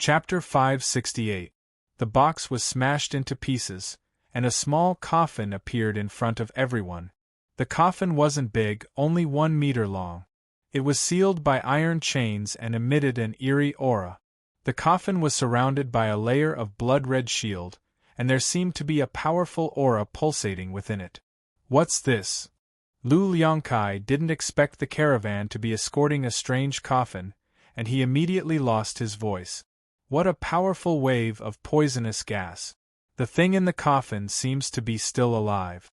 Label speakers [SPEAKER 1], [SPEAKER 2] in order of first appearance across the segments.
[SPEAKER 1] Chapter 568. The box was smashed into pieces, and a small coffin appeared in front of everyone. The coffin wasn't big, only 1 meter long. It was sealed by iron chains and emitted an eerie aura. The coffin was surrounded by a layer of blood-red shield, and there seemed to be a powerful aura pulsating within it. "What's this?" Lu Liangkai didn't expect the caravan to be escorting a strange coffin, and he immediately lost his voice. What a powerful wave of poisonous gas. The thing in the coffin seems to be still alive.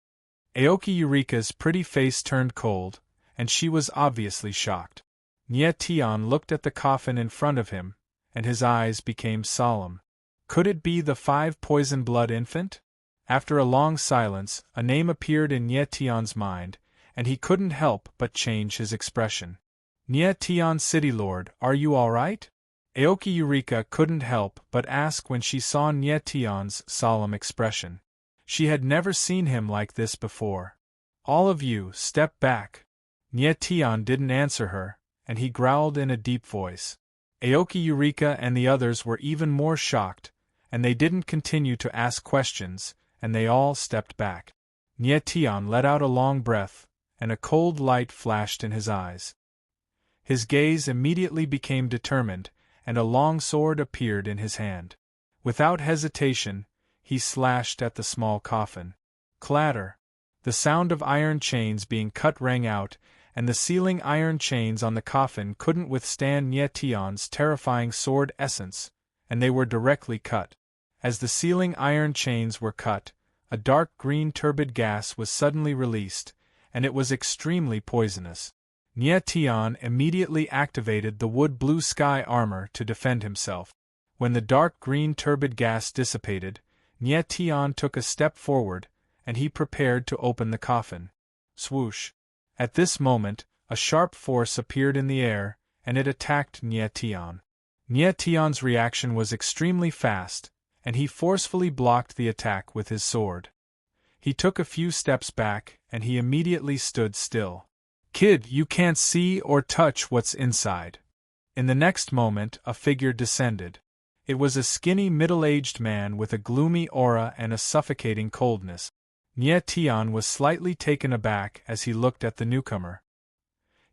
[SPEAKER 1] Aoki Eureka's pretty face turned cold, and she was obviously shocked. Nye Tian looked at the coffin in front of him, and his eyes became solemn. Could it be the 5 poison-blood infant? After a long silence, a name appeared in Nye Tian's mind, and he couldn't help but change his expression. "Nye Tian City Lord, are you all right?" Aoki Eureka couldn't help but ask when she saw Nye Tian's solemn expression. She had never seen him like this before. "All of you, step back." Nye Tian didn't answer her, and he growled in a deep voice. Aoki Eureka and the others were even more shocked, and they didn't continue to ask questions, and they all stepped back. Nye Tian let out a long breath, and a cold light flashed in his eyes. His gaze immediately became determined, and a long sword appeared in his hand. Without hesitation, he slashed at the small coffin. Clatter! The sound of iron chains being cut rang out, and the sealing iron chains on the coffin couldn't withstand Nye Tian's terrifying sword essence, and they were directly cut. As the sealing iron chains were cut, a dark green turbid gas was suddenly released, and it was extremely poisonous. Nye Tian immediately activated the wood-blue sky armor to defend himself. When the dark green turbid gas dissipated, Nye Tian took a step forward, and he prepared to open the coffin. Swoosh! At this moment, a sharp force appeared in the air, and it attacked Nye Tian. Nye Tian's reaction was extremely fast, and he forcefully blocked the attack with his sword. He took a few steps back, and he immediately stood still. "Kid, you can't see or touch what's inside." In the next moment, a figure descended. It was a skinny middle-aged man with a gloomy aura and a suffocating coldness. Nye Tian was slightly taken aback as he looked at the newcomer.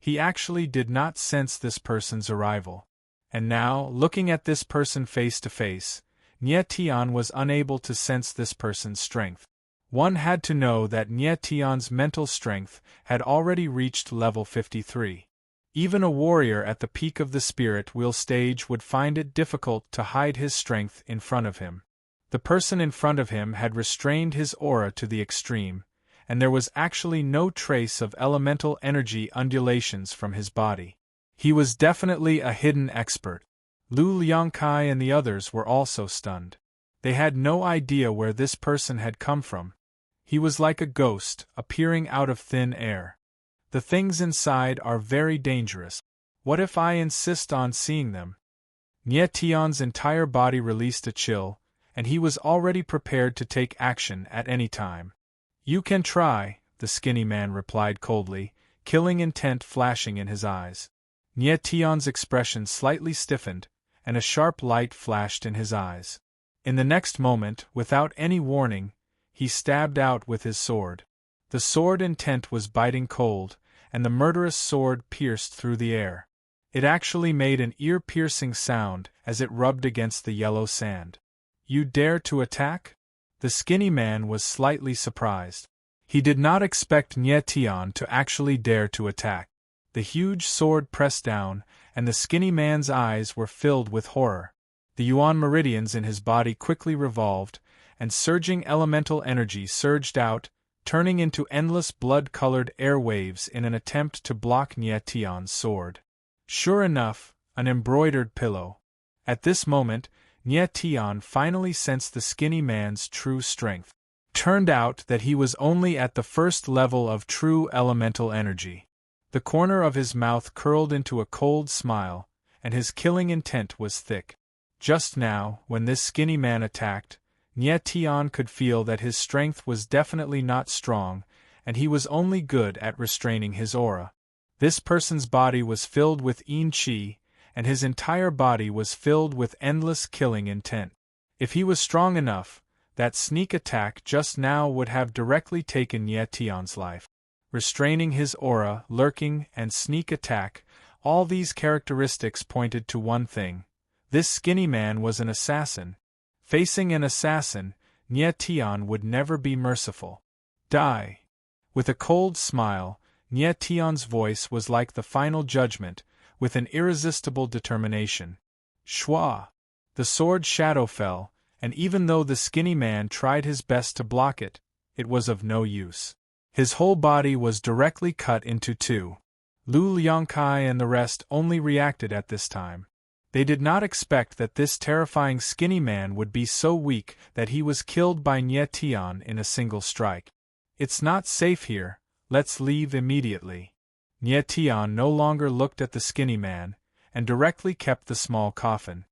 [SPEAKER 1] He actually did not sense this person's arrival. And now, looking at this person face to face, Nye Tian was unable to sense this person's strength. One had to know that Nye Tian's mental strength had already reached level 53. Even a warrior at the peak of the spirit wheel stage would find it difficult to hide his strength in front of him. The person in front of him had restrained his aura to the extreme, and there was actually no trace of elemental energy undulations from his body. He was definitely a hidden expert. Lu Liangkai and the others were also stunned. They had no idea where this person had come from. He was like a ghost, appearing out of thin air. The things inside are very dangerous. What if I insist on seeing them? Nye Tian's entire body released a chill, and he was already prepared to take action at any time. "You can try," the skinny man replied coldly, killing intent flashing in his eyes. Nye Tian's expression slightly stiffened, and a sharp light flashed in his eyes. In the next moment, without any warning, he stabbed out with his sword. The sword intent was biting cold, and the murderous sword pierced through the air. It actually made an ear-piercing sound as it rubbed against the yellow sand. "You dare to attack?" The skinny man was slightly surprised. He did not expect Nye Tian to actually dare to attack. The huge sword pressed down, and the skinny man's eyes were filled with horror. The yuan meridians in his body quickly revolved, and surging elemental energy surged out, turning into endless blood-colored air waves in an attempt to block Nye Tian's sword. Sure enough, an embroidered pillow. At this moment, Nye Tian finally sensed the skinny man's true strength. Turned out that he was only at the first level of true elemental energy. The corner of his mouth curled into a cold smile, and his killing intent was thick. Just now, when this skinny man attacked, Nye Tian could feel that his strength was definitely not strong, and he was only good at restraining his aura. This person's body was filled with yin qi, and his entire body was filled with endless killing intent. If he was strong enough, that sneak attack just now would have directly taken Nye Tian's life. Restraining his aura, lurking, and sneak attack, all these characteristics pointed to one thing. This skinny man was an assassin. Facing an assassin, Nye Tian would never be merciful. Die! With a cold smile, Nye Tian's voice was like the final judgment, with an irresistible determination. Shua! The sword shadow fell, and even though the skinny man tried his best to block it, it was of no use. His whole body was directly cut into two. Lu Liangkai and the rest only reacted at this time. They did not expect that this terrifying skinny man would be so weak that he was killed by Nye Tian in a single strike. It's not safe here, let's leave immediately. Nye Tian no longer looked at the skinny man, and directly kept the small coffin.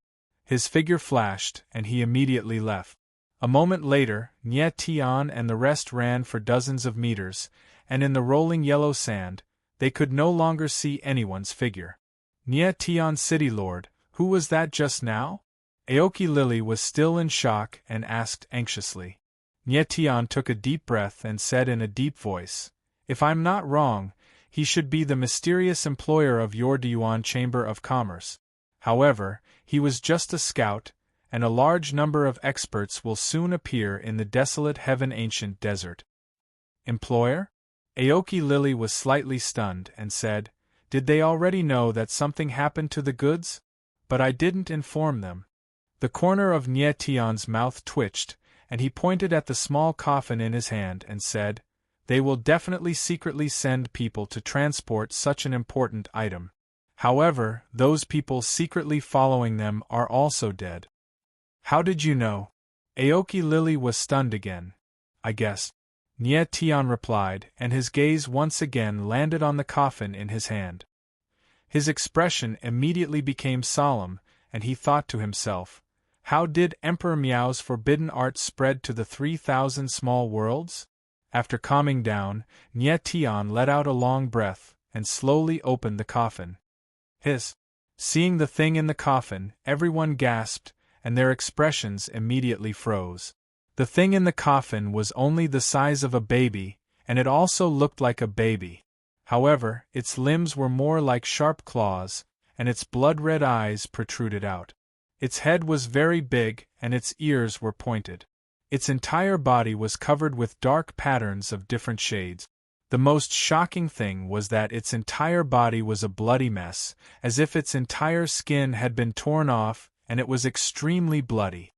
[SPEAKER 1] His figure flashed, and he immediately left. A moment later, Nye Tian and the rest ran for dozens of meters, and in the rolling yellow sand, they could no longer see anyone's figure. Nye Tian City Lord, who was that just now? Aoki Lily was still in shock and asked anxiously. Nye Tian took a deep breath and said in a deep voice, "If I'm not wrong, he should be the mysterious employer of your Deyuan Chamber of Commerce. However, he was just a scout, and a large number of experts will soon appear in the desolate heaven ancient desert." Employer? Aoki Lily was slightly stunned and said, "Did they already know that something happened to the goods? But I didn't inform them." The corner of Nye Tian's mouth twitched, and he pointed at the small coffin in his hand and said, "They will definitely secretly send people to transport such an important item. However, those people secretly following them are also dead." "How did you know?" Aoki Lily was stunned again. "I guessed," Nye Tian replied, and his gaze once again landed on the coffin in his hand. His expression immediately became solemn, and he thought to himself, "How did Emperor Miao's forbidden art spread to the 3,000 small worlds?" After calming down, Nye Tian let out a long breath, and slowly opened the coffin. Seeing the thing in the coffin, everyone gasped, and their expressions immediately froze. The thing in the coffin was only the size of a baby, and it also looked like a baby. However, its limbs were more like sharp claws, and its blood-red eyes protruded out. Its head was very big, and its ears were pointed. Its entire body was covered with dark patterns of different shades. The most shocking thing was that its entire body was a bloody mess, as if its entire skin had been torn off, and it was extremely bloody.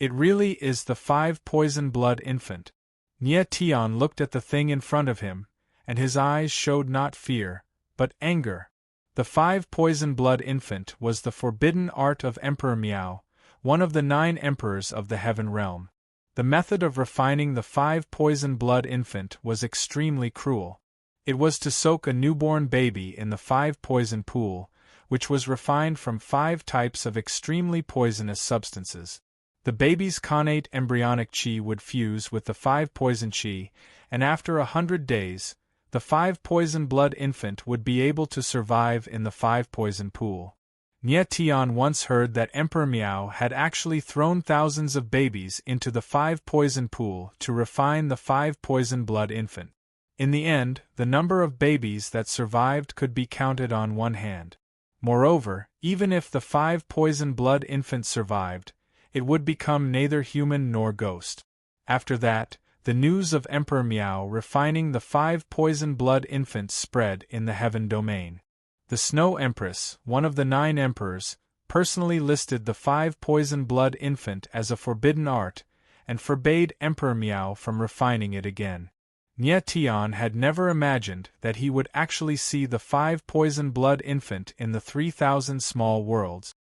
[SPEAKER 1] "It really is the 5-poison blood infant." Nye Tian looked at the thing in front of him, and his eyes showed not fear, but anger. The 5-poison blood infant was the forbidden art of Emperor Miao, one of the 9 emperors of the Heaven Realm. The method of refining the 5-poison blood infant was extremely cruel. It was to soak a newborn baby in the 5-poison pool, which was refined from 5 types of extremely poisonous substances. The baby's connate embryonic qi would fuse with the 5-poison qi, and after 100 days, the 5-poison blood infant would be able to survive in the 5-poison pool. Nye Tian once heard that Emperor Miao had actually thrown thousands of babies into the 5-poison pool to refine the 5-poison blood infant. In the end, the number of babies that survived could be counted on one hand. Moreover, even if the 5-poison blood infant survived, it would become neither human nor ghost. After that, the news of Emperor Miao refining the 5-poison blood infant spread in the heaven domain. The Snow Empress, one of the 9 emperors, personally listed the 5-poison blood infant as a forbidden art, and forbade Emperor Miao from refining it again. Nye Tian had never imagined that he would actually see the 5-poison blood infant in the 3,000 small worlds.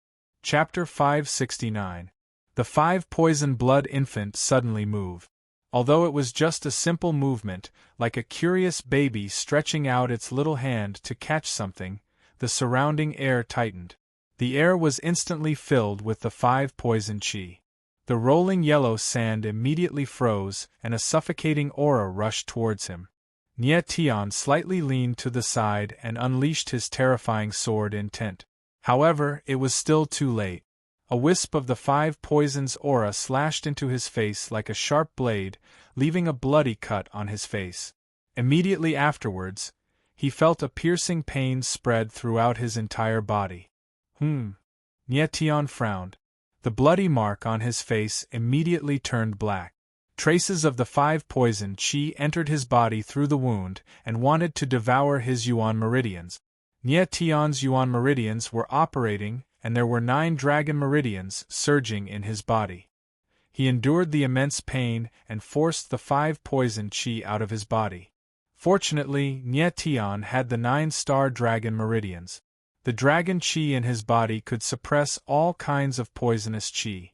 [SPEAKER 1] Chapter 569. The 5-poison blood infant suddenly moved. Although it was just a simple movement, like a curious baby stretching out its little hand to catch something, the surrounding air tightened. The air was instantly filled with the 5-poison qi. The rolling yellow sand immediately froze, and a suffocating aura rushed towards him. Nye Tian slightly leaned to the side and unleashed his terrifying sword intent. However, it was still too late. A wisp of the 5 poisons aura slashed into his face like a sharp blade, leaving a bloody cut on his face. Immediately afterwards, he felt a piercing pain spread throughout his entire body. Nie Tian frowned. The bloody mark on his face immediately turned black. Traces of the 5 poison qi entered his body through the wound and wanted to devour his yuan meridians. Nie Tian's yuan meridians were operating, and there were 9 dragon meridians surging in his body. He endured the immense pain and forced the 5 poison qi out of his body. Fortunately, Nie Tian had the 9-star dragon meridians. The dragon qi in his body could suppress all kinds of poisonous qi.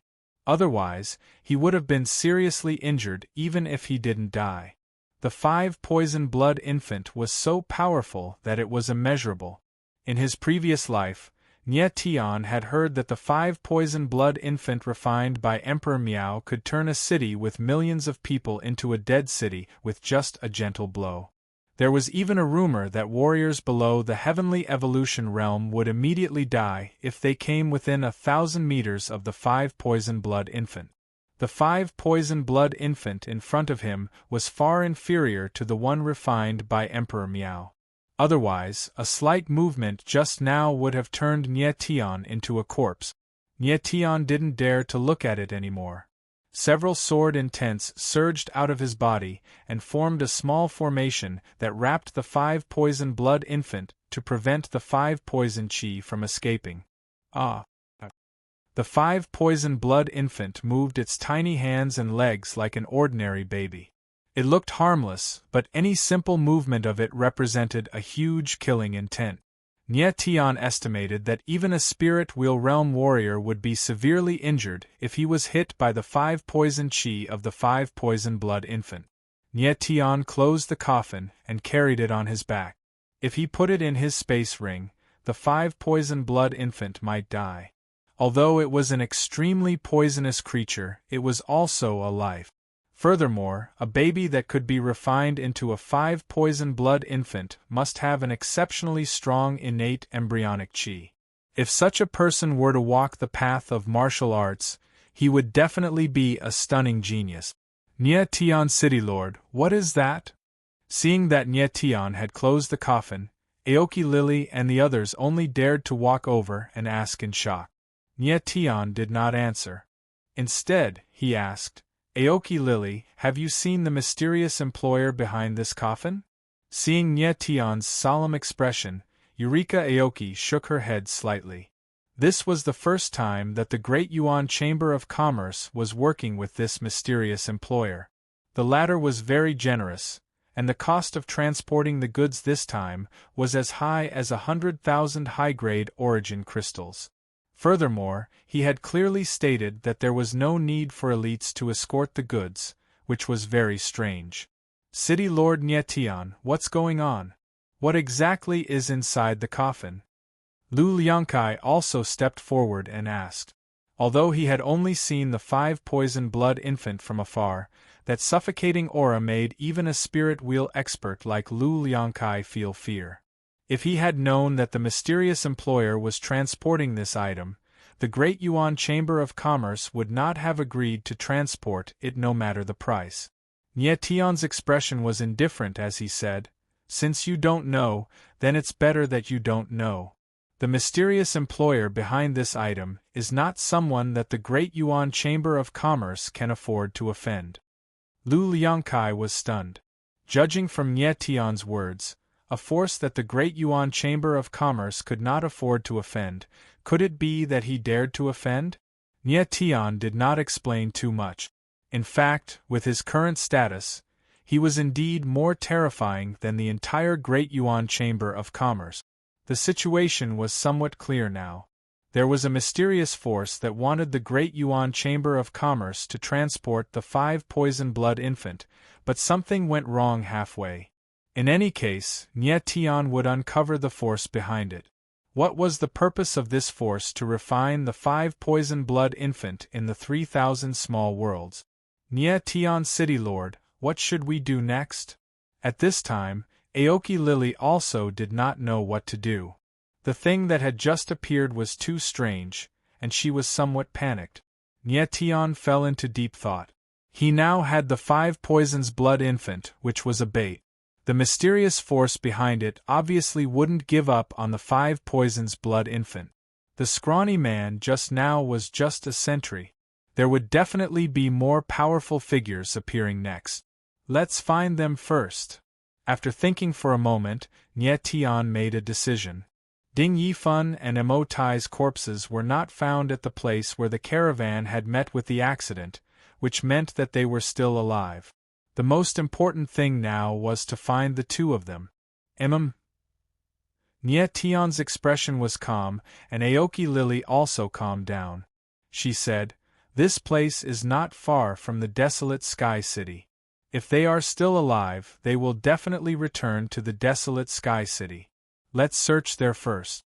[SPEAKER 1] Otherwise, he would have been seriously injured even if he didn't die. The 5 poison blood infant was so powerful that it was immeasurable. In his previous life, Nie Tian had heard that the 5 poison blood infant refined by Emperor Miao could turn a city with millions of people into a dead city with just a gentle blow. There was even a rumor that warriors below the heavenly evolution realm would immediately die if they came within 1,000 meters of the 5 poison blood infant. The 5 poison blood infant in front of him was far inferior to the one refined by Emperor Miao. Otherwise, a slight movement just now would have turned Nie Tian into a corpse. Nie Tian didn't dare to look at it anymore. Several sword intents surged out of his body and formed a small formation that wrapped the 5 poison blood infant to prevent the 5 poison qi from escaping. The 5 poison blood infant moved its tiny hands and legs like an ordinary baby. It looked harmless, but any simple movement of it represented a huge killing intent. Nie Tian estimated that even a spirit wheel realm warrior would be severely injured if he was hit by the 5 poison qi of the 5 poison blood infant. Nie Tian closed the coffin and carried it on his back. If he put it in his space ring, the 5 poison blood infant might die. Although it was an extremely poisonous creature, it was also a life. Furthermore, a baby that could be refined into a 5 poison blood infant must have an exceptionally strong innate embryonic qi. If such a person were to walk the path of martial arts, he would definitely be a stunning genius. Nie Tian City Lord, what is that? Seeing that Nie Tian had closed the coffin, Aoki Lily and the others only dared to walk over and ask in shock. Nie Tian did not answer. Instead, he asked, Aoki Lily, have you seen the mysterious employer behind this coffin? Seeing Nie Tian's solemn expression, Eureka Aoki shook her head slightly. This was the first time that the Great Yuan Chamber of Commerce was working with this mysterious employer. The latter was very generous, and the cost of transporting the goods this time was as high as 100,000 high-grade origin crystals. Furthermore, he had clearly stated that there was no need for elites to escort the goods, which was very strange. City Lord Nie Tian, what's going on? What exactly is inside the coffin? Lu Liangkai also stepped forward and asked. Although he had only seen the 5 poison blood infant from afar, that suffocating aura made even a spirit wheel expert like Lu Liangkai feel fear. If he had known that the mysterious employer was transporting this item, the Great Yuan Chamber of Commerce would not have agreed to transport it no matter the price. Nie Tian's expression was indifferent as he said, "Since you don't know, then it's better that you don't know. The mysterious employer behind this item is not someone that the Great Yuan Chamber of Commerce can afford to offend." Lu Liangkai was stunned. Judging from Nie Tian's words, a force that the Great Yuan Chamber of Commerce could not afford to offend, could it be that he dared to offend? Nie Tian did not explain too much. In fact, with his current status, he was indeed more terrifying than the entire Great Yuan Chamber of Commerce. The situation was somewhat clear now. There was a mysterious force that wanted the Great Yuan Chamber of Commerce to transport the 5 poison blood infant, but something went wrong halfway. In any case, Nie Tian would uncover the force behind it. What was the purpose of this force to refine the 5 poison blood infant in the 3,000 small worlds? Nie Tian City Lord, what should we do next? At this time, Aoki Lily also did not know what to do. The thing that had just appeared was too strange, and she was somewhat panicked. Nye Tian fell into deep thought. He now had the 5 poisons blood infant, which was a bait. The mysterious force behind it obviously wouldn't give up on the 5 poisons blood infant. The scrawny man just now was just a sentry. There would definitely be more powerful figures appearing next. Let's find them first. After thinking for a moment, Nye Tian made a decision. Ding Yifan and Mo Tai's corpses were not found at the place where the caravan had met with the accident, which meant that they were still alive. The most important thing now was to find the 2 of them. Nye Tian's expression was calm, and Aoki Lily also calmed down. She said, "This place is not far from the desolate Sky City. If they are still alive, they will definitely return to the desolate Sky City. Let's search there first."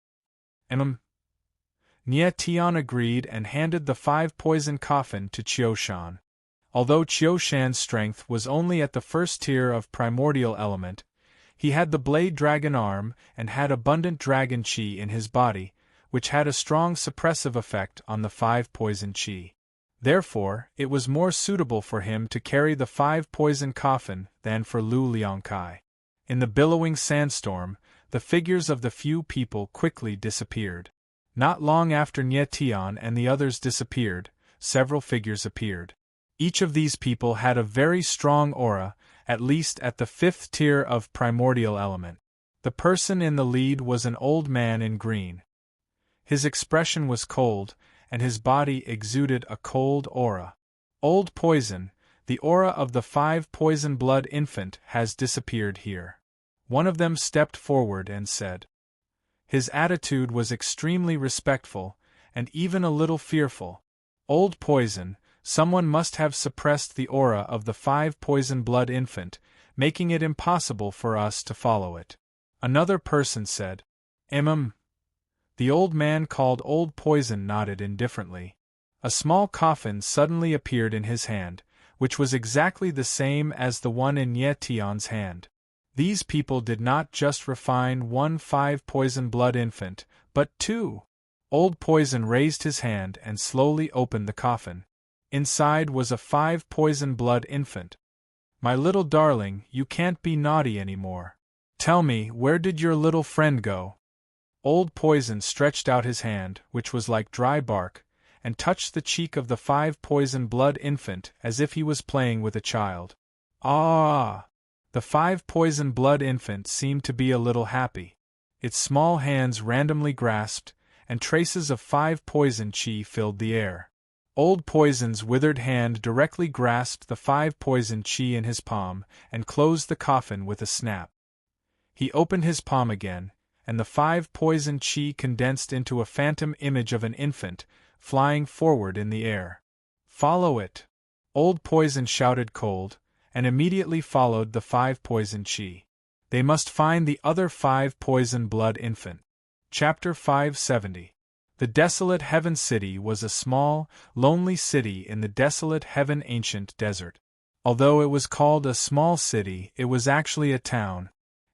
[SPEAKER 1] Nye Tian agreed and handed the 5 poison coffin to Qiushan. Although Qiushan's strength was only at the first tier of primordial element, he had the blade dragon arm and had abundant dragon qi in his body, which had a strong suppressive effect on the 5 poison qi. Therefore, it was more suitable for him to carry the 5 poison coffin than for Lu Liangkai. In the billowing sandstorm, the figures of the few people quickly disappeared. Not long after Nye Tian and the others disappeared, several figures appeared. Each of these people had a very strong aura, at least at the 5th tier of primordial element. The person in the lead was an old man in green. His expression was cold, and his body exuded a cold aura. Old Poison, the aura of the 5 poison blood infant has disappeared here. One of them stepped forward and said. His attitude was extremely respectful, and even a little fearful. Old Poison, someone must have suppressed the aura of the 5 poison blood infant, making it impossible for us to follow it. Another person said. The old man called Old Poison nodded indifferently. A small coffin suddenly appeared in his hand, which was exactly the same as the one in Nye Tian's hand. These people did not just refine one 5 poison blood infant, but 2. Old Poison raised his hand and slowly opened the coffin. Inside was a 5 poison blood infant. "My little darling, you can't be naughty anymore. Tell me, where did your little friend go?" Old Poison stretched out his hand, which was like dry bark, and touched the cheek of the 5 poison blood infant as if he was playing with a child. Ah! The 5 poison blood infant seemed to be a little happy. Its small hands randomly grasped, and traces of 5 poison qi filled the air. Old Poison's withered hand directly grasped the 5 poison qi in his palm, and closed the coffin with a snap. He opened his palm again, and the 5 poison qi condensed into a phantom image of an infant, flying forward in the air. "Follow it!" Old Poison shouted cold, and immediately followed the 5 poison qi. They must find the other 5 poison blood infant. Chapter 570. The desolate Heaven City was a small, lonely city in the desolate Heaven Ancient Desert. Although it was called a small city, it was actually a town.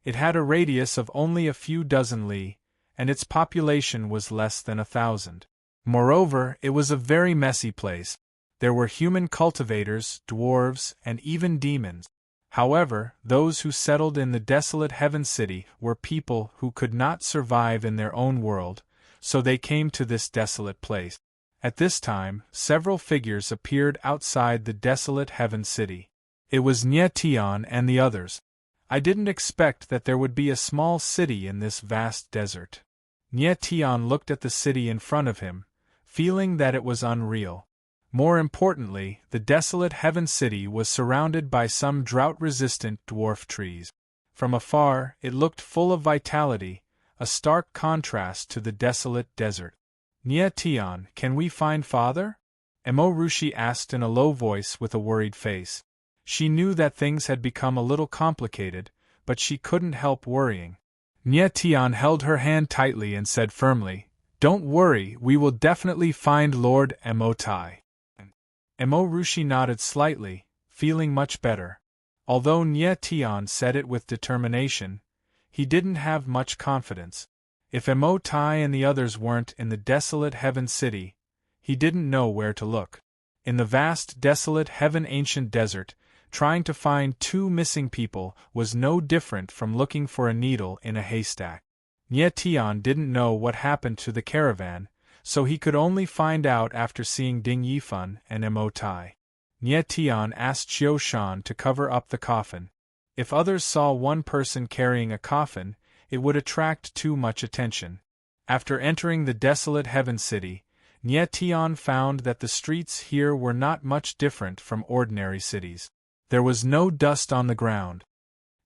[SPEAKER 1] It had a radius of only a few dozen li, and its population was less than 1,000. Moreover, it was a very messy place. There were human cultivators, dwarves, and even demons. However, those who settled in the desolate Heaven City were people who could not survive in their own world, so they came to this desolate place. At this time, several figures appeared outside the desolate Heaven City. It was Nye Tian and the others. I didn't expect that there would be a small city in this vast desert. Nye Tian looked at the city in front of him, feeling that it was unreal. More importantly, the desolate Heaven City was surrounded by some drought-resistant dwarf trees. From afar, it looked full of vitality, a stark contrast to the desolate desert. "Nye Tian, can we find father?" Mo Rushi asked in a low voice with a worried face. She knew that things had become a little complicated, but she couldn't help worrying. Nye Tian held her hand tightly and said firmly, "Don't worry, we will definitely find Lord Mo Tai." Mo Rushi nodded slightly, feeling much better. Although Nye Tian said it with determination, he didn't have much confidence. If Emotai and the others weren't in the desolate heaven city, he didn't know where to look. In the vast, desolate heaven ancient desert, trying to find two missing people was no different from looking for a needle in a haystack. Nye Tian didn't know what happened to the caravan, so he could only find out after seeing Ding Yifan and Emotai. Nye Tian asked Xiu Shan to cover up the coffin. If others saw one person carrying a coffin, it would attract too much attention. After entering the desolate heaven city, Nye Tian found that the streets here were not much different from ordinary cities. There was no dust on the ground.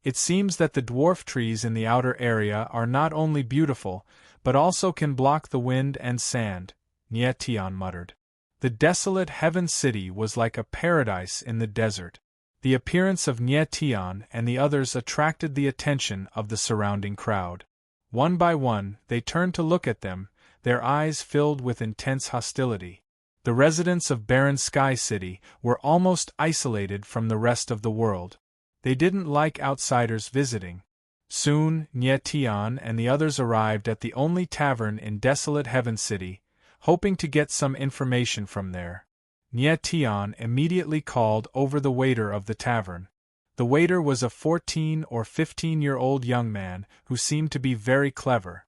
[SPEAKER 1] It seems that the dwarf trees in the outer area are not only beautiful, but also can block the wind and sand, Nye Tian muttered. The desolate heaven city was like a paradise in the desert. The appearance of Nye Tian and the others attracted the attention of the surrounding crowd. One by one, they turned to look at them, their eyes filled with intense hostility. The residents of Barren Sky City were almost isolated from the rest of the world. They didn't like outsiders visiting. Soon, Nye Tian and the others arrived at the only tavern in desolate Heaven City, hoping to get some information from there. Nye Tian immediately called over the waiter of the tavern. The waiter was a 14 or 15-year-old young man who seemed to be very clever.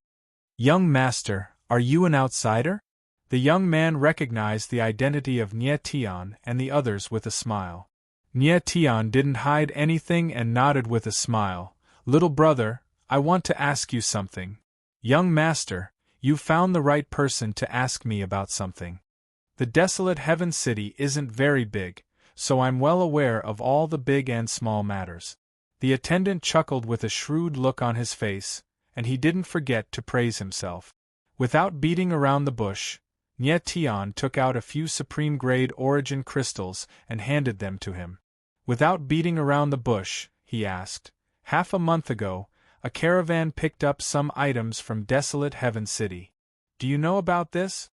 [SPEAKER 1] "Young master, are you an outsider?" The young man recognized the identity of Nye Tian and the others with a smile. Nye Tian didn't hide anything and nodded with a smile. "Little brother, I want to ask you something." "Young master, you found the right person to ask me about something. The desolate Heaven City isn't very big, so I'm well aware of all the big and small matters." The attendant chuckled with a shrewd look on his face, and he didn't forget to praise himself. Without beating around the bush, Nye Tian took out a few supreme-grade origin crystals and handed them to him. Without beating around the bush, he asked, "Half a month ago, a caravan picked up some items from desolate Heaven City. Do you know about this?"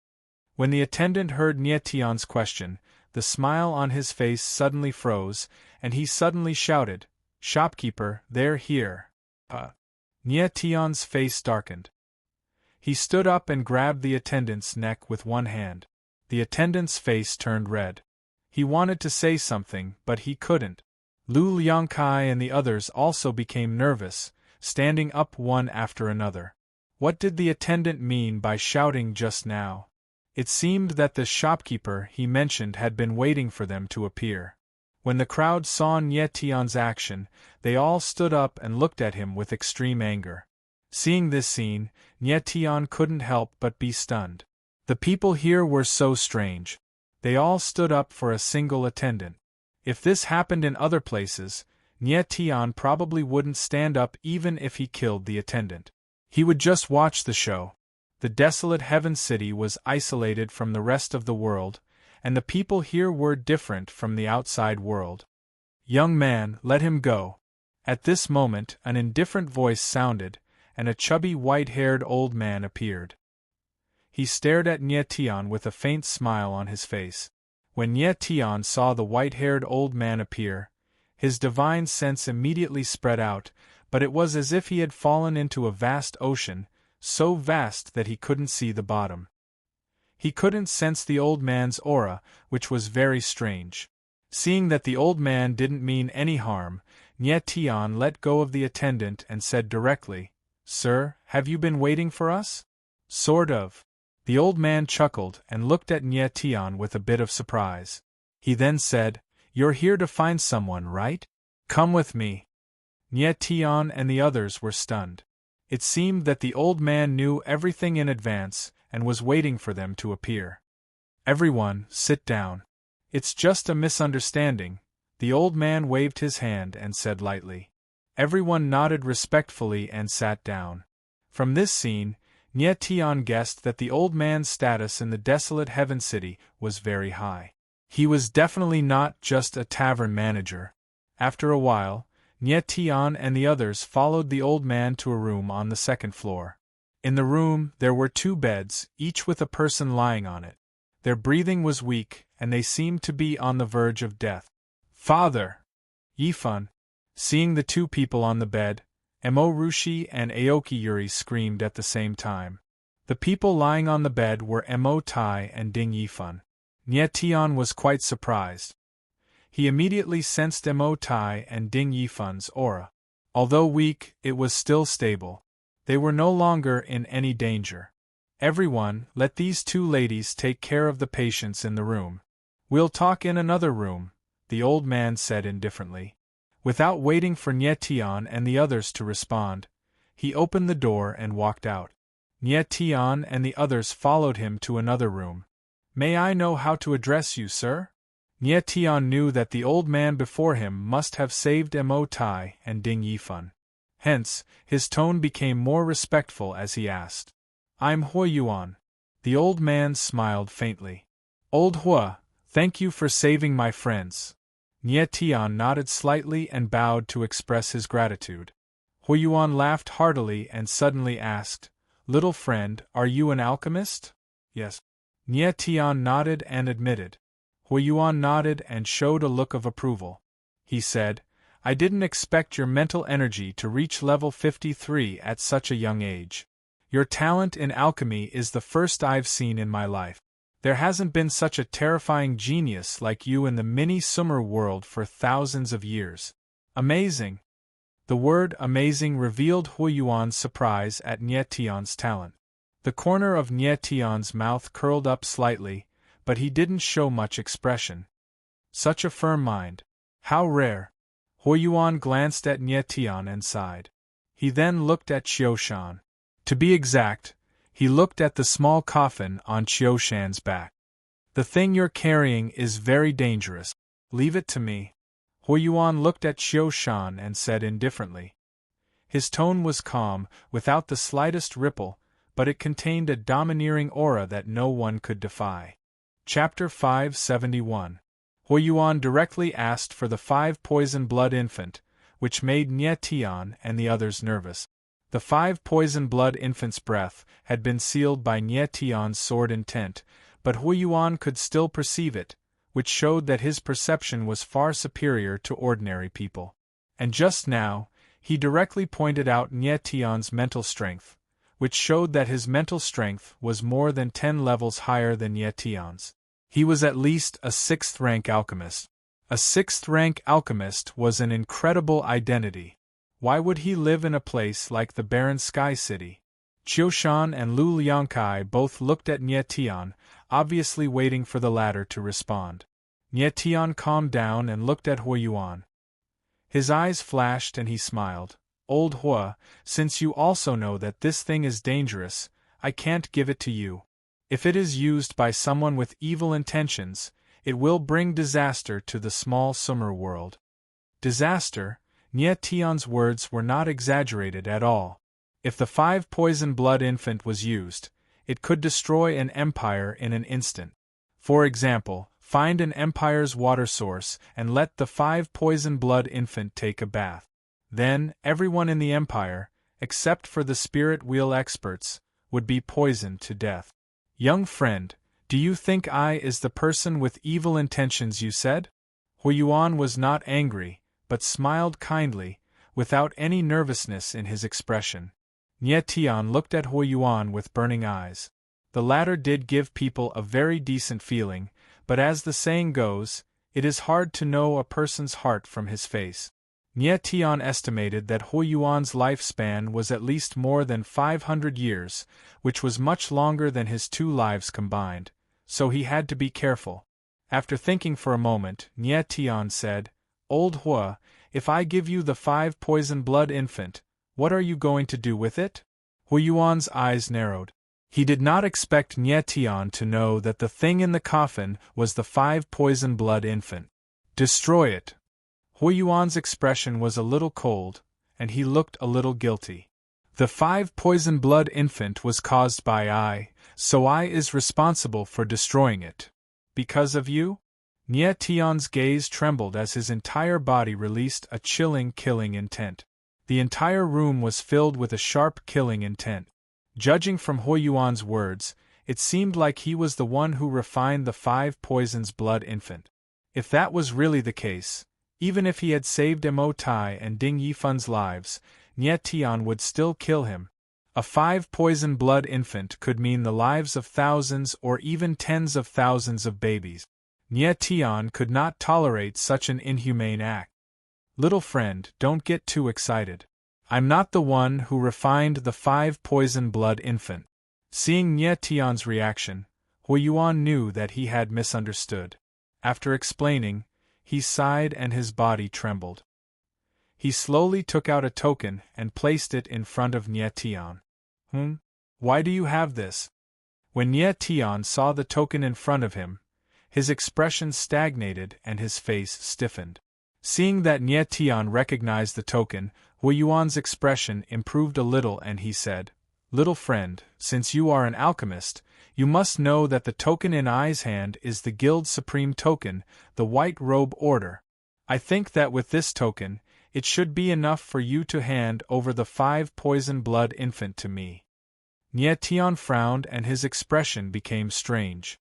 [SPEAKER 1] When the attendant heard Nye Tian's question, the smile on his face suddenly froze, and he suddenly shouted, "Shopkeeper, they're here." Nye Tian's face darkened. He stood up and grabbed the attendant's neck with one hand. The attendant's face turned red. He wanted to say something, but he couldn't. Lu Liangkai and the others also became nervous, standing up one after another. What did the attendant mean by shouting just now? It seemed that the shopkeeper he mentioned had been waiting for them to appear. When the crowd saw Nye Tian's action, they all stood up and looked at him with extreme anger. Seeing this scene, Nye Tian couldn't help but be stunned. The people here were so strange. They all stood up for a single attendant. If this happened in other places, Nye Tian probably wouldn't stand up even if he killed the attendant. He would just watch the show. The desolate Heaven City was isolated from the rest of the world, and the people here were different from the outside world. "Young man, let him go." At this moment, an indifferent voice sounded, and a chubby white-haired old man appeared. He stared at Nye Tian with a faint smile on his face. When Nye Tian saw the white-haired old man appear, his divine sense immediately spread out, but it was as if he had fallen into a vast ocean, so vast that he couldn't see the bottom. He couldn't sense the old man's aura, which was very strange. Seeing that the old man didn't mean any harm, Nye Tian let go of the attendant and said directly, "Sir, have you been waiting for us?" "Sort of." The old man chuckled and looked at Nye Tian with a bit of surprise. He then said, "You're here to find someone, right? Come with me." Nye Tian and the others were stunned. It seemed that the old man knew everything in advance and was waiting for them to appear. "Everyone, sit down. It's just a misunderstanding." The old man waved his hand and said lightly. Everyone nodded respectfully and sat down. From this scene, Nye Tian guessed that the old man's status in the desolate Heaven City was very high. He was definitely not just a tavern manager. After a while, Nye Tian and the others followed the old man to a room on the second floor. In the room, there were 2 beds, each with a person lying on it. Their breathing was weak, and they seemed to be on the verge of death. "Father!" Yifan, seeing the 2 people on the bed, Mo Rushi and Aoki Yuri screamed at the same time. The people lying on the bed were Mo Tai and Ding Yifan. Nie Tian was quite surprised. He immediately sensed Mo Tai and Ding Yifan's aura. Although weak, it was still stable. They were no longer in any danger. Everyone, let these two ladies take care of the patients in the room. We'll talk in another room, the old man said indifferently. Without waiting for Nie Tian and the others to respond, he opened the door and walked out. Nie Tian and the others followed him to another room. May I know how to address you, sir? Nie Tian knew that the old man before him must have saved Mo Tai and Ding Yifan. Hence, his tone became more respectful as he asked. I'm Hua Yuan. The old man smiled faintly. Old Hua, thank you for saving my friends. Nie Tian nodded slightly and bowed to express his gratitude. Hua Yuan laughed heartily and suddenly asked, Little friend, are you an alchemist? Yes. Nie Tian nodded and admitted. Hua Yuan nodded and showed a look of approval. He said, I didn't expect your mental energy to reach level 53 at such a young age. Your talent in alchemy is the first I've seen in my life. There hasn't been such a terrifying genius like you in the mini-Sumer world for thousands of years. Amazing. The word amazing revealed Hua Yuan's surprise at Nie Tian's talent. The corner of Nie Tian's mouth curled up slightly, but he didn't show much expression. Such a firm mind. How rare. Hua Yuan glanced at Nie Tian and sighed. He then looked at Qiu Shan. To be exact, he looked at the small coffin on Qiu Shan's back. The thing you're carrying is very dangerous. Leave it to me. Hua Yuan looked at Qiu Shan and said indifferently. His tone was calm, without the slightest ripple, but it contained a domineering aura that no one could defy. Chapter 571. Hua Yuan directly asked for the 5 poison blood infant, which made Nie Tian and the others nervous. The 5 poison blood infant's breath had been sealed by Nie Tian's sword intent, but Hua Yuan could still perceive it, which showed that his perception was far superior to ordinary people. And just now, he directly pointed out Nie Tian's mental strength, which showed that his mental strength was more than 10 levels higher than Nie Tian's. He was at least a 6th-rank alchemist. A 6th-rank alchemist was an incredible identity. Why would he live in a place like the barren Sky City? Qiu Shan and Lu Liangkai both looked at Nie Tian, obviously waiting for the latter to respond. Nie Tian calmed down and looked at Hua Yuan. His eyes flashed and he smiled. Old Hua, since you also know that this thing is dangerous, I can't give it to you. If it is used by someone with evil intentions, it will bring disaster to the small Sumer world. Disaster? Nie Tian's words were not exaggerated at all. If the 5 poison blood infant was used, it could destroy an empire in an instant. For example, find an empire's water source and let the 5 poison blood infant take a bath. Then, everyone in the empire, except for the spirit wheel experts, would be poisoned to death. Young friend, do you think I is the person with evil intentions you said? Hua Yuan was not angry, but smiled kindly, without any nervousness in his expression. Nie Tian looked at Hua Yuan with burning eyes. The latter did give people a very decent feeling, but as the saying goes, it is hard to know a person's heart from his face. Nie Tian estimated that Hua Yuan's lifespan was at least more than 500 years, which was much longer than his 2 lives combined, so he had to be careful. After thinking for a moment, Nie Tian said, Old Hua, if I give you the 5 poison blood infant, what are you going to do with it? Hua Yuan's eyes narrowed. He did not expect Nie Tian to know that the thing in the coffin was the 5 poison blood infant. Destroy it. Hua Yuan's expression was a little cold, and he looked a little guilty. The 5 poison blood infant was caused by I, so I is responsible for destroying it. Because of you? Nie Tian's gaze trembled as his entire body released a chilling killing intent. The entire room was filled with a sharp killing intent. Judging from Hua Yuan's words, it seemed like he was the one who refined the 5 poisons blood infant. If that was really the case, even if he had saved Mo Tai and Ding Yifan's lives, Nie Tian would still kill him. A 5 poison blood infant could mean the lives of thousands or even tens of thousands of babies. Nie Tian could not tolerate such an inhumane act. Little friend, don't get too excited. I'm not the one who refined the 5 poison blood infant. Seeing Nie Tian's reaction, Huiyuan knew that he had misunderstood. After explaining, he sighed and his body trembled. He slowly took out a token and placed it in front of Nie Tian. Why do you have this? When Nie Tian saw the token in front of him, his expression stagnated and his face stiffened. Seeing that Nie Tian recognized the token, Huiyuan's expression improved a little and he said, Little friend, since you are an alchemist, you must know that the token in I's hand is the Guild's supreme token, the White Robe Order. I think that with this token, it should be enough for you to hand over the 5 poison blood infant to me. Nie Tian frowned and his expression became strange.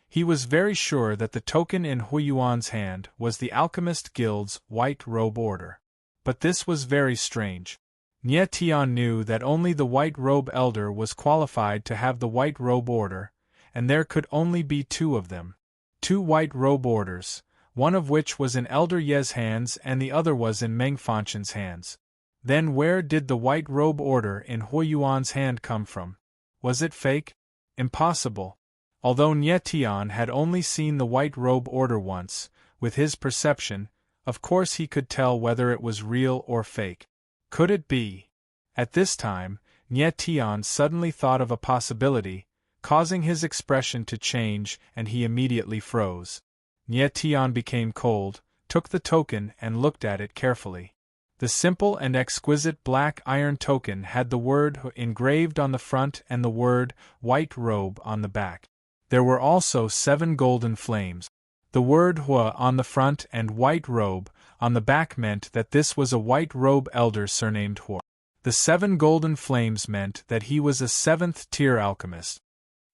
[SPEAKER 1] He was very sure that the token in Huiyuan's hand was the Alchemist Guild's White Robe Order. But this was very strange. Nie Tian knew that only the White Robe Elder was qualified to have the White Robe Order, and there could only be 2 of them. 2 White Robe Orders, one of which was in Elder Ye's hands and the other was in Meng Fanshan's hands. Then where did the White Robe Order in Huiyuan's hand come from? Was it fake? Impossible. Although Nie Tian had only seen the White Robe Order once, with his perception, of course he could tell whether it was real or fake. Could it be? At this time, Nie Tian suddenly thought of a possibility, causing his expression to change and he immediately froze. Nie Tian became cold, took the token and looked at it carefully. The simple and exquisite black iron token had the word Hu engraved on the front and the word White Robe on the back. There were also 7 golden flames. The word Hua on the front and White Robe on the back meant that this was a White Robe Elder surnamed Hua. The 7 golden flames meant that he was a 7th-tier alchemist.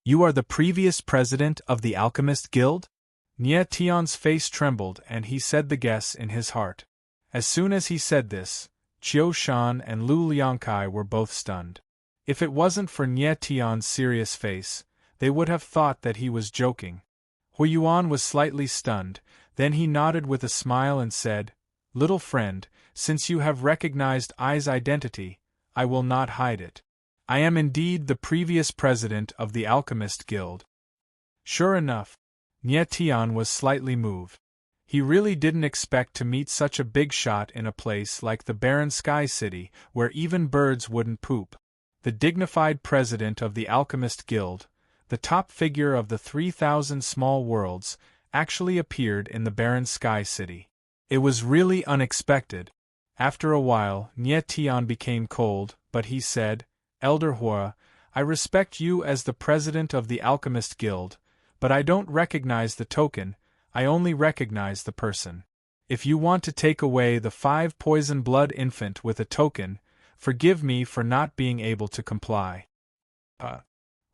[SPEAKER 1] You are the previous president of the Alchemist Guild? Nie Tian's face trembled and he said the guess in his heart. As soon as he said this, Qiu Shan and Lu Liangkai were both stunned. If it wasn't for Nie Tian's serious face, they would have thought that he was joking. Huiyuan was slightly stunned, then he nodded with a smile and said, Little friend, since you have recognized I's identity, I will not hide it. I am indeed the previous president of the Alchemist Guild. Sure enough, Nie Tian was slightly moved. He really didn't expect to meet such a big shot in a place like the barren Sky City, where even birds wouldn't poop. The dignified president of the Alchemist Guild, the top figure of the 3,000 small worlds, actually appeared in the barren Sky City. It was really unexpected. After a while, Nie Tian became cold, but he said, Elder Hua, I respect you as the president of the Alchemist Guild, but I don't recognize the token, I only recognize the person. If you want to take away the 5 poison blood infant with a token, forgive me for not being able to comply.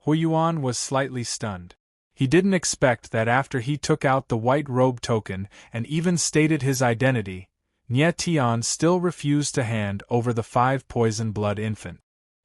[SPEAKER 1] Huiyuan was slightly stunned. He didn't expect that after he took out the White Robe token and even stated his identity, Nie Tian still refused to hand over the 5 poison blood infant.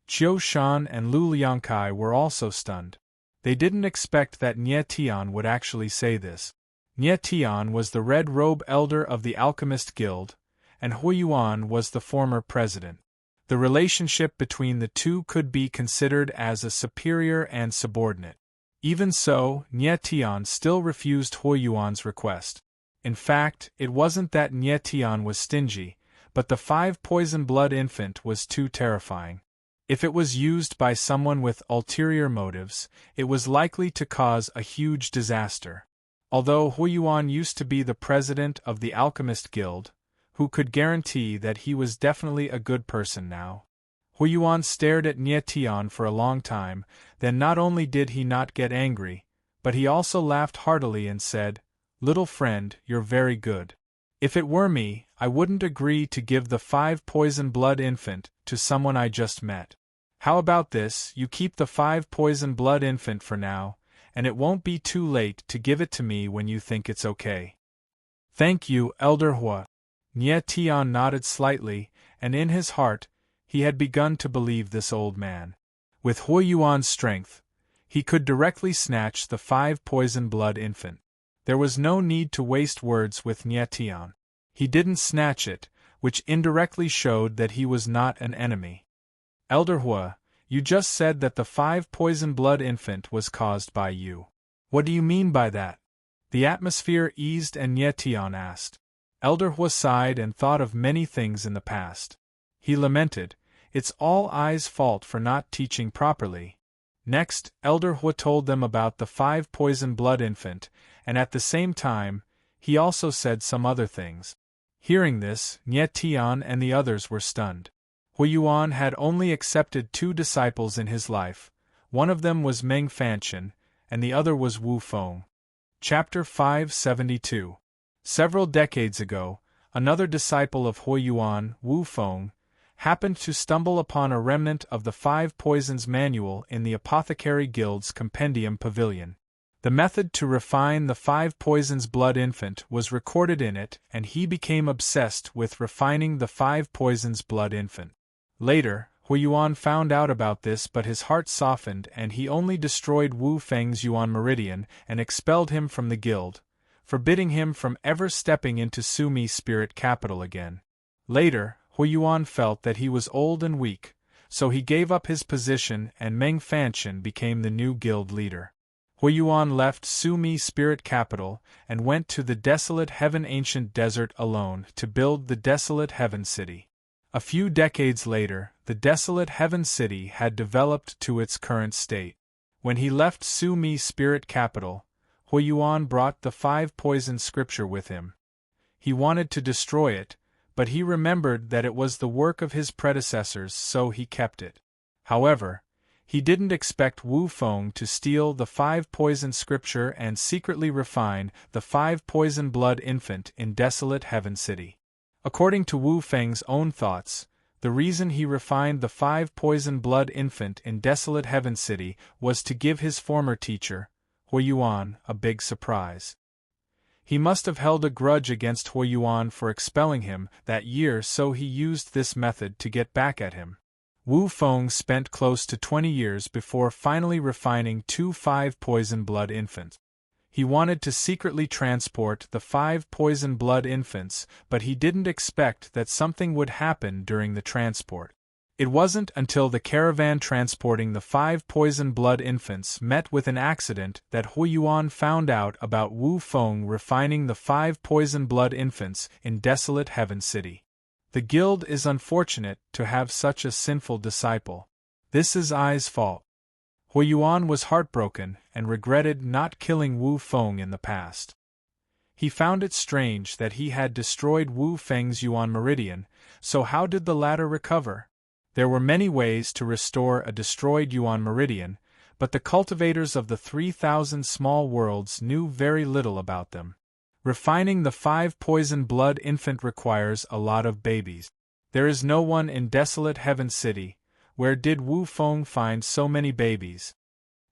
[SPEAKER 1] Qiu Shan and Lu Liangkai were also stunned. They didn't expect that Nie Tian would actually say this. Nie Tian was the Red Robe Elder of the Alchemist Guild, and Huiyuan was the former president. The relationship between the two could be considered as a superior and subordinate. Even so, Nie Tian still refused Huiyuan's request. In fact, it wasn't that Nie Tian was stingy, but the 5 poison blood infant was too terrifying. If it was used by someone with ulterior motives, it was likely to cause a huge disaster. Although Huiyuan used to be the president of the Alchemist Guild, who could guarantee that he was definitely a good person now? Huiyuan stared at Nie Tian for a long time, then not only did he not get angry, but he also laughed heartily and said, Little friend, you're very good. If it were me, I wouldn't agree to give the 5 poison blood infant to someone I just met. How about this, you keep the 5 poison blood infant for now, and it won't be too late to give it to me when you think it's okay. Thank you, Elder Hua. Nie Tian nodded slightly, and in his heart, He had begun to believe this old man. With Hui Yuan's strength, he could directly snatch the 5 poison blood infant. There was no need to waste words with Nie Tian. He didn't snatch it, which indirectly showed that he was not an enemy. Elder Hua, you just said that the 5 poison blood infant was caused by you. What do you mean by that? The atmosphere eased and Nie Tian asked. Elder Hua sighed and thought of many things in the past. He lamented, it's all I's fault for not teaching properly. Next, Elder Hua told them about the 5 poison blood infant, and at the same time, he also said some other things. Hearing this, Nie Tian and the others were stunned. Hui Yuan had only accepted 2 disciples in his life. One of them was Meng Fanchen, and the other was Wu Feng. Chapter 572. Several decades ago, another disciple of Hui Yuan, Wu Feng, happened to stumble upon a remnant of the 5 Poisons Manual in the Apothecary Guild's Compendium Pavilion. The method to refine the 5 Poisons Blood Infant was recorded in it, and he became obsessed with refining the 5 Poisons Blood Infant. Later, Hui Yuan found out about this, but his heart softened and he only destroyed Wu Feng's Yuan Meridian and expelled him from the guild, forbidding him from ever stepping into Sumi Spirit Capital again. Later, Hui Yuan felt that he was old and weak, so he gave up his position and Meng Fanchen became the new guild leader. Hui Yuan left Sumi Spirit Capital and went to the desolate Heaven Ancient Desert alone to build the desolate Heaven City. A few decades later, the desolate Heaven City had developed to its current state. When he left Sumi Spirit Capital, Hui Yuan brought the 5 poison scripture with him. He wanted to destroy it, but he remembered that it was the work of his predecessors, so he kept it. However, he didn't expect Wu Feng to steal the 5 poison scripture and secretly refine the 5 poison blood infant in desolate Heaven City. According to Wu Feng's own thoughts, the reason he refined the 5 poison blood infant in desolate Heaven City was to give his former teacher, Hui Yuan, a big surprise. He must have held a grudge against Hui Yuan for expelling him that year, so he used this method to get back at him. Wu Feng spent close to 20 years before finally refining 2 5 poison blood infants. He wanted to secretly transport the 5 poison blood infants, but he didn't expect that something would happen during the transport. It wasn't until the caravan transporting the 5 poison blood infants met with an accident that Hui Yuan found out about Wu Feng refining the 5 poison blood infants in desolate Heaven City. The guild is unfortunate to have such a sinful disciple. This is I's fault. Hui Yuan was heartbroken and regretted not killing Wu Feng in the past. He found it strange that he had destroyed Wu Feng's Yuan Meridian, so how did the latter recover? There were many ways to restore a destroyed Yuan Meridian, but the cultivators of the 3,000 small worlds knew very little about them. Refining the 5 poison blood infant requires a lot of babies. There is no one in desolate Heaven City. Where did Wu Feng find so many babies?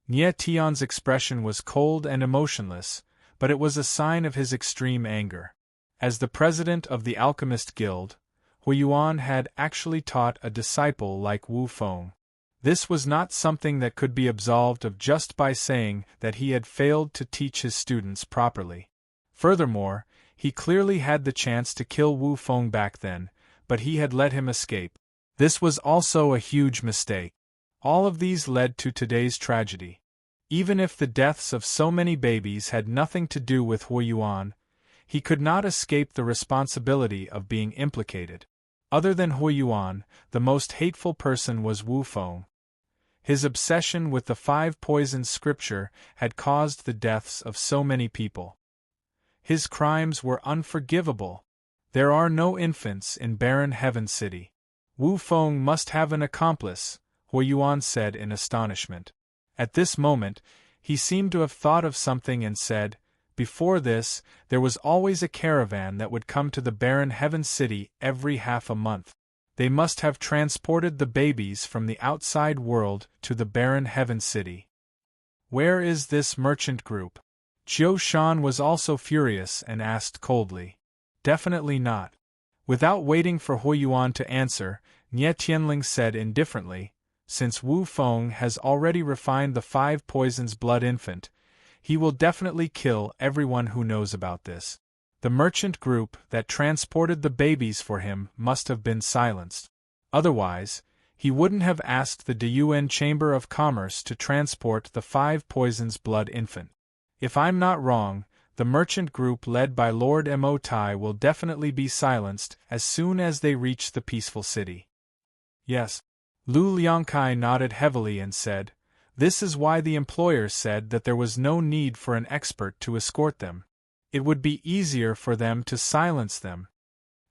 [SPEAKER 1] Nie Tian's expression was cold and emotionless, but it was a sign of his extreme anger. As the president of the Alchemist Guild, Hui Yuan had actually taught a disciple like Wu Feng. This was not something that could be absolved of just by saying that he had failed to teach his students properly. Furthermore, he clearly had the chance to kill Wu Feng back then, but he had let him escape. This was also a huge mistake. All of these led to today's tragedy. Even if the deaths of so many babies had nothing to do with Hui Yuan, he could not escape the responsibility of being implicated. Other than Hui Yuan, the most hateful person was Wu Feng. His obsession with the 5 poison scripture had caused the deaths of so many people. His crimes were unforgivable. There are no infants in barren Heaven City. Wu Feng must have an accomplice, Hui Yuan said in astonishment. At this moment, he seemed to have thought of something and said, before this, there was always a caravan that would come to the barren Heaven City every half a month. They must have transported the babies from the outside world to the barren Heaven City. Where is this merchant group? Jiu Shan was also furious and asked coldly. Definitely not. Without waiting for Hui Yuan to answer, Nie Tianling said indifferently, since Wu Feng has already refined the 5 poisons blood infant, he will definitely kill everyone who knows about this. The merchant group that transported the babies for him must have been silenced. Otherwise, he wouldn't have asked the Diyuan Chamber of Commerce to transport the 5 poisons blood infant. If I'm not wrong, the merchant group led by Lord Mo Tai will definitely be silenced as soon as they reach the peaceful city. Yes. Lu Liangkai nodded heavily and said, this is why the employers said that there was no need for an expert to escort them. It would be easier for them to silence them.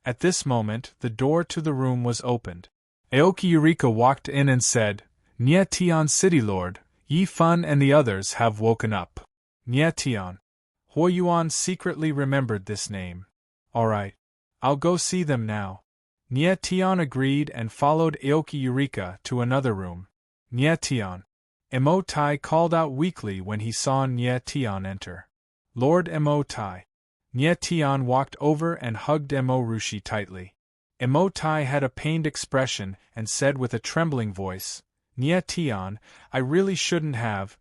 [SPEAKER 1] At this moment, the door to the room was opened. Aoki Eureka walked in and said, Nie Tian City Lord, Yi Fun and the others have woken up. Nie Tian. Huo Yuan secretly remembered this name. All right. I'll go see them now. Nie Tian agreed and followed Aoki Eureka to another room. Nie Tian. Mo Tai called out weakly when he saw Nie Tian enter. Lord Mo Tai. Nie Tian walked over and hugged Mo Rushi tightly. Mo Tai had a pained expression and said with a trembling voice, Nie Tian, I really shouldn't have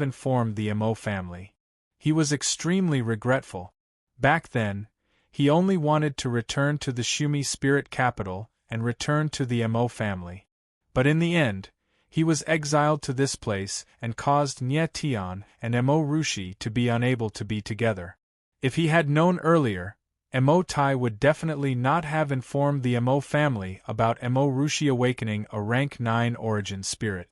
[SPEAKER 1] informed the Mo family. He was extremely regretful. Back then, he only wanted to return to the Shumi spirit capital and return to the Mo family. But in the end, he was exiled to this place and caused Nie Tian and Mo Rushi to be unable to be together. If he had known earlier, Mo Tai would definitely not have informed the Mo family about Mo Rushi awakening a rank 9 origin spirit.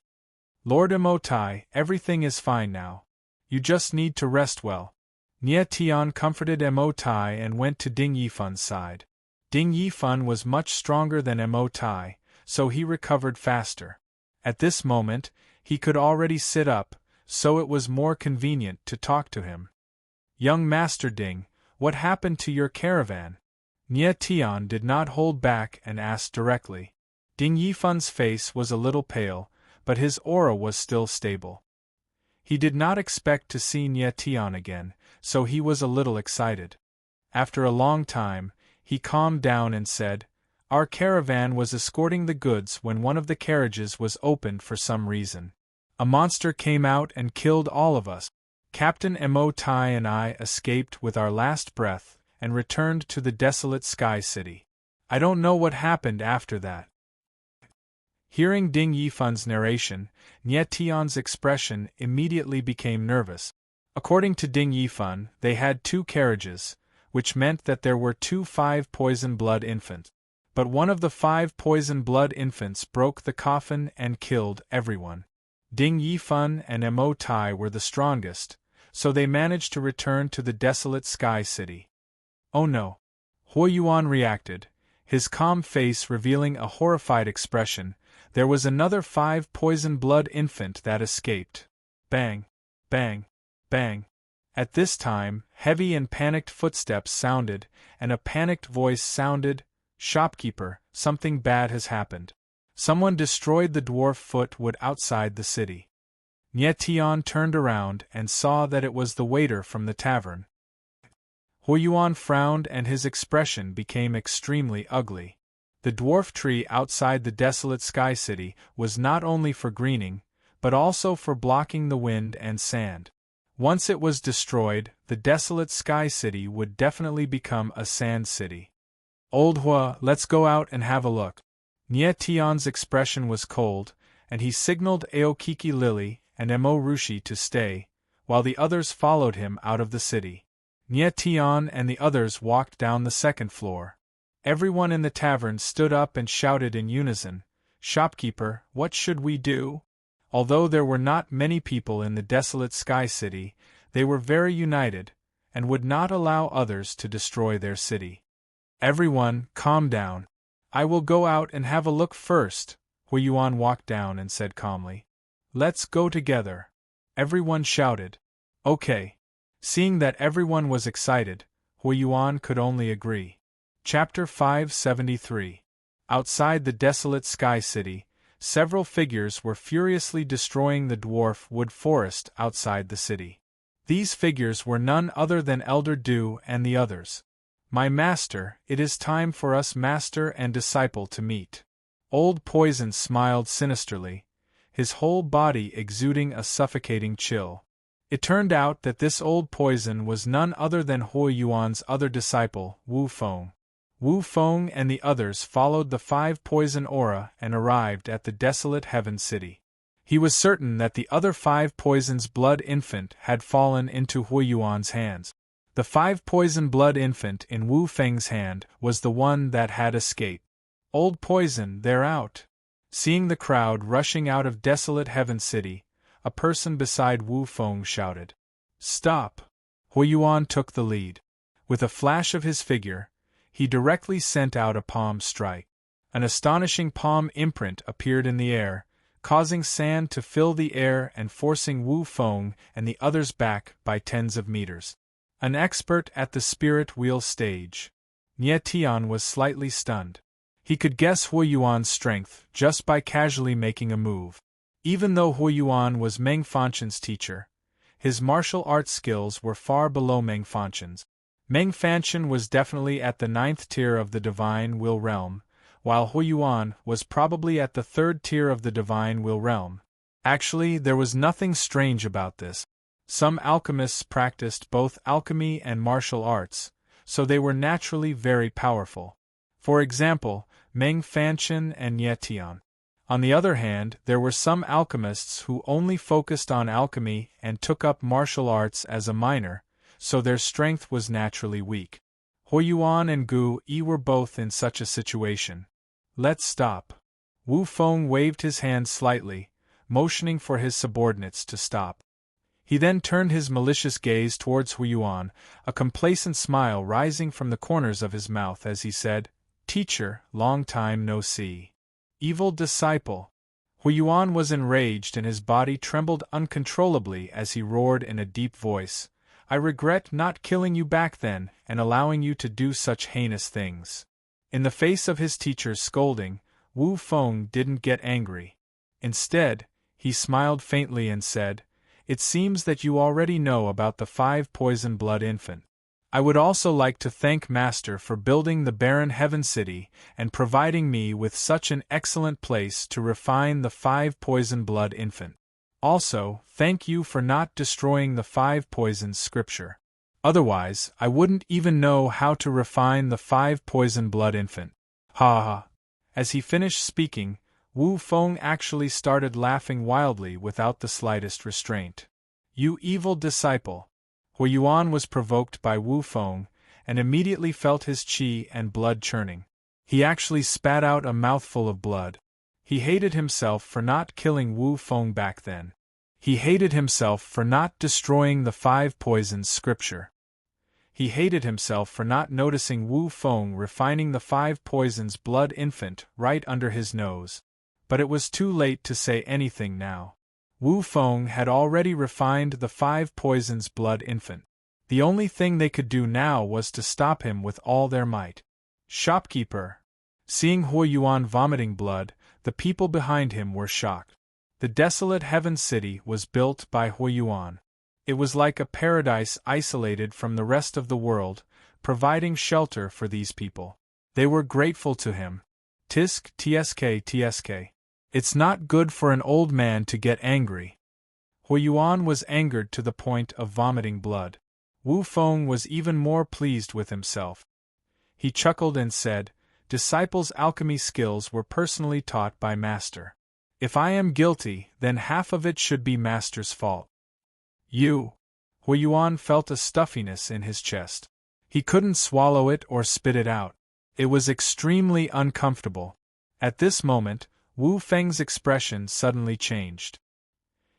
[SPEAKER 1] Lord Mo Tai, everything is fine now. You just need to rest well. Nie Tian comforted Mo Tai and went to Ding Yifun's side. Ding Yifun was much stronger than Mo Tai, so he recovered faster. At this moment, he could already sit up, so it was more convenient to talk to him. Young Master Ding, what happened to your caravan? Nie Tian did not hold back and asked directly. Ding Yifun's face was a little pale, but his aura was still stable. He did not expect to see Nie Tian again, so he was a little excited. After a long time, he calmed down and said, our caravan was escorting the goods when one of the carriages was opened for some reason. A monster came out and killed all of us. Captain Mo Tai and I escaped with our last breath and returned to the desolate Sky City. I don't know what happened after that. Hearing Ding Yifun's narration, Nie Tian's expression immediately became nervous. According to Ding Yifun, they had 2 carriages, which meant that there were 2 5 poison blood infants. But one of the 5 poison blood infants broke the coffin and killed everyone. Ding Yifun and Mo Tai were the strongest, so they managed to return to the desolate Sky City. Oh no! Huo Yuan reacted, his calm face revealing a horrified expression. There was another 5 poison blood infant that escaped. Bang! Bang! Bang! At this time, heavy and panicked footsteps sounded, and a panicked voice sounded, Shopkeeper, something bad has happened. Someone destroyed the dwarf footwood outside the city. Nie Tian turned around and saw that it was the waiter from the tavern. Huo Yuan frowned and his expression became extremely ugly. The dwarf tree outside the desolate Sky City was not only for greening, but also for blocking the wind and sand. Once it was destroyed, the desolate Sky City would definitely become a sand city. Old Hua, let's go out and have a look. Nie Tian's expression was cold, and he signaled Aokiki Lily and Mo Rushi to stay, while the others followed him out of the city. Nie Tian and the others walked down the 2nd floor. Everyone in the tavern stood up and shouted in unison, Shopkeeper, what should we do? Although there were not many people in the desolate Sky City, they were very united, and would not allow others to destroy their city. Everyone, calm down. I will go out and have a look first. Huo Yuan walked down and said calmly. Let's go together. Everyone shouted. Okay. Seeing that everyone was excited, Huo Yuan could only agree. Chapter 573. Outside the desolate Sky City, several figures were furiously destroying the dwarf wood forest outside the city. These figures were none other than Elder Du and the others. My master, it is time for us master and disciple to meet. Old Poison smiled sinisterly, his whole body exuding a suffocating chill. It turned out that this Old Poison was none other than Hui Yuan's other disciple, Wu Feng. Wu Feng and the others followed the 5 poison aura and arrived at the desolate Heaven City. He was certain that the other 5 poisons blood infant had fallen into Hui Yuan's hands. The 5 poison blood infant in Wu Feng's hand was the one that had escaped. Old Poison, they're out! Seeing the crowd rushing out of desolate Heaven City, a person beside Wu Feng shouted. Stop! Hui Yuan took the lead. With a flash of his figure, he directly sent out a palm strike. An astonishing palm imprint appeared in the air, causing sand to fill the air and forcing Wu Feng and the others back by tens of meters. An expert at the spirit wheel stage. Nie Tian was slightly stunned. He could guess Hui Yuan's strength just by casually making a move. Even though Hui Yuan was Meng Fanchen's teacher, his martial arts skills were far below Meng Fanchen's. Meng Fanchen was definitely at the 9th tier of the Divine Will Realm, while Hui Yuan was probably at the 3rd tier of the Divine Will Realm. Actually, there was nothing strange about this. Some alchemists practiced both alchemy and martial arts, so they were naturally very powerful. For example, Meng Fanchen and Nie Tian. On the other hand, there were some alchemists who only focused on alchemy and took up martial arts as a minor, so their strength was naturally weak. Hui Yuan and Gu Yi were both in such a situation. Let's stop. Wu Feng waved his hand slightly, motioning for his subordinates to stop. He then turned his malicious gaze towards Hui Yuan, a complacent smile rising from the corners of his mouth as he said, Teacher, long time no see. Evil disciple. Hui Yuan was enraged and his body trembled uncontrollably as he roared in a deep voice, I regret not killing you back then and allowing you to do such heinous things. In the face of his teacher's scolding, Wu Feng didn't get angry. Instead, he smiled faintly and said, It seems that you already know about the 5 poison blood infant. I would also like to thank Master for building the barren Heaven City and providing me with such an excellent place to refine the 5 poison blood infant. Also, thank you for not destroying the 5 poisons scripture. Otherwise, I wouldn't even know how to refine the 5 poison blood infant. Ha ha. As he finished speaking, Wu Feng actually started laughing wildly without the slightest restraint. You evil disciple. Hui Yuan was provoked by Wu Feng, and immediately felt his qi and blood churning. He actually spat out a mouthful of blood. He hated himself for not killing Wu Feng back then. He hated himself for not destroying the 5 poisons scripture. He hated himself for not noticing Wu Feng refining the 5 poisons blood infant right under his nose. But it was too late to say anything now. Wu Feng had already refined the 5 poisons blood infant. The only thing they could do now was to stop him with all their might. Shopkeeper. Seeing Hui Yuan vomiting blood, the people behind him were shocked. The desolate Heaven City was built by Hui Yuan. It was like a paradise isolated from the rest of the world, providing shelter for these people. They were grateful to him. Tisk tsk tsk. It's not good for an old man to get angry. Hui Yuan was angered to the point of vomiting blood. Wu Feng was even more pleased with himself. He chuckled and said, Disciples' alchemy skills were personally taught by Master. If I am guilty, then half of it should be Master's fault. You. Hui Yuan felt a stuffiness in his chest. He couldn't swallow it or spit it out. It was extremely uncomfortable. At this moment, Wu Feng's expression suddenly changed.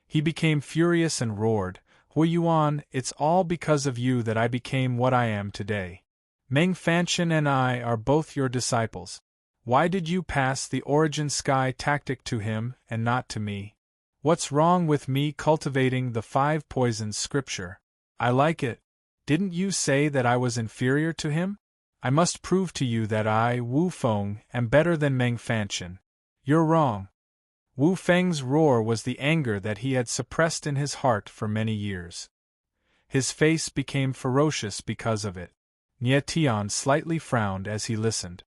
[SPEAKER 1] He became furious and roared, Hui Yuan, it's all because of you that I became what I am today. Meng Fanchen and I are both your disciples. Why did you pass the origin sky tactic to him and not to me? What's wrong with me cultivating the 5 poisons scripture? I like it. Didn't you say that I was inferior to him? I must prove to you that I, Wu Feng, am better than Meng Fanchen. You're wrong. Wu Feng's roar was the anger that he had suppressed in his heart for many years. His face became ferocious because of it. Nie Tian slightly frowned as he listened.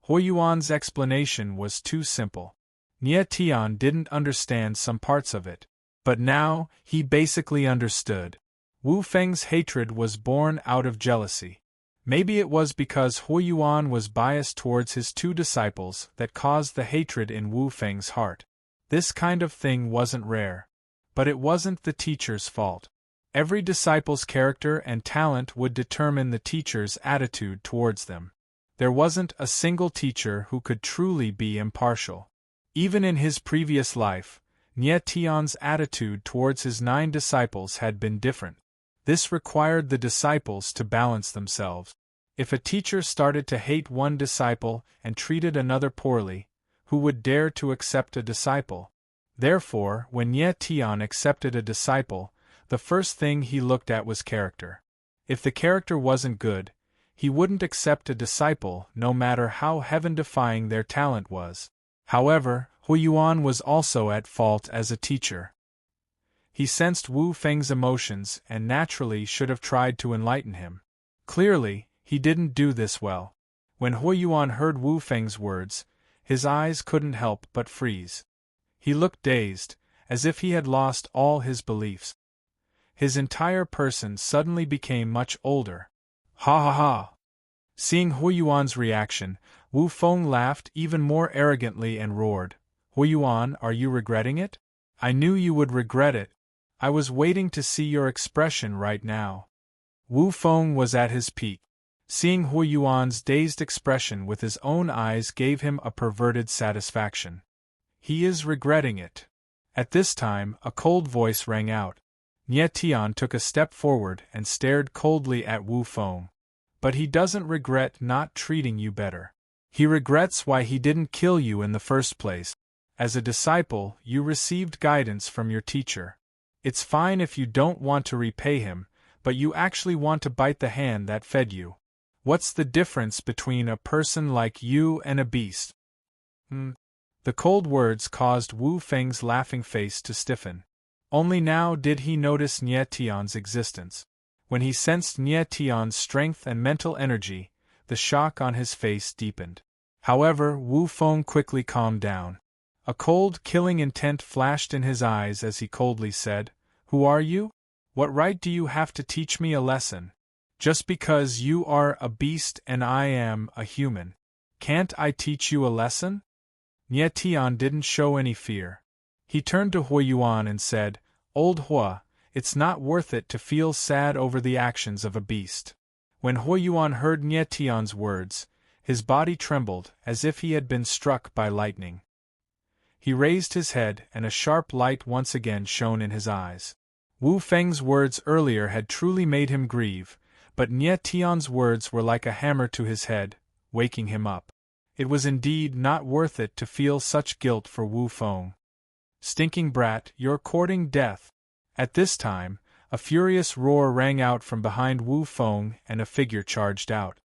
[SPEAKER 1] Huoyuan's explanation was too simple. Nie Tian didn't understand some parts of it, but now, he basically understood. Wu Feng's hatred was born out of jealousy. Maybe it was because Huoyuan was biased towards his two disciples that caused the hatred in Wu Feng's heart. This kind of thing wasn't rare. But it wasn't the teacher's fault. Every disciple's character and talent would determine the teacher's attitude towards them. There wasn't a single teacher who could truly be impartial. Even in his previous life, Nie Tian's attitude towards his 9 disciples had been different. This required the disciples to balance themselves. If a teacher started to hate one disciple and treated another poorly, who would dare to accept a disciple? Therefore, when Nie Tian accepted a disciple, the first thing he looked at was character. If the character wasn't good, he wouldn't accept a disciple no matter how heaven-defying their talent was. However, Huoyuan was also at fault as a teacher. He sensed Wu Feng's emotions and naturally should have tried to enlighten him. Clearly, he didn't do this well. When Huoyuan heard Wu Feng's words, his eyes couldn't help but freeze. He looked dazed, as if he had lost all his beliefs. His entire person suddenly became much older. Ha ha ha! Seeing Huoyuan's reaction, Wu Feng laughed even more arrogantly and roared, "Huoyuan, are you regretting it? I knew you would regret it. I was waiting to see your expression right now." Wu Feng was at his peak. Seeing Huoyuan's dazed expression with his own eyes gave him a perverted satisfaction. He is regretting it. At this time, a cold voice rang out. Nie Tian took a step forward and stared coldly at Wu Feng. But he doesn't regret not treating you better. He regrets why he didn't kill you in the first place. As a disciple, you received guidance from your teacher. It's fine if you don't want to repay him, but you actually want to bite the hand that fed you. What's the difference between a person like you and a beast? The cold words caused Wu Feng's laughing face to stiffen. Only now did he notice Nie Tian's existence. When he sensed Nie Tian's strength and mental energy, the shock on his face deepened. However, Wu Feng quickly calmed down. A cold, killing intent flashed in his eyes as he coldly said, "Who are you? What right do you have to teach me a lesson? Just because you are a beast and I am a human. Can't I teach you a lesson?" Nie Tian didn't show any fear. He turned to Huoyuan and said, "Old Hua, it's not worth it to feel sad over the actions of a beast." When Huoyuan heard Nie Tian's words, his body trembled as if he had been struck by lightning. He raised his head and a sharp light once again shone in his eyes. Wu Feng's words earlier had truly made him grieve, but Nie Tian's words were like a hammer to his head, waking him up. It was indeed not worth it to feel such guilt for Wu Feng. "Stinking brat, you're courting death." At this time, a furious roar rang out from behind Wu Feng and a figure charged out.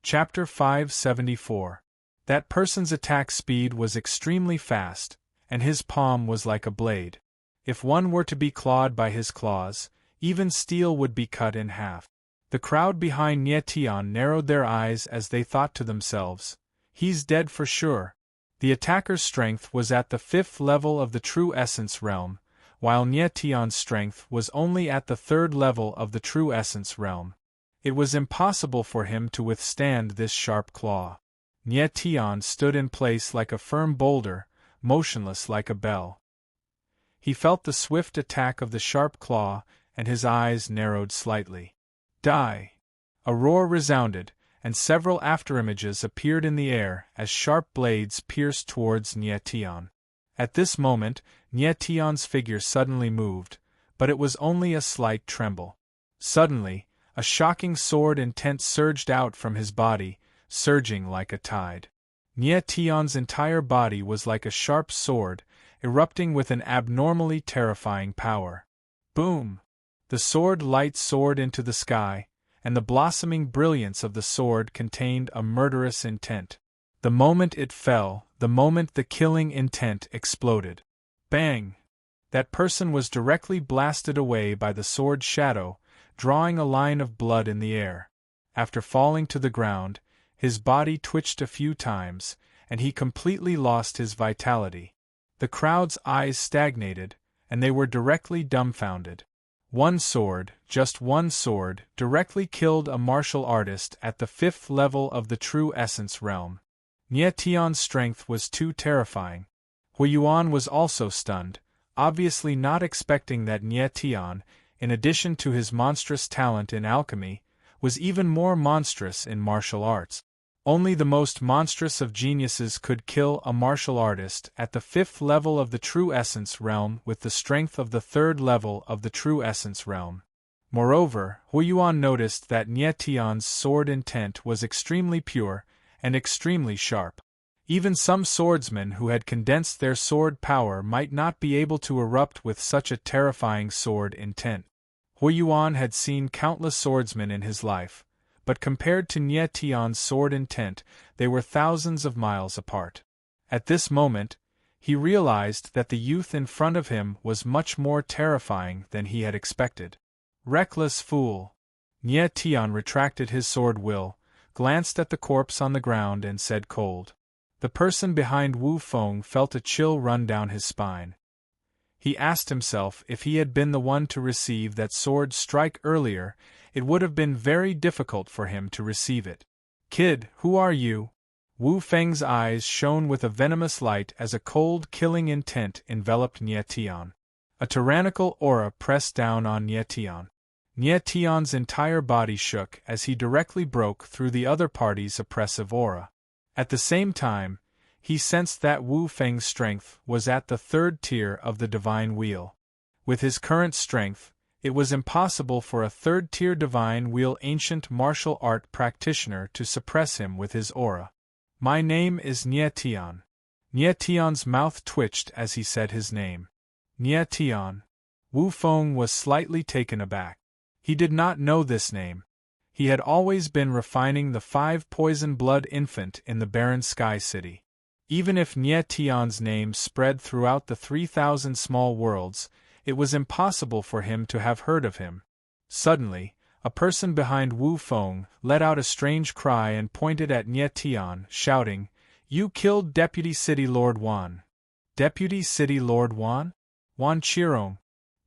[SPEAKER 1] Chapter 574. That person's attack speed was extremely fast, and his palm was like a blade. If one were to be clawed by his claws, even steel would be cut in half. The crowd behind Nie Tian narrowed their eyes as they thought to themselves, "He's dead for sure." The attacker's strength was at the 5th level of the true essence realm, while Nie Tian's strength was only at the 3rd level of the true essence realm. It was impossible for him to withstand this sharp claw. Nie Tian stood in place like a firm boulder, motionless like a bell. He felt the swift attack of the sharp claw, and his eyes narrowed slightly. "Die!" A roar resounded, and several afterimages appeared in the air as sharp blades pierced towards Nie Tian. At this moment, Nie Tian's figure suddenly moved, but it was only a slight tremble. Suddenly, a shocking sword intent surged out from his body, surging like a tide. Nie Tian's entire body was like a sharp sword, erupting with an abnormally terrifying power. Boom! The sword light soared into the sky, and the blossoming brilliance of the sword contained a murderous intent. The moment it fell, the moment the killing intent exploded. Bang! That person was directly blasted away by the sword's shadow, drawing a line of blood in the air. After falling to the ground, His body twitched a few times, and he completely lost his vitality. The crowd's eyes stagnated, and they were directly dumbfounded. One sword, just one sword, directly killed a martial artist at the 5th level of the true essence realm. Nie Tian's strength was too terrifying. Hui Yuan was also stunned, obviously not expecting that Nie Tian, in addition to his monstrous talent in alchemy, was even more monstrous in martial arts. Only the most monstrous of geniuses could kill a martial artist at the 5th level of the true essence realm with the strength of the 3rd level of the true essence realm. Moreover, Hui Yuan noticed that Nie Tian's sword intent was extremely pure and extremely sharp. Even some swordsmen who had condensed their sword power might not be able to erupt with such a terrifying sword intent. Hui Yuan had seen countless swordsmen in his life, but compared to Nie Tian's sword intent, they were thousands of miles apart. At this moment, he realized that the youth in front of him was much more terrifying than he had expected. Reckless fool! Nie Tian retracted his sword will, glanced at the corpse on the ground and said cold. The person behind Wu Feng felt a chill run down his spine. He asked himself if he had been the one to receive that sword strike earlier, it would have been very difficult for him to receive it. Kid, who are you? Wu Feng's eyes shone with a venomous light as a cold, killing intent enveloped Nie Tian. A tyrannical aura pressed down on Nie Tian. Nie Tian's entire body shook as he directly broke through the other party's oppressive aura. At the same time, he sensed that Wu Feng's strength was at the 3rd tier of the divine wheel. With his current strength, it was impossible for a 3rd tier divine wheel ancient martial art practitioner to suppress him with his aura. My name is Nie Tian. Nie Tian's mouth twitched as he said his name. Nie Tian. Wu Feng was slightly taken aback. He did not know this name. He had always been refining the 5 poison blood infant in the barren sky city. Even if Nie Tian's name spread throughout the 3,000 small worlds, it was impossible for him to have heard of him. Suddenly, a person behind Wu Feng let out a strange cry and pointed at Nie Tian, shouting, "You killed Deputy City Lord Wan." Deputy City Lord Wan? Wan Qirong.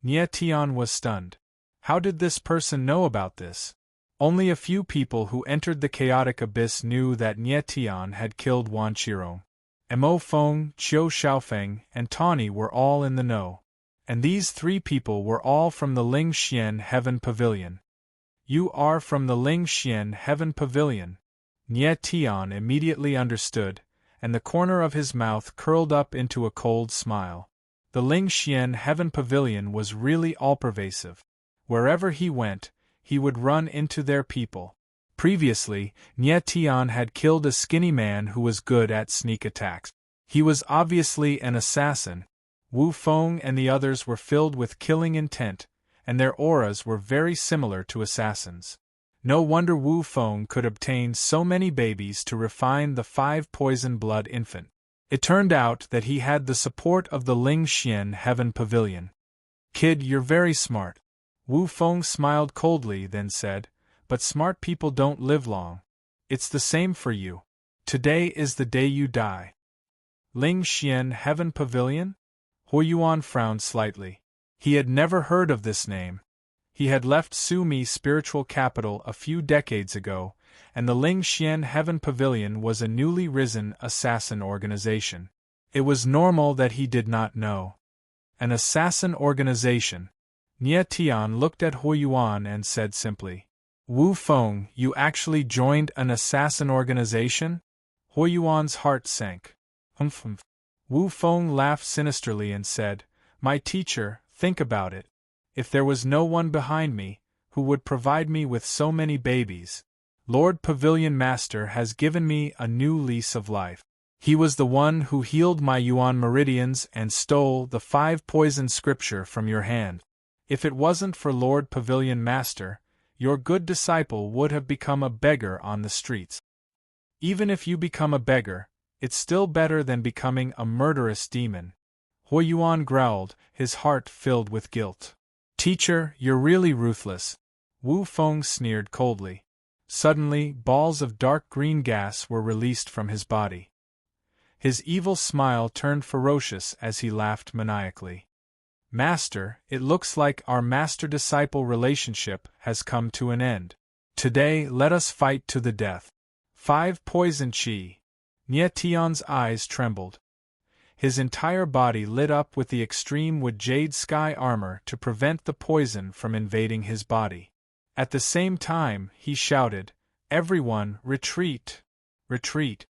[SPEAKER 1] Nie Tian was stunned. How did this person know about this? Only a few people who entered the chaotic abyss knew that Nie Tian had killed Wan Qirong. Mo Feng, Qiu Xiaofeng, and Tawny were all in the know. And these 3 people were all from the Ling Xian Heaven Pavilion. You are from the Ling Xian Heaven Pavilion. Nie Tian immediately understood, and the corner of his mouth curled up into a cold smile. The Ling Xian Heaven Pavilion was really all-pervasive. Wherever he went, he would run into their people. Previously, Nie Tian had killed a skinny man who was good at sneak attacks. He was obviously an assassin. Wu Feng and the others were filled with killing intent, and their auras were very similar to assassins. No wonder Wu Feng could obtain so many babies to refine the 5 poison blood infant. It turned out that he had the support of the Ling Xian Heaven Pavilion. Kid, you're very smart. Wu Feng smiled coldly, then said, but smart people don't live long. It's the same for you. Today is the day you die. Ling Xian Heaven Pavilion? Hui Yuan frowned slightly. He had never heard of this name. He had left Sumi spiritual capital a few decades ago, and the Ling Xian Heaven Pavilion was a newly risen assassin organization. It was normal that he did not know. An assassin organization. Nie Tian looked at Hui Yuan and said simply, Wu Feng, you actually joined an assassin organization? Hui Yuan's heart sank. Humph. Wu Feng laughed sinisterly and said, My teacher, think about it. If there was no one behind me, who would provide me with so many babies, Lord Pavilion Master has given me a new lease of life. He was the one who healed my Yuan meridians and stole the 5 poison scripture from your hand. If it wasn't for Lord Pavilion Master, your good disciple would have become a beggar on the streets. Even if you become a beggar, it's still better than becoming a murderous demon. Hui Yuan growled, his heart filled with guilt. Teacher, you're really ruthless. Wu Feng sneered coldly. Suddenly, balls of dark green gas were released from his body. His evil smile turned ferocious as he laughed maniacally. Master, it looks like our master-disciple relationship has come to an end. Today, let us fight to the death. 5 Poison Chi. Nie Tian's eyes trembled. His entire body lit up with the extreme wood jade sky armor to prevent the poison from invading his body. At the same time, he shouted, "Everyone, retreat! Retreat!"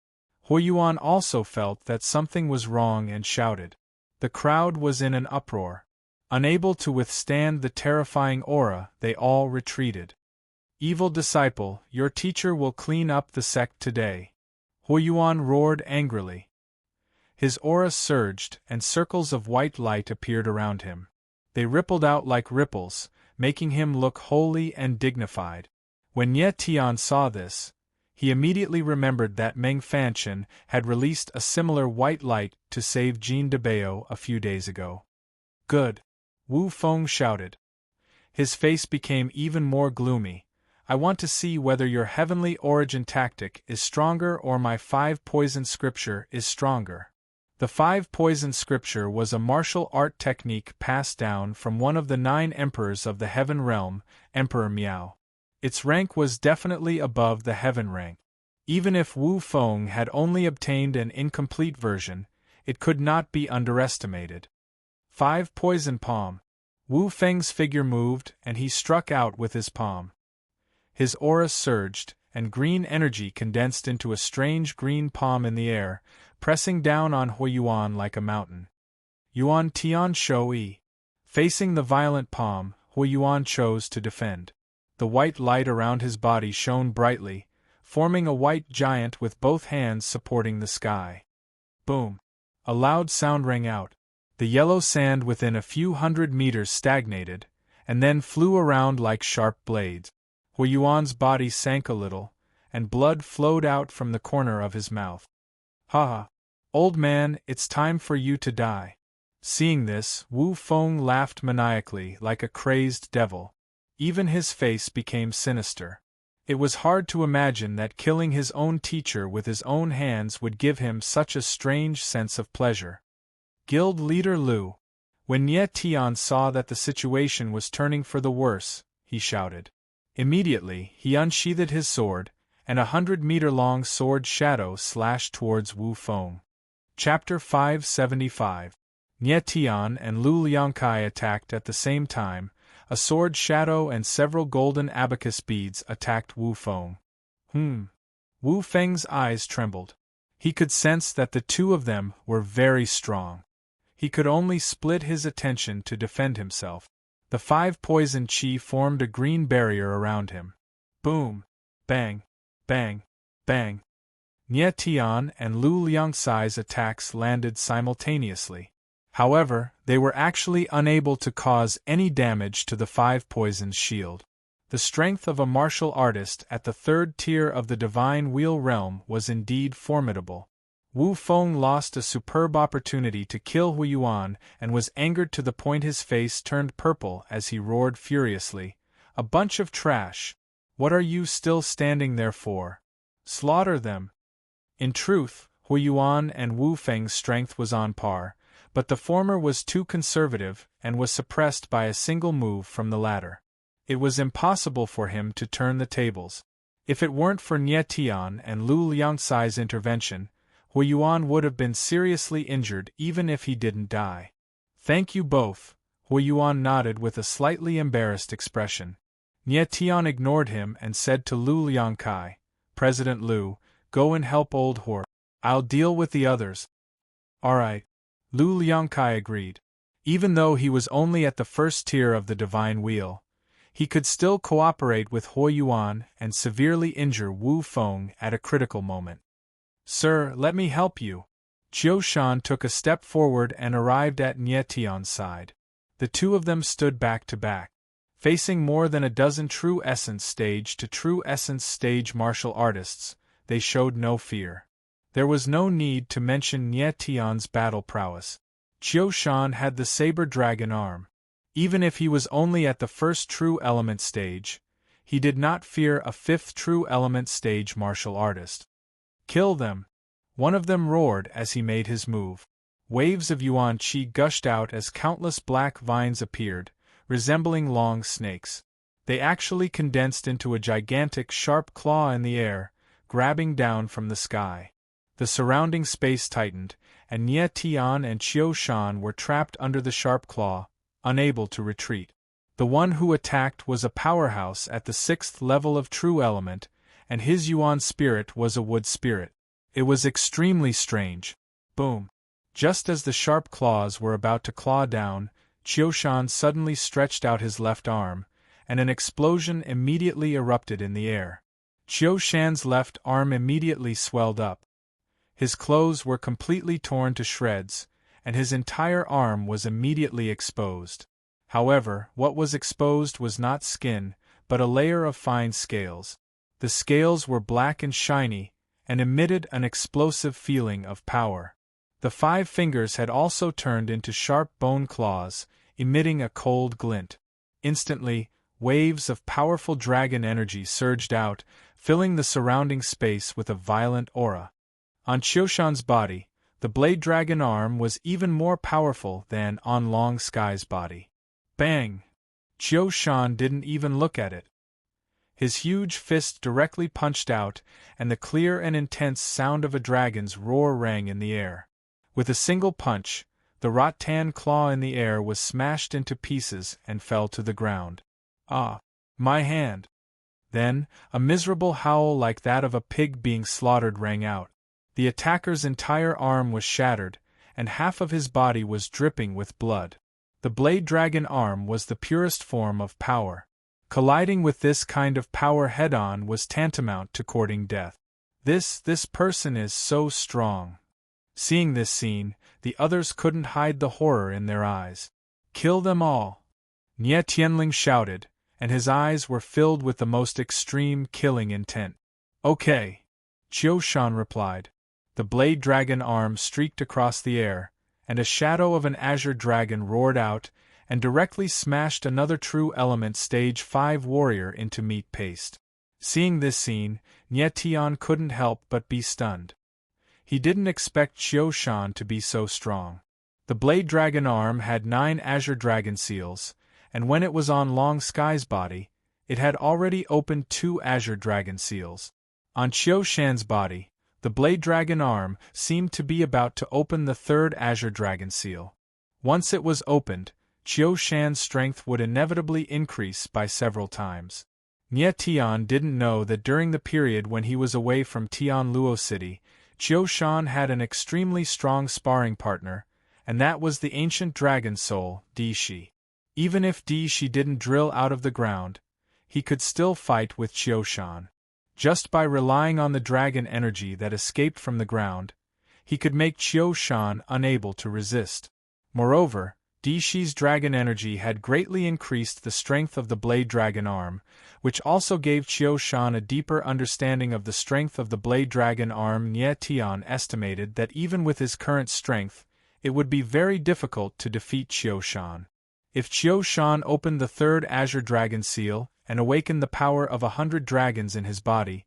[SPEAKER 1] Huiyuan also felt that something was wrong and shouted. The crowd was in an uproar. Unable to withstand the terrifying aura, they all retreated. "Evil disciple, your teacher will clean up the sect today," Huiyuan roared angrily. His aura surged, and circles of white light appeared around him. They rippled out like ripples, making him look holy and dignified. When Ye Tian saw this, he immediately remembered that Meng Fanchen had released a similar white light to save Jean de Bao a few days ago. "Good!" Wu Feng shouted. His face became even more gloomy. "I want to see whether your heavenly origin tactic is stronger or my 5 poison scripture is stronger." The 5 poison scripture was a martial art technique passed down from one of the 9 emperors of the heaven realm, Emperor Miao. Its rank was definitely above the heaven rank. Even if Wu Feng had only obtained an incomplete version, it could not be underestimated. 5 Poison Palm. Wu Feng's figure moved, and he struck out with his palm. His aura surged, and green energy condensed into a strange green palm in the air, pressing down on Huiyuan like a mountain. Yuan Tian Shou-yi. Facing the violent palm, Huiyuan chose to defend. The white light around his body shone brightly, forming a white giant with both hands supporting the sky. Boom! A loud sound rang out. The yellow sand within a few hundred meters stagnated, and then flew around like sharp blades. Huiyuan's body sank a little, and blood flowed out from the corner of his mouth. "Ha ha! Old man, it's time for you to die." Seeing this, Wu Feng laughed maniacally like a crazed devil. Even his face became sinister. It was hard to imagine that killing his own teacher with his own hands would give him such a strange sense of pleasure. Guild Leader Lu. When Ye Tian saw that the situation was turning for the worse, he shouted. Immediately, he unsheathed his sword, and a 100-meter-long sword shadow slashed towards Wu Feng. Chapter 575. Ye Tian and Lu Liangkai attacked at the same time. A sword shadow and several golden abacus beads attacked Wu Feng. Wu Feng's eyes trembled. He could sense that the two of them were very strong. He could only split his attention to defend himself. The 5 poison chi formed a green barrier around him. Boom! Bang! Bang! Bang! Nye Tian and Lu Liangcai's attacks landed simultaneously. However, they were actually unable to cause any damage to the 5 poison's shield. The strength of a martial artist at the 3rd tier of the Divine Wheel realm was indeed formidable. Wu Feng lost a superb opportunity to kill Huiyuan and was angered to the point his face turned purple as he roared furiously, "A bunch of trash! What are you still standing there for? Slaughter them!" In truth, Huiyuan and Wu Feng's strength was on par, but the former was too conservative and was suppressed by a single move from the latter. It was impossible for him to turn the tables. If it weren't for Nye Tian and Lu Liangcai's intervention, Huiyuan would have been seriously injured even if he didn't die. "Thank you both," Huiyuan nodded with a slightly embarrassed expression. Nye Tian ignored him and said to Lu Liangcai, "President Lu, go and help old Hor. I'll deal with the others." "All right." Lu Liangcai agreed. Even though he was only at the 1st tier of the Divine Wheel, he could still cooperate with Huiyuan and severely injure Wu Feng at a critical moment. "Sir, let me help you." Qiu Shan took a step forward and arrived at Nye Tian's side. The two of them stood back to back. Facing more than a dozen True Essence stage to True Essence stage martial artists, they showed no fear. There was no need to mention Nye Tian's battle prowess. Qiu Shan had the saber dragon arm. Even if he was only at the 1st true element stage, He did not fear a fifth true element stage martial artist. Kill them! One of them roared as he made his move. Waves of yuan qi gushed out as countless black vines appeared, resembling long snakes. They actually condensed into a gigantic sharp claw in the air, grabbing down from the sky. The surrounding space tightened, and Nie Tian and Qiu Shan were trapped under the sharp claw, unable to retreat. The one who attacked was a powerhouse at the 6th level of true element, and his yuan spirit was a wood spirit. It was extremely strange. Boom! Just as the sharp claws were about to claw down, Qiu Shan suddenly stretched out his left arm, and an explosion immediately erupted in the air. Qiu Shan's left arm immediately swelled up. His clothes were completely torn to shreds, and his entire arm was immediately exposed. However, what was exposed was not skin, but a layer of fine scales. The scales were black and shiny, and emitted an explosive feeling of power. The 5 fingers had also turned into sharp bone claws, emitting a cold glint. Instantly, waves of powerful dragon energy surged out, filling the surrounding space with a violent aura. On Qiushan's body, the blade dragon arm was even more powerful than on Long Sky's body. Bang! Qiu Shan didn't even look at it. His huge fist directly punched out, and the clear and intense sound of a dragon's roar rang in the air. With a single punch, the rattan claw in the air was smashed into pieces and fell to the ground. Ah! My hand! Then, a miserable howl like that of a pig being slaughtered rang out. The attacker's entire arm was shattered, and half of his body was dripping with blood. The blade dragon arm was the purest form of power. Colliding with this kind of power head-on was tantamount to courting death. This person is so strong. Seeing this scene, the others couldn't hide the horror in their eyes. Kill them all! Nie Tianling shouted, and his eyes were filled with the most extreme killing intent. Okay, Qiu Shan replied. The blade dragon arm streaked across the air, and a shadow of an azure dragon roared out, and directly smashed another true element stage 5 warrior into meat paste. Seeing this scene, Nie Tian couldn't help but be stunned. He didn't expect Qiu Shan to be so strong. The blade dragon arm had 9 azure dragon seals, and when it was on Long Sky's body, it had already opened 2 azure dragon seals. On Qiu Shan's body, the blade dragon arm seemed to be about to open the 3rd azure dragon seal. Once it was opened, Qiu Shan's strength would inevitably increase by several times. Nie Tian didn't know that during the period when he was away from Tianluo City, Qiu Shan had an extremely strong sparring partner, and that was the ancient dragon soul, Di Shi. Even if Di Shi didn't drill out of the ground, he could still fight with Qiu Shan. Just by relying on the dragon energy that escaped from the ground, he could make Qiu Shan unable to resist. Moreover, Di Shi's dragon energy had greatly increased the strength of the blade dragon arm, which also gave Qiu Shan a deeper understanding of the strength of the blade dragon arm. Nie Tian estimated that even with his current strength, it would be very difficult to defeat Qiu Shan. If Qiu Shan opened the 3rd azure dragon seal, and awakened the power of 100 dragons in his body,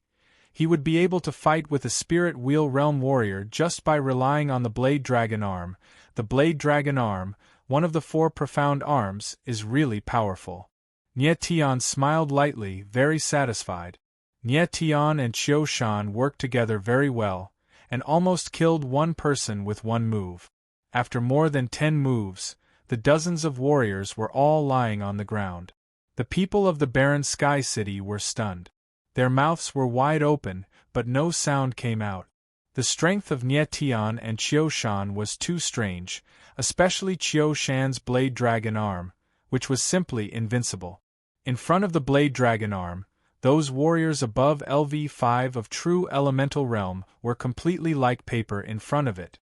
[SPEAKER 1] he would be able to fight with a spirit wheel realm warrior just by relying on the blade dragon arm. The blade dragon arm, one of the 4 profound arms, is really powerful. Nie Tian smiled lightly, very satisfied. Nie Tian and Qiu Shan worked together very well, and almost killed one person with one move. After more than 10 moves, the dozens of warriors were all lying on the ground. The people of the barren Sky City were stunned. Their mouths were wide open, but no sound came out. The strength of Nie Tian and Qiu Shan was too strange, especially Qiu Shan's blade dragon arm, which was simply invincible. In front of the blade dragon arm, those warriors above LV5 of true elemental realm were completely like paper in front of it.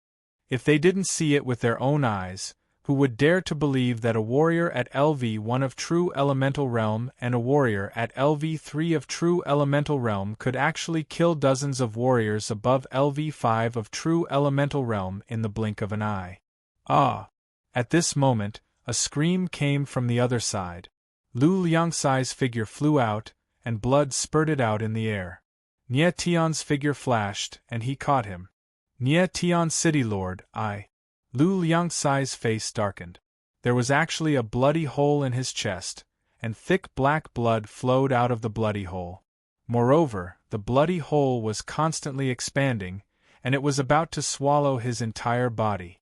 [SPEAKER 1] If they didn't see it with their own eyes, who would dare to believe that a warrior at LV1 of true elemental realm and a warrior at LV3 of true elemental realm could actually kill dozens of warriors above LV5 of true elemental realm in the blink of an eye? Ah! At this moment, a scream came from the other side. Lu Liangsai's figure flew out, and blood spurted out in the air. Nie Tian's figure flashed, and he caught him. Nie Tian City Lord, I. Lu Liangsai's face darkened. There was actually a bloody hole in his chest, and thick black blood flowed out of the bloody hole. Moreover, the bloody hole was constantly expanding, and it was about to swallow his entire body.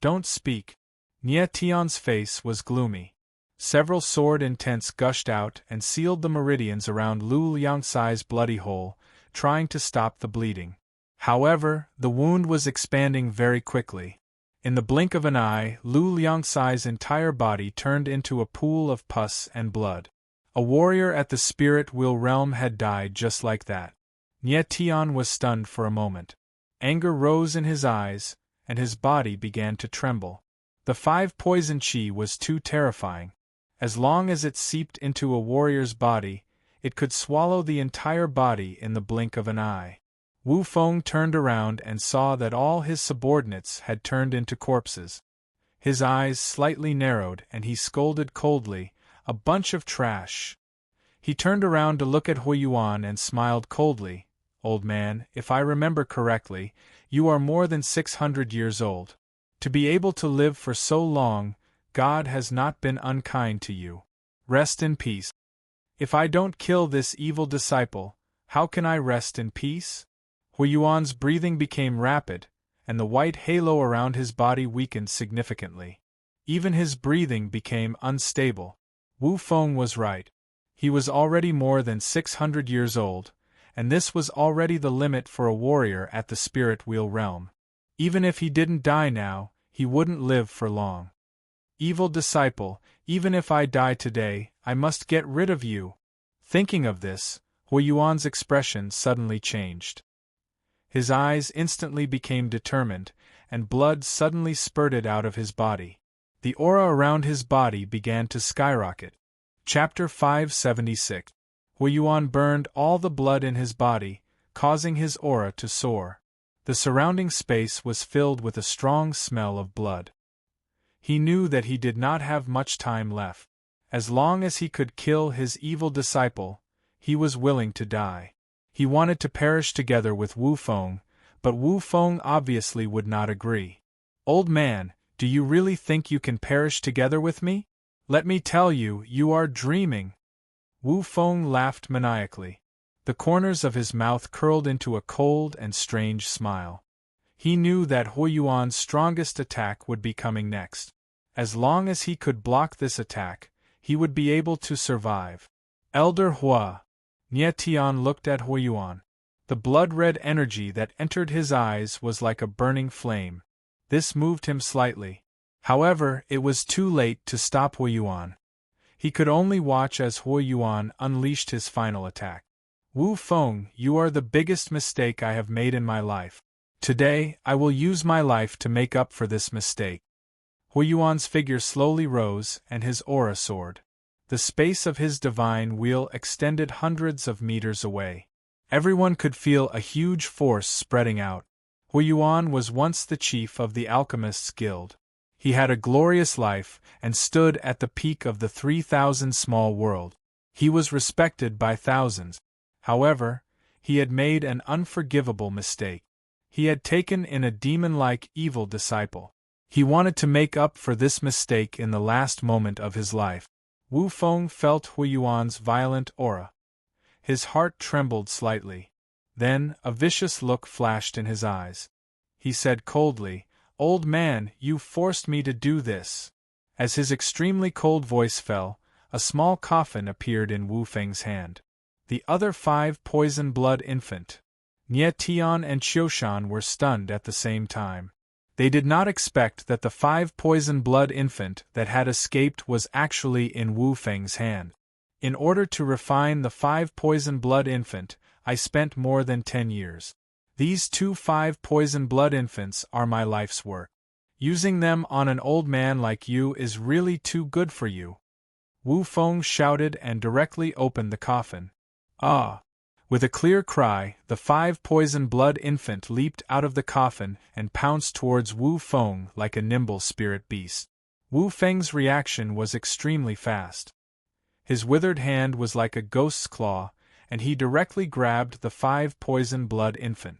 [SPEAKER 1] Don't speak. Nie Tian's face was gloomy. Several sword intents gushed out and sealed the meridians around Lu Liangsai's bloody hole, trying to stop the bleeding. However, the wound was expanding very quickly. In the blink of an eye, Lu Liangsai's entire body turned into a pool of pus and blood. A warrior at the spirit wheel realm had died just like that. Nie Tian was stunned for a moment. Anger rose in his eyes, and his body began to tremble. The 5 poison chi was too terrifying. As long as it seeped into a warrior's body, it could swallow the entire body in the blink of an eye. Wu Feng turned around and saw that all his subordinates had turned into corpses. His eyes slightly narrowed and he scolded coldly, "A bunch of trash." He turned around to look at Huiyuan and smiled coldly. "Old man, if I remember correctly, you are more than 600 years old. To be able to live for so long, God has not been unkind to you. Rest in peace. If I don't kill this evil disciple, how can I rest in peace?" Huiyuan's breathing became rapid, and the white halo around his body weakened significantly. Even his breathing became unstable. Wu Feng was right. He was already more than 600 years old, and this was already the limit for a warrior at the spirit wheel realm. Even if he didn't die now, he wouldn't live for long. "Evil disciple, even if I die today, I must get rid of you." Thinking of this, Huiyuan's expression suddenly changed. His eyes instantly became determined, and blood suddenly spurted out of his body. The aura around his body began to skyrocket. Chapter 576. Huiyuan burned all the blood in his body, causing his aura to soar. The surrounding space was filled with a strong smell of blood. He knew that he did not have much time left. As long as he could kill his evil disciple, he was willing to die. He wanted to perish together with Wu Feng, but Wu Feng obviously would not agree. "Old man, do you really think you can perish together with me? Let me tell you, you are dreaming." Wu Feng laughed maniacally. The corners of his mouth curled into a cold and strange smile. He knew that Huiyuan's strongest attack would be coming next. As long as he could block this attack, he would be able to survive. "Elder Hua." Nie Tian looked at Huiyuan. The blood-red energy that entered his eyes was like a burning flame. This moved him slightly. However, it was too late to stop Huiyuan. He could only watch as Huiyuan unleashed his final attack. "Wu Feng, you are the biggest mistake I have made in my life. Today, I will use my life to make up for this mistake." Huiyuan's figure slowly rose, and his aura soared. The space of his divine wheel extended hundreds of meters away. Everyone could feel a huge force spreading out. Huiyuan was once the chief of the Alchemists' Guild. He had a glorious life, and stood at the peak of the 3,000 small world. He was respected by thousands. However, he had made an unforgivable mistake. He had taken in a demon-like evil disciple. He wanted to make up for this mistake in the last moment of his life. Wu Feng felt Huiyuan's violent aura. His heart trembled slightly. Then, a vicious look flashed in his eyes. He said coldly, "Old man, you forced me to do this." As his extremely cold voice fell, a small coffin appeared in Wu Feng's hand. The other 5 poison blood infant, Nie Tian and Qiushan, were stunned at the same time. They did not expect that the 5 poison blood infant that had escaped was actually in Wu Feng's hand. In order to refine the 5 poison blood infant, I spent more than 10 years. These 2 5 poison blood infants are my life's work. Using them on an old man like you is really too good for you." Wu Feng shouted and directly opened the coffin. "Ah!" With a clear cry, the 5 poison blood infant leaped out of the coffin and pounced towards Wu Feng like a nimble spirit beast. Wu Feng's reaction was extremely fast. His withered hand was like a ghost's claw, and he directly grabbed the 5 poison blood infant.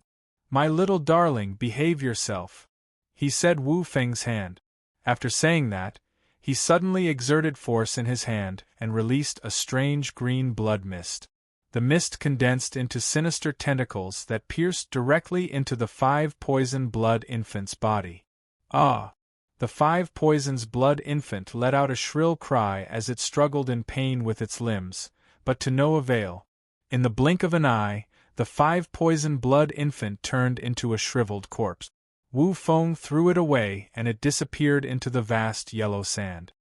[SPEAKER 1] "My little darling, behave yourself," he said Wu Feng's hand. After saying that, he suddenly exerted force in his hand and released a strange green blood mist. The mist condensed into sinister tentacles that pierced directly into the 5 poison blood infant's body. Ah! The 5 poison's blood infant let out a shrill cry as it struggled in pain with its limbs, but to no avail. In the blink of an eye, the 5 poison blood infant turned into a shriveled corpse. Wu Feng threw it away and it disappeared into the vast yellow sand.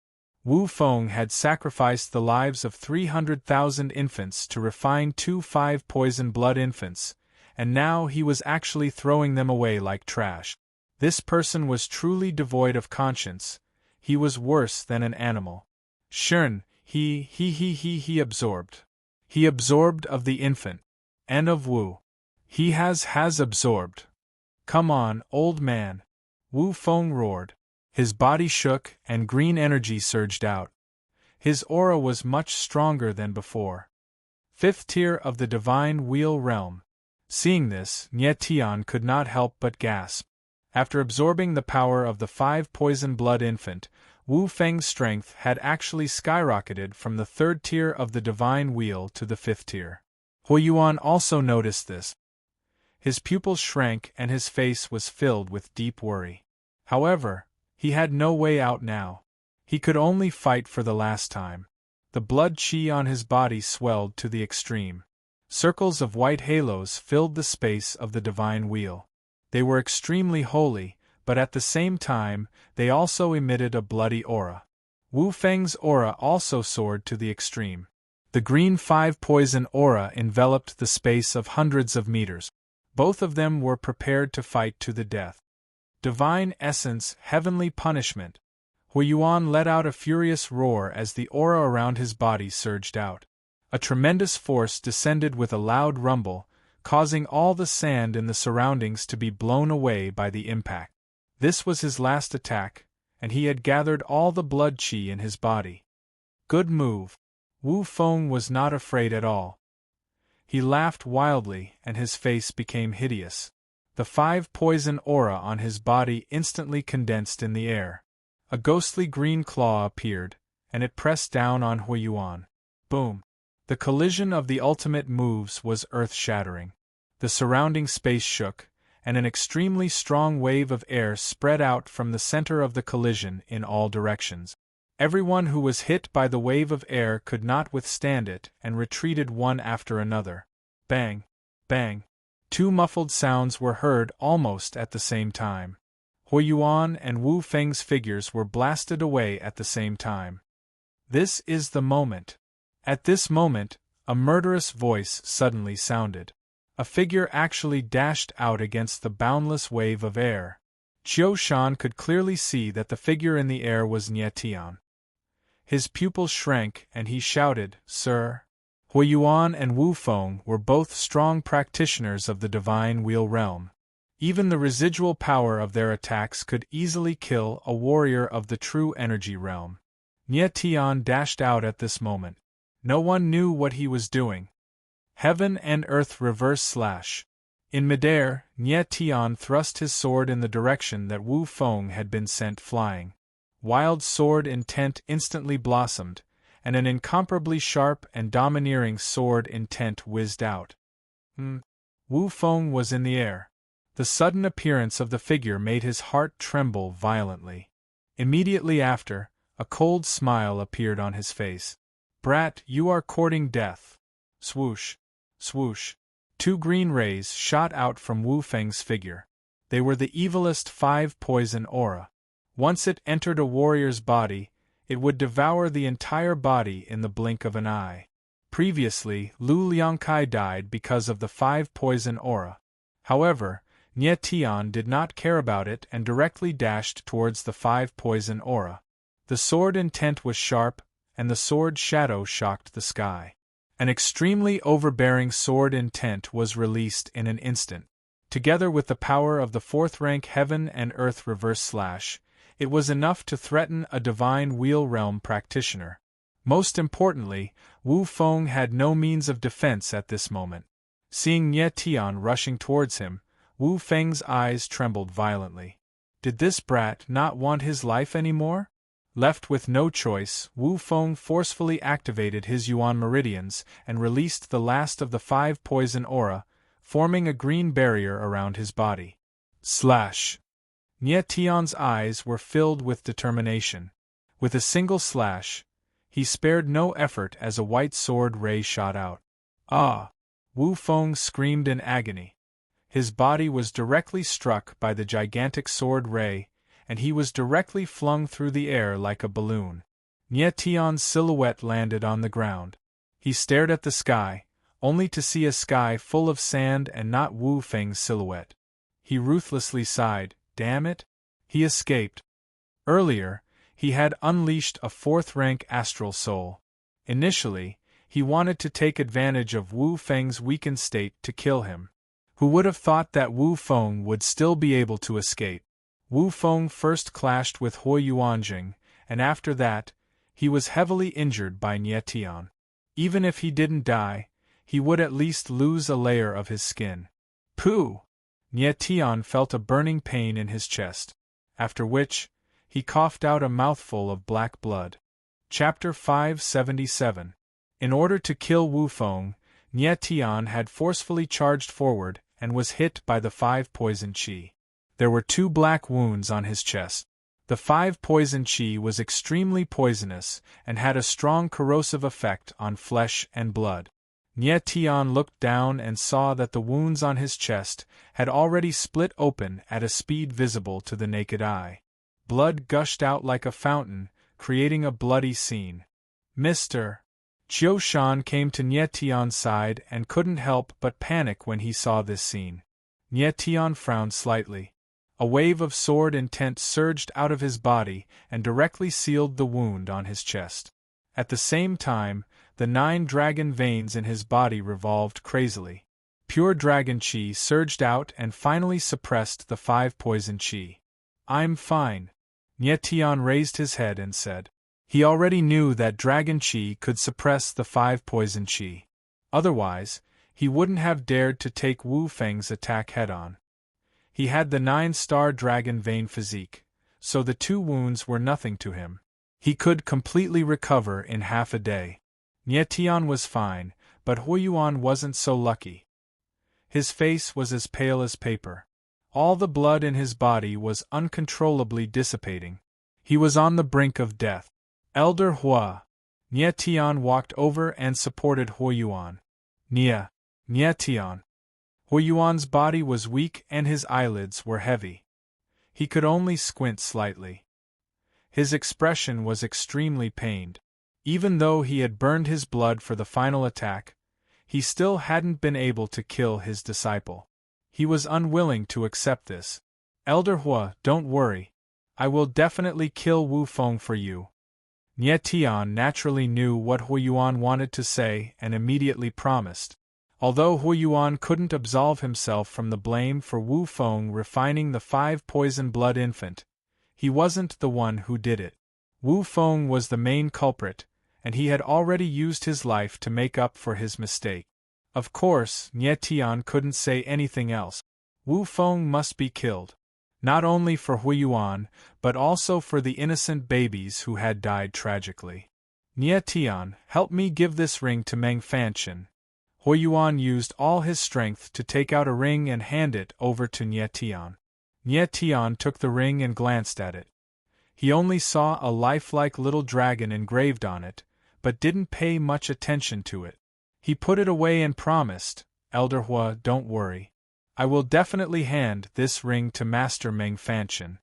[SPEAKER 1] Wu Feng had sacrificed the lives of 300,000 infants to refine 2 5 poison blood infants, and now he was actually throwing them away like trash. This person was truly devoid of conscience. He was worse than an animal. Shern, he absorbed. He absorbed of the infant. And of Wu. He has absorbed. Come on, old man. Wu Feng roared. His body shook and green energy surged out. His aura was much stronger than before. 5th tier of the Divine Wheel Realm. Seeing this, Nye Tian could not help but gasp. After absorbing the power of the 5 poison blood infant, Wu Feng's strength had actually skyrocketed from the 3rd tier of the Divine Wheel to the 5th tier. Huiyuan also noticed this. His pupils shrank and his face was filled with deep worry. However, he had no way out now. He could only fight for the last time. The blood qi on his body swelled to the extreme. Circles of white halos filled the space of the divine wheel. They were extremely holy, but at the same time, they also emitted a bloody aura. Wu Feng's aura also soared to the extreme. The green 5 poison aura enveloped the space of hundreds of meters. Both of them were prepared to fight to the death. Divine essence, heavenly punishment. Huiyuan let out a furious roar as the aura around his body surged out. A tremendous force descended with a loud rumble, causing all the sand in the surroundings to be blown away by the impact. This was his last attack, and he had gathered all the blood qi in his body. Good move. Wu Feng was not afraid at all. He laughed wildly and his face became hideous. The 5 poison aura on his body instantly condensed in the air. A ghostly green claw appeared, and it pressed down on Huiyuan. Boom! The collision of the ultimate moves was earth-shattering. The surrounding space shook, and an extremely strong wave of air spread out from the center of the collision in all directions. Everyone who was hit by the wave of air could not withstand it and retreated one after another. Bang! Bang! 2 muffled sounds were heard almost at the same time. Huiyuan and Wu Feng's figures were blasted away at the same time. This is the moment. At this moment, a murderous voice suddenly sounded. A figure actually dashed out against the boundless wave of air. Qiu Shan could clearly see that the figure in the air was Nye Tian. His pupils shrank and he shouted, "Sir!" Huiyuan and Wu Feng were both strong practitioners of the Divine Wheel Realm. Even the residual power of their attacks could easily kill a warrior of the true energy realm. Nye Tian dashed out at this moment. No one knew what he was doing. Heaven and earth reverse slash. In midair, Nye Tian thrust his sword in the direction that Wu Feng had been sent flying. Wild sword intent instantly blossomed, and an incomparably sharp and domineering sword intent whizzed out. Wu Feng was in the air. The sudden appearance of the figure made his heart tremble violently. Immediately after, a cold smile appeared on his face. "Brat, you are courting death." Swoosh! Swoosh! 2 green rays shot out from Wu Feng's figure. They were the evilest 5 poison aura. Once it entered a warrior's body, it would devour the entire body in the blink of an eye. Previously, Lu Liangkai died because of the 5 poison aura. However, Nye Tian did not care about it and directly dashed towards the 5 poison aura. The sword intent was sharp, and the sword shadow shocked the sky. An extremely overbearing sword intent was released in an instant. Together with the power of the 4th rank Heaven and Earth reverse slash, it was enough to threaten a Divine Wheel Realm practitioner. Most importantly, Wu Feng had no means of defense at this moment. Seeing Nie Tian rushing towards him, Wu Feng's eyes trembled violently. Did this brat not want his life anymore? Left with no choice, Wu Feng forcefully activated his Yuan meridians and released the last of the 5 poison aura, forming a green barrier around his body. Slash! Nie Tian's eyes were filled with determination. With a single slash, he spared no effort as a white sword ray shot out. Ah! Wu Feng screamed in agony. His body was directly struck by the gigantic sword ray, and he was directly flung through the air like a balloon. Nie Tian's silhouette landed on the ground. He stared at the sky, only to see a sky full of sand and not Wu Feng's silhouette. He ruthlessly sighed, "Damn it!" He escaped. Earlier, he had unleashed a 4th-rank astral soul. Initially, he wanted to take advantage of Wu Feng's weakened state to kill him. Who would have thought that Wu Feng would still be able to escape? Wu Feng first clashed with Hui Yuanjing, and after that, he was heavily injured by Nie Tian. Even if he didn't die, he would at least lose a layer of his skin. Pooh! Nie Tian felt a burning pain in his chest, after which, he coughed out a mouthful of black blood. Chapter 577. In order to kill Wu Feng, Nie Tian had forcefully charged forward and was hit by the 5 poison qi. There were 2 black wounds on his chest. The 5 poison qi was extremely poisonous and had a strong corrosive effect on flesh and blood. Nie Tian looked down and saw that the wounds on his chest had already split open at a speed visible to the naked eye. Blood gushed out like a fountain, creating a bloody scene. Mr. Qiu Shan came to Nie Tian's side and couldn't help but panic when he saw this scene. Nie Tian frowned slightly. A wave of sword intent surged out of his body and directly sealed the wound on his chest. At the same time, the 9 dragon veins in his body revolved crazily. Pure dragon qi surged out and finally suppressed the 5 poison qi. "I'm fine." Nie Tian raised his head and said. He already knew that dragon qi could suppress the 5 poison qi. Otherwise, he wouldn't have dared to take Wu Feng's attack head-on. He had the 9-star dragon vein physique, so the 2 wounds were nothing to him. He could completely recover in half a day. Nie Tian was fine, but Huiyuan wasn't so lucky. His face was as pale as paper. All the blood in his body was uncontrollably dissipating. He was on the brink of death. "Elder Hua." Nie Tian walked over and supported Huiyuan. Nie Tian. Huiyuan's body was weak and his eyelids were heavy. He could only squint slightly. His expression was extremely pained. Even though he had burned his blood for the final attack, he still hadn't been able to kill his disciple. He was unwilling to accept this. "Elder Hua, don't worry. I will definitely kill Wu Feng for you." Nie Tian naturally knew what Huiyuan wanted to say and immediately promised. Although Huiyuan couldn't absolve himself from the blame for Wu Feng refining the 5 poison blood infant, he wasn't the one who did it. Wu Feng was the main culprit, and he had already used his life to make up for his mistake. Of course, Nie Tian couldn't say anything else. Wu Feng must be killed. Not only for Huiyuan, but also for the innocent babies who had died tragically. "Nie Tian, help me give this ring to Meng Fanchen." Huiyuan used all his strength to take out a ring and hand it over to Nie Tian. Nie Tian took the ring and glanced at it. He only saw a lifelike little dragon engraved on it, but didn't pay much attention to it. He put it away and promised, "Elder Hua, don't worry. I will definitely hand this ring to Master Meng Fanchen."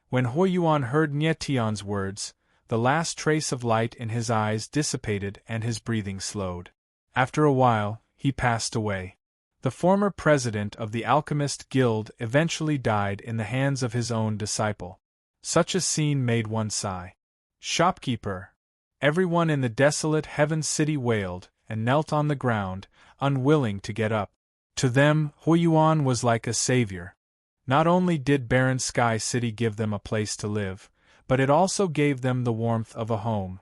[SPEAKER 1] When Huiyuan heard Nie Tian's words, the last trace of light in his eyes dissipated and his breathing slowed. After a while, he passed away. The former president of the Alchemist Guild eventually died in the hands of his own disciple. Such a scene made one sigh. "Shopkeeper!" Everyone in the desolate Heaven City wailed and knelt on the ground, unwilling to get up. To them, Huiyuan was like a savior. Not only did barren Sky City give them a place to live, but it also gave them the warmth of a home.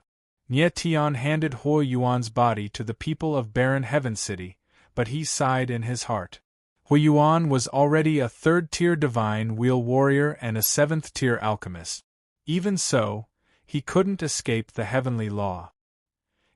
[SPEAKER 1] Nie Tian handed Hou Yuan's body to the people of Barren Heaven City, but he sighed in his heart. Hou Yuan was already a 3rd-tier divine wheel warrior and a 7th-tier alchemist. Even so, he couldn't escape the heavenly law.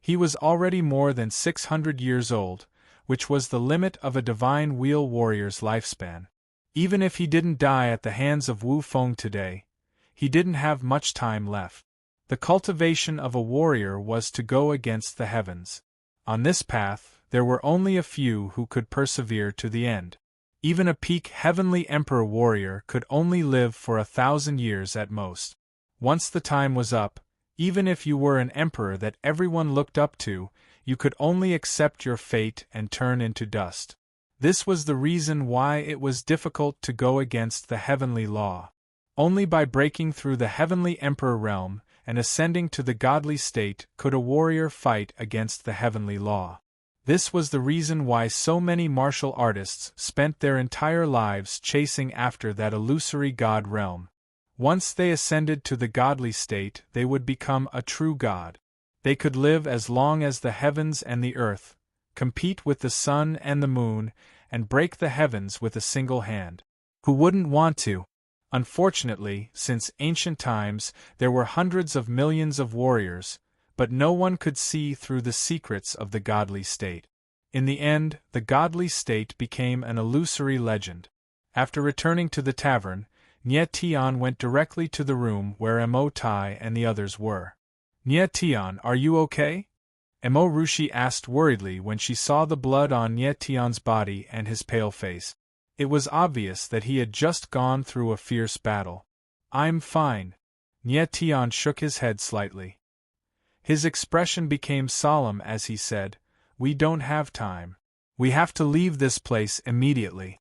[SPEAKER 1] He was already more than 600 years old, which was the limit of a divine wheel warrior's lifespan. Even if he didn't die at the hands of Wu Feng today, he didn't have much time left. The cultivation of a warrior was to go against the heavens. On this path, there were only a few who could persevere to the end. Even a peak heavenly emperor warrior could only live for 1,000 years at most. Once the time was up, even if you were an emperor that everyone looked up to, you could only accept your fate and turn into dust. This was the reason why it was difficult to go against the heavenly law. Only by breaking through the heavenly emperor realm and ascending to the godly state could a warrior fight against the heavenly law. This was the reason why so many martial artists spent their entire lives chasing after that illusory god realm. Once they ascended to the godly state, they would become a true god. They could live as long as the heavens and the earth, compete with the sun and the moon, and break the heavens with a single hand. Who wouldn't want to? Unfortunately, since ancient times, there were hundreds of millions of warriors, but no one could see through the secrets of the godly state. In the end, the godly state became an illusory legend. After returning to the tavern, Nie Tian went directly to the room where Mo Tai and the others were. Nie Tian, are you okay? Mo Rushi asked worriedly when she saw the blood on Nie Tian's body and his pale face. It was obvious that he had just gone through a fierce battle. I'm fine. Nie Tian shook his head slightly. His expression became solemn as he said, "We don't have time. We have to leave this place immediately."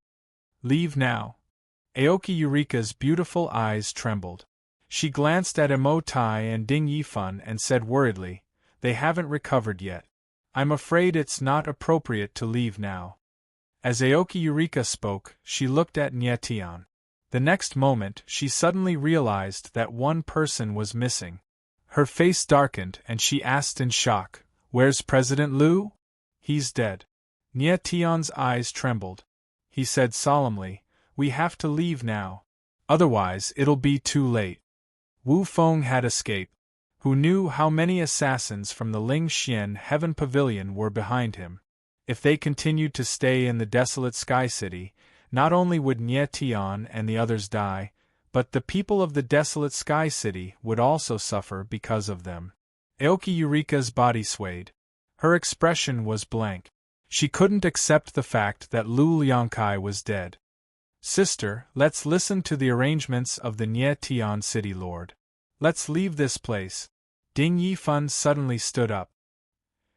[SPEAKER 1] Leave now. Aoki Eureka's beautiful eyes trembled. She glanced at Mo Tai and Ding Yifan and said worriedly, "They haven't recovered yet. I'm afraid it's not appropriate to leave now." As Aoki Eureka spoke, she looked at Nie Tian. The next moment, she suddenly realized that one person was missing. Her face darkened and she asked in shock, "Where's President Liu?" "He's dead." Nie Tian's eyes trembled. He said solemnly, "We have to leave now. Otherwise it'll be too late." Wu Feng had escaped. Who knew how many assassins from the Ling Xian Heaven Pavilion were behind him? If they continued to stay in the desolate Sky City, not only would Nie Tian and the others die, but the people of the desolate Sky City would also suffer because of them. Aoki Eureka's body swayed. Her expression was blank. She couldn't accept the fact that Lu Liangkai was dead. "Sister, let's listen to the arrangements of the Nie Tian City Lord. Let's leave this place." Ding Yifan suddenly stood up.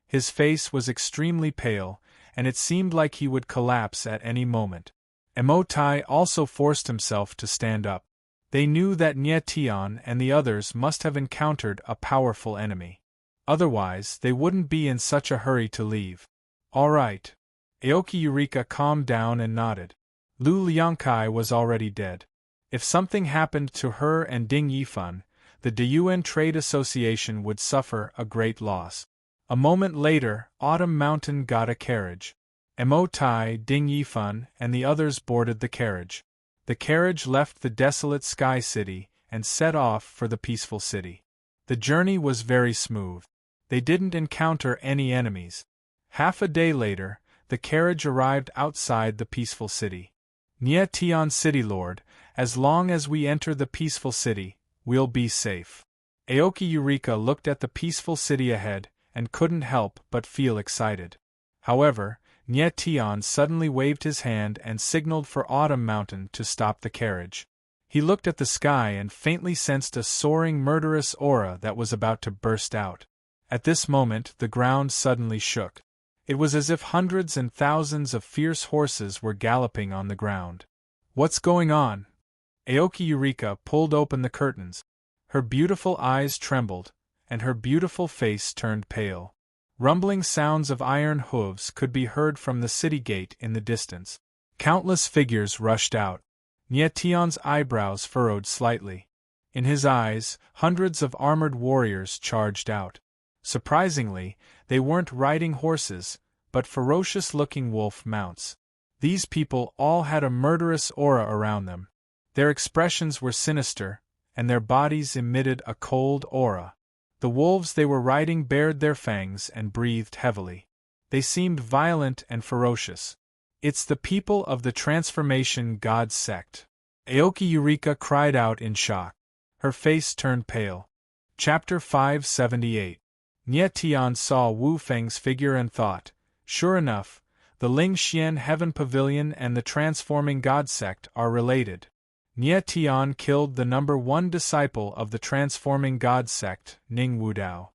[SPEAKER 1] His face was extremely pale, and it seemed like he would collapse at any moment. Mo Tai also forced himself to stand up. They knew that Nie Tian and the others must have encountered a powerful enemy. Otherwise, they wouldn't be in such a hurry to leave. "All right." Aoki Eureka calmed down and nodded. Lu Liangkai was already dead. If something happened to her and Ding Yifan, the Deyuan Trade Association would suffer a great loss. A moment later, Autumn Mountain got a carriage. Mo Tai, Ding Yifan, and the others boarded the carriage. The carriage left the desolate Sky City and set off for the peaceful city. The journey was very smooth. They didn't encounter any enemies. Half a day later, the carriage arrived outside the peaceful city. Nie Tian City Lord, as long as we enter the peaceful city, we'll be safe. Aoki Eureka looked at the peaceful city ahead and couldn't help but feel excited. However, Nie Tian suddenly waved his hand and signaled for Autumn Mountain to stop the carriage. He looked at the sky and faintly sensed a soaring murderous aura that was about to burst out. At this moment, the ground suddenly shook. It was as if hundreds and thousands of fierce horses were galloping on the ground. "What's going on?" Aoki Eureka pulled open the curtains. Her beautiful eyes trembled, and her beautiful face turned pale. Rumbling sounds of iron hooves could be heard from the city gate in the distance. Countless figures rushed out. Nie Tian's eyebrows furrowed slightly. In his eyes, hundreds of armored warriors charged out. Surprisingly, they weren't riding horses, but ferocious-looking wolf mounts. These people all had a murderous aura around them. Their expressions were sinister, and their bodies emitted a cold aura. The wolves they were riding bared their fangs and breathed heavily. They seemed violent and ferocious. "It's the people of the Transformation God sect," Aoki Eureka cried out in shock. Her face turned pale. Chapter 578. Nie Tian saw Wu Feng's figure and thought, sure enough, the Ling Xian Heaven Pavilion and the Transforming God sect are related. Nie Tian killed the number 1 disciple of the Transforming God sect, Ning Wudao.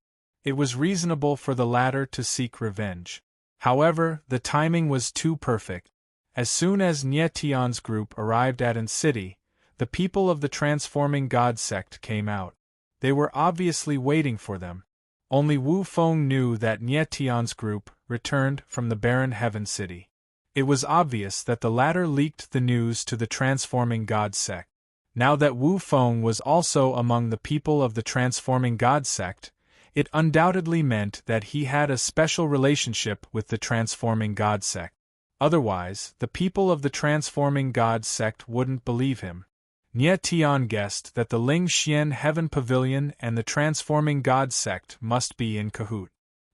[SPEAKER 1] It was reasonable for the latter to seek revenge. However, the timing was too perfect. As soon as Nie Tian's group arrived at An City, the people of the Transforming God sect came out. They were obviously waiting for them. Only Wu Feng knew that Nie Tian's group returned from the barren Heaven City. It was obvious that the latter leaked the news to the Transforming God sect. Now that Wu Feng was also among the people of the Transforming God sect, it undoubtedly meant that he had a special relationship with the Transforming God sect. Otherwise, the people of the Transforming God sect wouldn't believe him. Nie Tian guessed that the Ling Xian Heaven Pavilion and the Transforming God sect must be in cahoot.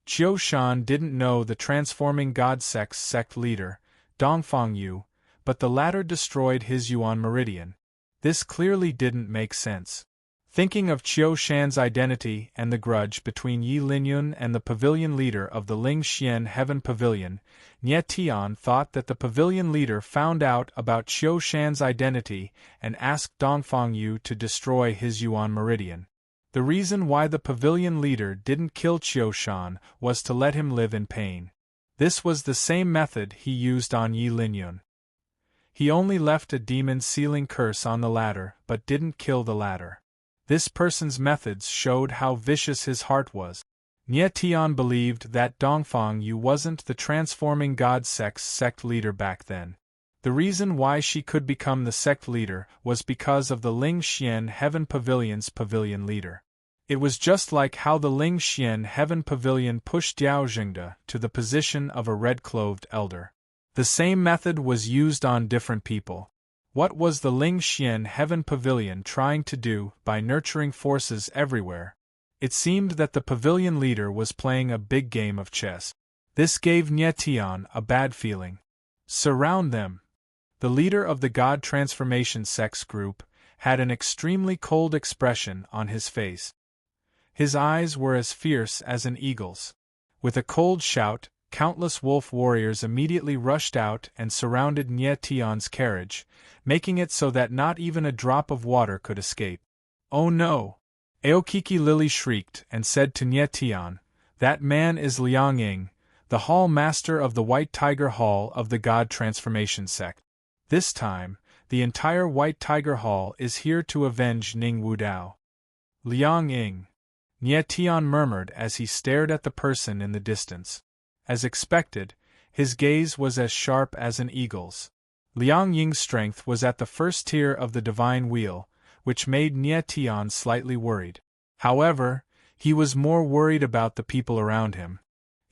[SPEAKER 1] Qiu Shan didn't know the Transforming God sect's sect leader, Dongfang Yu, but the latter destroyed his Yuan Meridian. This clearly didn't make sense. Thinking of Qiu Shan's identity and the grudge between Yi Linyun and the pavilion leader of the Ling Xian Heaven Pavilion, Nie Tian thought that the pavilion leader found out about Qiu Shan's identity and asked Dongfang Yu to destroy his Yuan Meridian. The reason why the pavilion leader didn't kill Qiu Shan was to let him live in pain. This was the same method he used on Yi Linyun. He only left a demon sealing curse on the latter but didn't kill the latter. This person's methods showed how vicious his heart was. Nie Tian believed that Dongfang Yu wasn't the Transforming God sect's sect leader back then. The reason why she could become the sect leader was because of the Ling Xian Heaven Pavilion's pavilion leader. It was just like how the Ling Xian Heaven Pavilion pushed Diao Jingde to the position of a red-clothed elder. The same method was used on different people. What was the Ling Xian Heaven Pavilion trying to do by nurturing forces everywhere? It seemed that the pavilion leader was playing a big game of chess. This gave Nie Tian a bad feeling. Surround them. The leader of the God Transformation Sect's group had an extremely cold expression on his face. His eyes were as fierce as an eagle's. With a cold shout, countless wolf warriors immediately rushed out and surrounded Nie Tian's carriage, making it so that not even a drop of water could escape. "Oh no!" Aokiki Lily shrieked and said to Nie Tian, "That man is Liang Ying, the hall master of the White Tiger Hall of the God Transformation Sect. This time, the entire White Tiger Hall is here to avenge Ning Wudao." "Liang Ying," Nie Tian murmured as he stared at the person in the distance. As expected, his gaze was as sharp as an eagle's. Liang Ying's strength was at the first tier of the divine wheel, which made Nie Tian slightly worried. However, he was more worried about the people around him.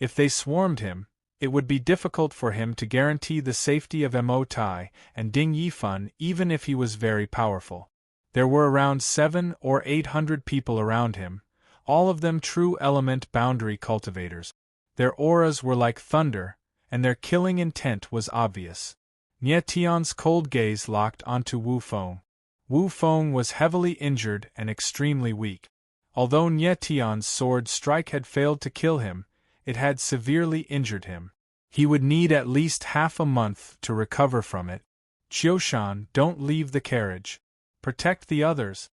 [SPEAKER 1] If they swarmed him, it would be difficult for him to guarantee the safety of Mo Tai and Ding Yifan even if he was very powerful. There were around 700 or 800 people around him, all of them true element boundary cultivators. Their auras were like thunder, and their killing intent was obvious. Nie Tian's cold gaze locked onto Wu Feng. Wu Feng was heavily injured and extremely weak. Although Nie Tian's sword strike had failed to kill him, it had severely injured him. He would need at least half a month to recover from it. "Qiu-shan, don't leave the carriage. Protect the others."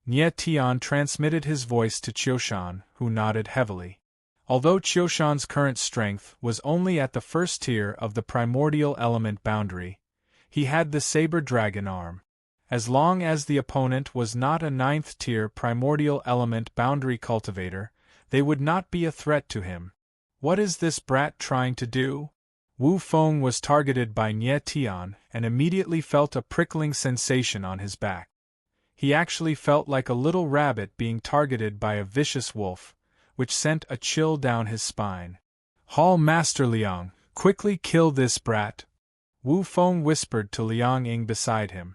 [SPEAKER 1] Nie Tian transmitted his voice to Qiu-shan, who nodded heavily. Although Qiu-shan's current strength was only at the first tier of the primordial element boundary, he had the saber dragon arm. As long as the opponent was not a 9th tier primordial element boundary cultivator, they would not be a threat to him. What is this brat trying to do? Wu Feng was targeted by Nie Tian and immediately felt a prickling sensation on his back. He actually felt like a little rabbit being targeted by a vicious wolf, which sent a chill down his spine. Hall Master Liang, quickly kill this brat, Wu Feng whispered to Liang Ying beside him.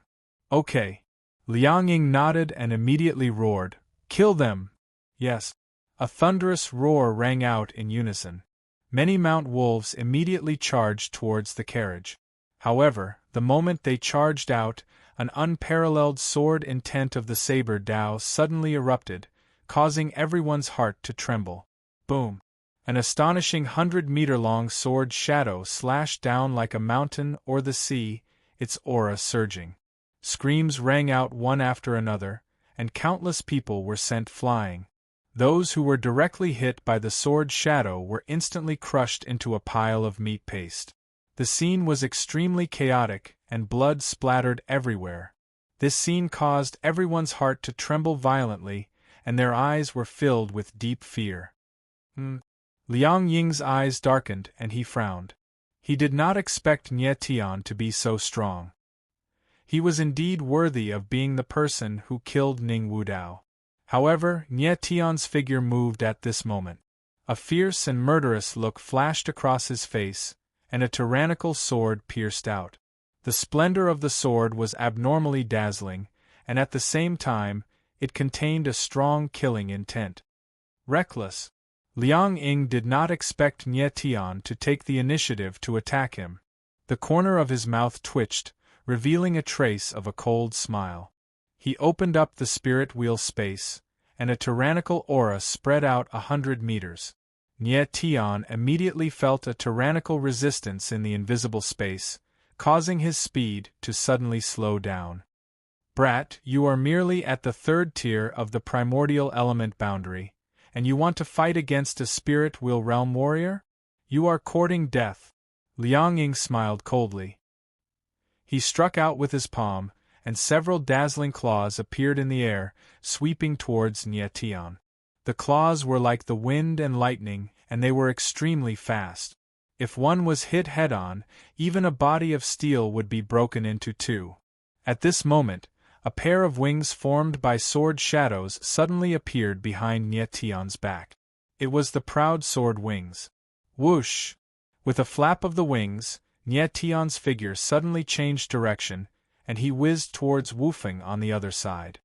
[SPEAKER 1] Okay. Liang Ying nodded and immediately roared, kill them! Yes. A thunderous roar rang out in unison. Many mount wolves immediately charged towards the carriage. However, the moment they charged out, an unparalleled sword intent of the saber Dao suddenly erupted, causing everyone's heart to tremble. Boom! An astonishing 100-meter-long sword shadow slashed down like a mountain or the sea, its aura surging. Screams rang out one after another, and countless people were sent flying. Those who were directly hit by the sword shadow were instantly crushed into a pile of meat paste. The scene was extremely chaotic, and blood splattered everywhere. This scene caused everyone's heart to tremble violently, and their eyes were filled with deep fear. Liang Ying's eyes darkened and he frowned. He did not expect Nie Tian to be so strong. He was indeed worthy of being the person who killed Ning Wudao. However, Nie Tian's figure moved at this moment. A fierce and murderous look flashed across his face, and a tyrannical sword pierced out. The splendor of the sword was abnormally dazzling, and at the same time, it contained a strong killing intent. Reckless, Liang Ying did not expect Nie Tian to take the initiative to attack him. The corner of his mouth twitched, revealing a trace of a cold smile. He opened up the spirit wheel space, and a tyrannical aura spread out 100 meters. Nie Tian immediately felt a tyrannical resistance in the invisible space, causing his speed to suddenly slow down. Brat, you are merely at the third tier of the primordial element boundary, and you want to fight against a spirit wheel realm warrior? You are courting death. Liang Ying smiled coldly. He struck out with his palm, and several dazzling claws appeared in the air, sweeping towards Nie Tian. The claws were like the wind and lightning, and they were extremely fast. If one was hit head-on, even a body of steel would be broken into two. At this moment, a pair of wings formed by sword shadows suddenly appeared behind Nie Tian's back. It was the proud sword wings. Whoosh! With a flap of the wings, Nie Tian's figure suddenly changed direction, and he whizzed towards Wu Feng on the other side.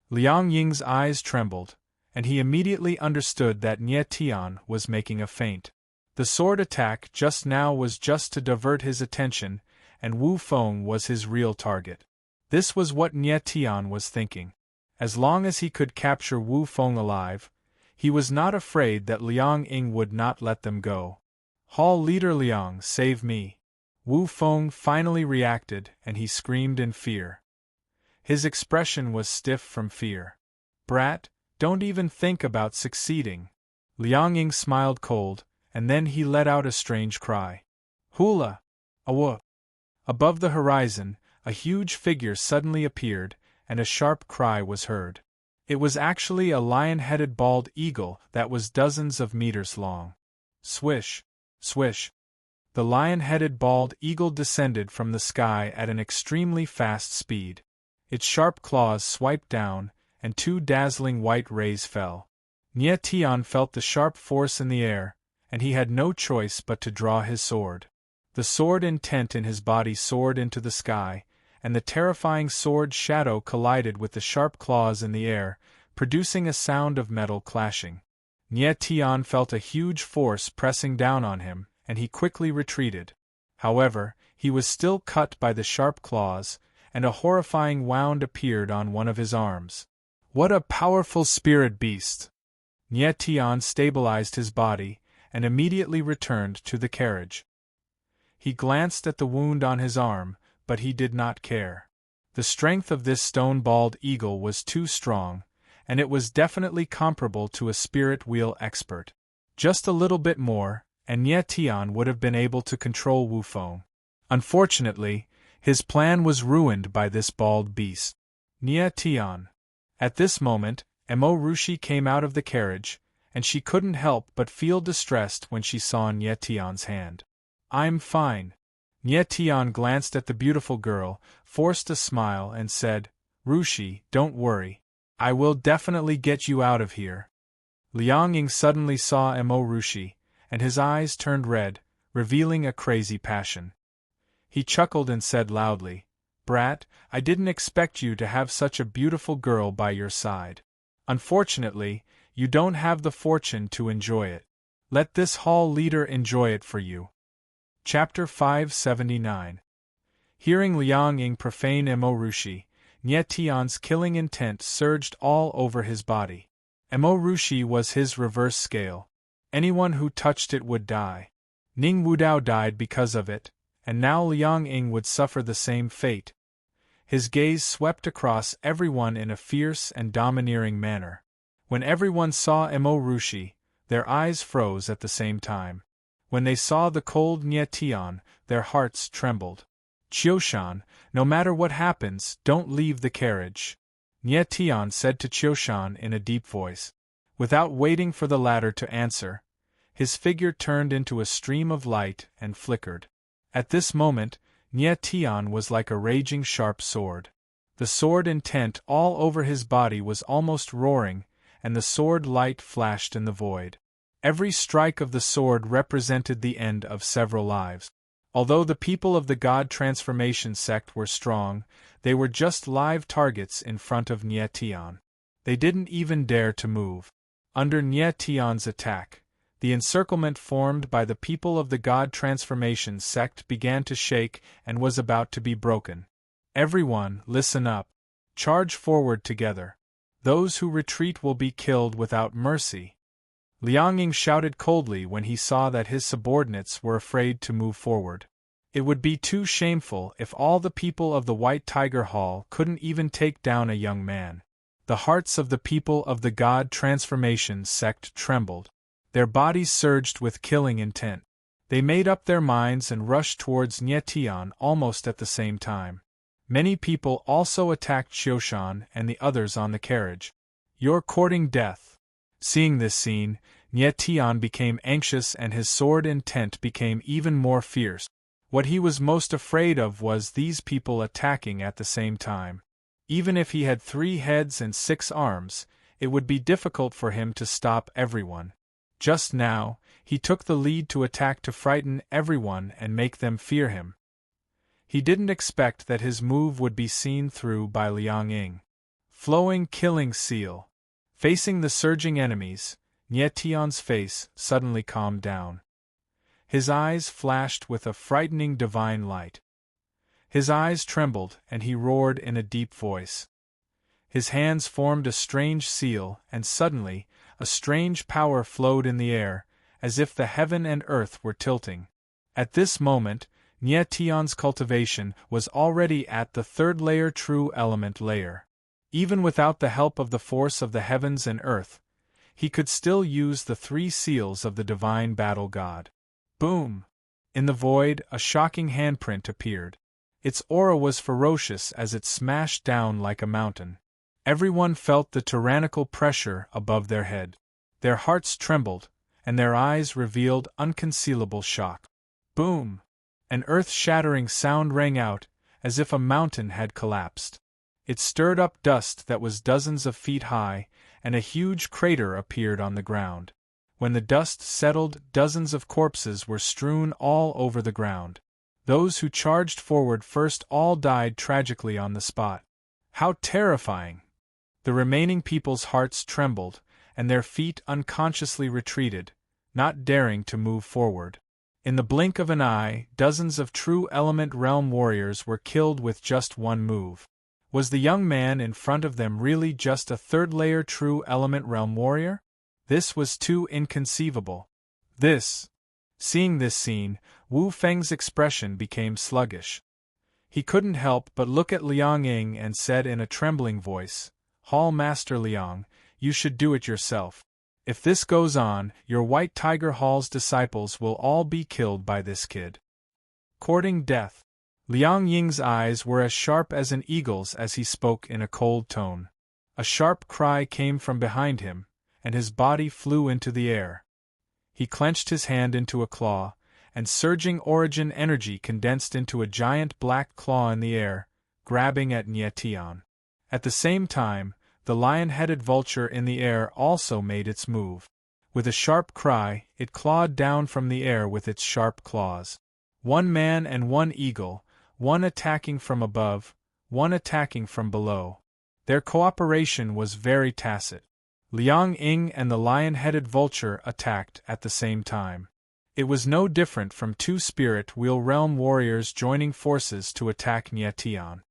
[SPEAKER 1] Liang Ying's eyes trembled, and he immediately understood that Nie Tian was making a feint. The sword attack just now was just to divert his attention, and Wu Feng was his real target. This was what Nie Tian was thinking. As long as he could capture Wu Feng alive, he was not afraid that Liang Ying would not let them go. Hall Leader Liang, save me! Wu Feng finally reacted, and he screamed in fear. His expression was stiff from fear. Brat, don't even think about succeeding. Liang Ying smiled cold, and then he let out a strange cry. Hula! Awa! Above the horizon, a huge figure suddenly appeared, and a sharp cry was heard. It was actually a lion-headed bald eagle that was dozens of meters long. Swish! Swish! The lion-headed bald eagle descended from the sky at an extremely fast speed. Its sharp claws swiped down, and two dazzling white rays fell. Nie Tian felt the sharp force in the air, and he had no choice but to draw his sword. The sword intent in his body soared into the sky, and the terrifying sword shadow collided with the sharp claws in the air, producing a sound of metal clashing. Nie Tian felt a huge force pressing down on him, and he quickly retreated. However, he was still cut by the sharp claws, and a horrifying wound appeared on one of his arms. What a powerful spirit beast! Nie Tian stabilized his body, and immediately returned to the carriage. He glanced at the wound on his arm, but he did not care. The strength of this stone-bald eagle was too strong, and it was definitely comparable to a spirit wheel expert. Just a little bit more, and Nie Tian would have been able to control Wu Feng. Unfortunately, his plan was ruined by this bald beast. Nie Tian. At this moment, Mo Rushi came out of the carriage, and she couldn't help but feel distressed when she saw Nie Tian's hand. I'm fine. Nie Tian glanced at the beautiful girl, forced a smile and said, Rushi, don't worry. I will definitely get you out of here. Liang Ying suddenly saw Mo Rushi, and his eyes turned red, revealing a crazy passion. He chuckled and said loudly, "Brat, I didn't expect you to have such a beautiful girl by your side. Unfortunately, you don't have the fortune to enjoy it. Let this hall leader enjoy it for you." Chapter 579. Hearing Liang Ying profane Mo Rushi, Nye Tian's killing intent surged all over his body. Mo Rushi was his reverse scale. Anyone who touched it would die. Ning Wudao died because of it, and now Liang Ying would suffer the same fate. His gaze swept across everyone in a fierce and domineering manner. When everyone saw Mo Rushi, their eyes froze at the same time. When they saw the cold Nye Tian, their hearts trembled. "Qiushan, no matter what happens, don't leave the carriage," Nye Tian said to Qiushan in a deep voice. Without waiting for the latter to answer, his figure turned into a stream of light and flickered. At this moment, Nye Tian was like a raging sharp sword. The sword intent all over his body was almost roaring, and the sword light flashed in the void. Every strike of the sword represented the end of several lives. Although the people of the God Transformation sect were strong, they were just live targets in front of Nye Tian. They didn't even dare to move. Under Nye Tian's attack, the encirclement formed by the people of the God Transformation sect began to shake and was about to be broken. "Everyone, listen up. Charge forward together. Those who retreat will be killed without mercy." Liang Ying shouted coldly when he saw that his subordinates were afraid to move forward. It would be too shameful if all the people of the White Tiger Hall couldn't even take down a young man. The hearts of the people of the God Transformation sect trembled. Their bodies surged with killing intent. They made up their minds and rushed towards Nye Tian almost at the same time. Many people also attacked Qiushan and the others on the carriage. "You're courting death." Seeing this scene, Nye Tian became anxious and his sword intent became even more fierce. What he was most afraid of was these people attacking at the same time. Even if he had 3 heads and 6 arms, it would be difficult for him to stop everyone. Just now, he took the lead to attack to frighten everyone and make them fear him. He didn't expect that his move would be seen through by Liang Ying. Flowing killing seal. Facing the surging enemies, Nye Tian's face suddenly calmed down. His eyes flashed with a frightening divine light. His eyes trembled and he roared in a deep voice. His hands formed a strange seal and suddenly, a strange power flowed in the air, as if the heaven and earth were tilting. At this moment, Nye Tian's cultivation was already at the 3rd layer true element layer. Even without the help of the force of the heavens and earth, he could still use the 3 seals of the divine battle god. Boom! In the void, a shocking handprint appeared. Its aura was ferocious as it smashed down like a mountain. Everyone felt the tyrannical pressure above their head. Their hearts trembled, and their eyes revealed unconcealable shock. Boom! An earth-shattering sound rang out, as if a mountain had collapsed. It stirred up dust that was dozens of feet high, and a huge crater appeared on the ground. When the dust settled, dozens of corpses were strewn all over the ground. Those who charged forward first all died tragically on the spot. How terrifying! The remaining people's hearts trembled, and their feet unconsciously retreated, not daring to move forward. In the blink of an eye, dozens of true element realm warriors were killed with just one move. Was the young man in front of them really just a 3rd layer true element realm warrior? This was too inconceivable. Seeing this scene, Wu Feng's expression became sluggish. He couldn't help but look at Liang Ying and said in a trembling voice, "Hall Master Liang, you should do it yourself. If this goes on, your White Tiger Hall's disciples will all be killed by this kid." Courting death. Liang Ying's eyes were as sharp as an eagle's as he spoke in a cold tone. A sharp cry came from behind him, and his body flew into the air. He clenched his hand into a claw, and surging origin energy condensed into a giant black claw in the air, grabbing at Nye Tian. At the same time, the lion-headed vulture in the air also made its move. With a sharp cry, it clawed down from the air with its sharp claws. One man and one eagle, one attacking from above, one attacking from below. Their cooperation was very tacit. Liang Ying and the lion-headed vulture attacked at the same time. It was no different from two spirit wheel realm warriors joining forces to attack Nie Tian.